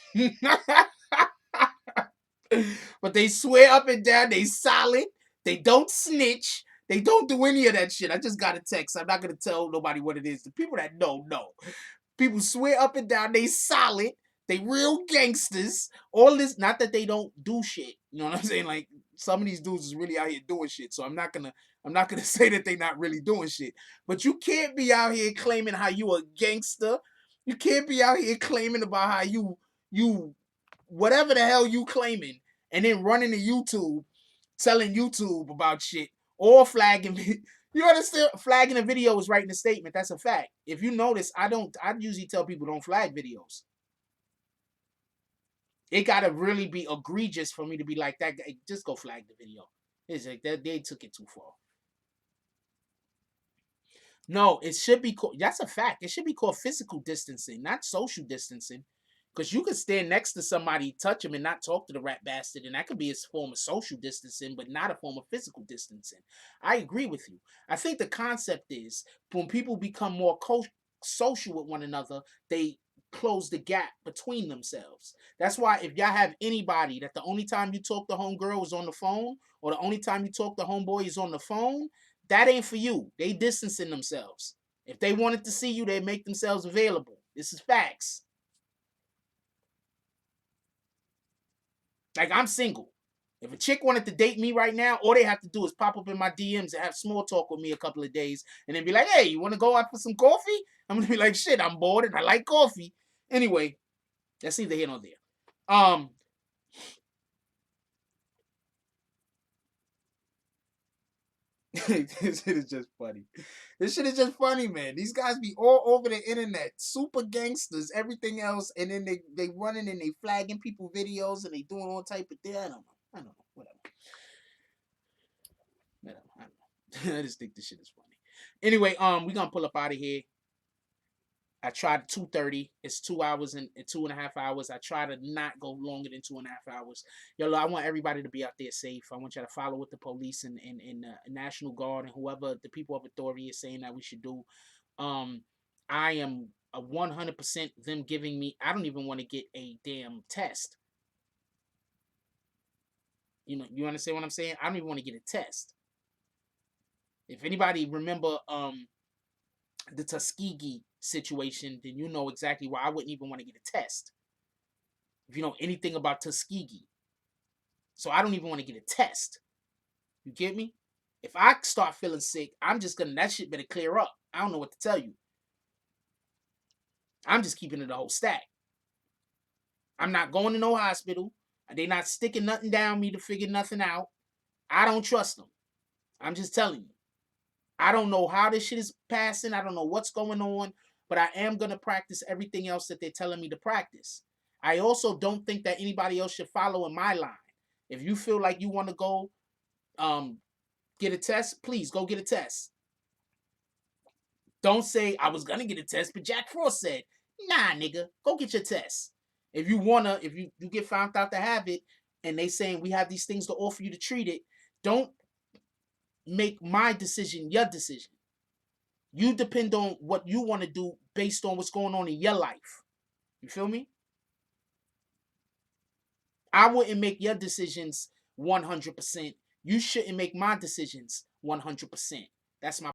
Speaker 1: But they swear up and down they solid. They don't snitch. They don't do any of that shit. I just got a text. I'm not going to tell nobody what it is. The people that know. People swear up and down they solid. They real gangsters. All this, not that they don't do shit. You know what I'm saying? Like some of these dudes is really out here doing shit. So I'm not gonna say that they not really doing shit. But you can't be out here claiming how you a gangster. You can't be out here claiming about how you whatever the hell you claiming, and then running to YouTube, telling YouTube about shit, or flagging You understand? Flagging a video is writing a statement. That's a fact. If you notice, I usually tell people don't flag videos. It gotta really be egregious for me to be like that. Just go flag the video. It's like they took it too far. No, it should be called. That's a fact. It should be called physical distancing, not social distancing. Because you could stand next to somebody, touch them, and not talk to the rat bastard, and that could be a form of social distancing, but not a form of physical distancing. I agree with you. I think the concept is when people become more social with one another, they close the gap between themselves. That's why if y'all have anybody that the only time you talk to homegirl is on the phone, or the only time you talk to homeboy is on the phone, that ain't for you. They distancing themselves. If they wanted to see you, they make themselves available. This is facts. Like, I'm single. If a chick wanted to date me right now, all they have to do is pop up in my DMs and have small talk with me a couple of days and then be like, hey, you want to go out for some coffee? I'm going to be like, shit, I'm bored and I like coffee. Anyway, that's neither here nor there. This shit is just funny. This shit is just funny, man. These guys be all over the internet, super gangsters, everything else, and then they running and they flagging people videos and they doing all type of thing. I don't know. Whatever. I don't know. I just think this shit is funny. Anyway, we gonna pull up out of here. I tried 2:30. It's 2 hours and 2.5 hours. I try to not go longer than 2.5 hours. Yo, I want everybody to be out there safe. I want you to follow what the police and National Guard and whoever the people of authority is saying that we should do. I am a 100% them giving me. I don't even want to get a damn test. You know, you understand what I'm saying? I don't even want to get a test. If anybody remember the Tuskegee situation, then you know exactly why I wouldn't even want to get a test. If you know anything about Tuskegee. So I don't even want to get a test. You get me? If I start feeling sick, I'm just gonna, that shit better clear up. I don't know what to tell you. I'm just keeping it a whole stack. I'm not going to no hospital. They not sticking nothing down me to figure nothing out. I don't trust them. I'm just telling you. I don't know how this shit is passing. I don't know what's going on, but I am going to practice everything else that they're telling me to practice. I also don't think that anybody else should follow in my line. If you feel like you want to go get a test, please go get a test. Don't say, I was going to get a test, but Jack Frost said, nah, nigga, go get your test. If you get found out to have it, and they saying we have these things to offer you to treat it, don't make my decision your decision. You depend on what you want to do based on what's going on in your life. You feel me? I wouldn't make your decisions 100%. You shouldn't make my decisions 100%. That's my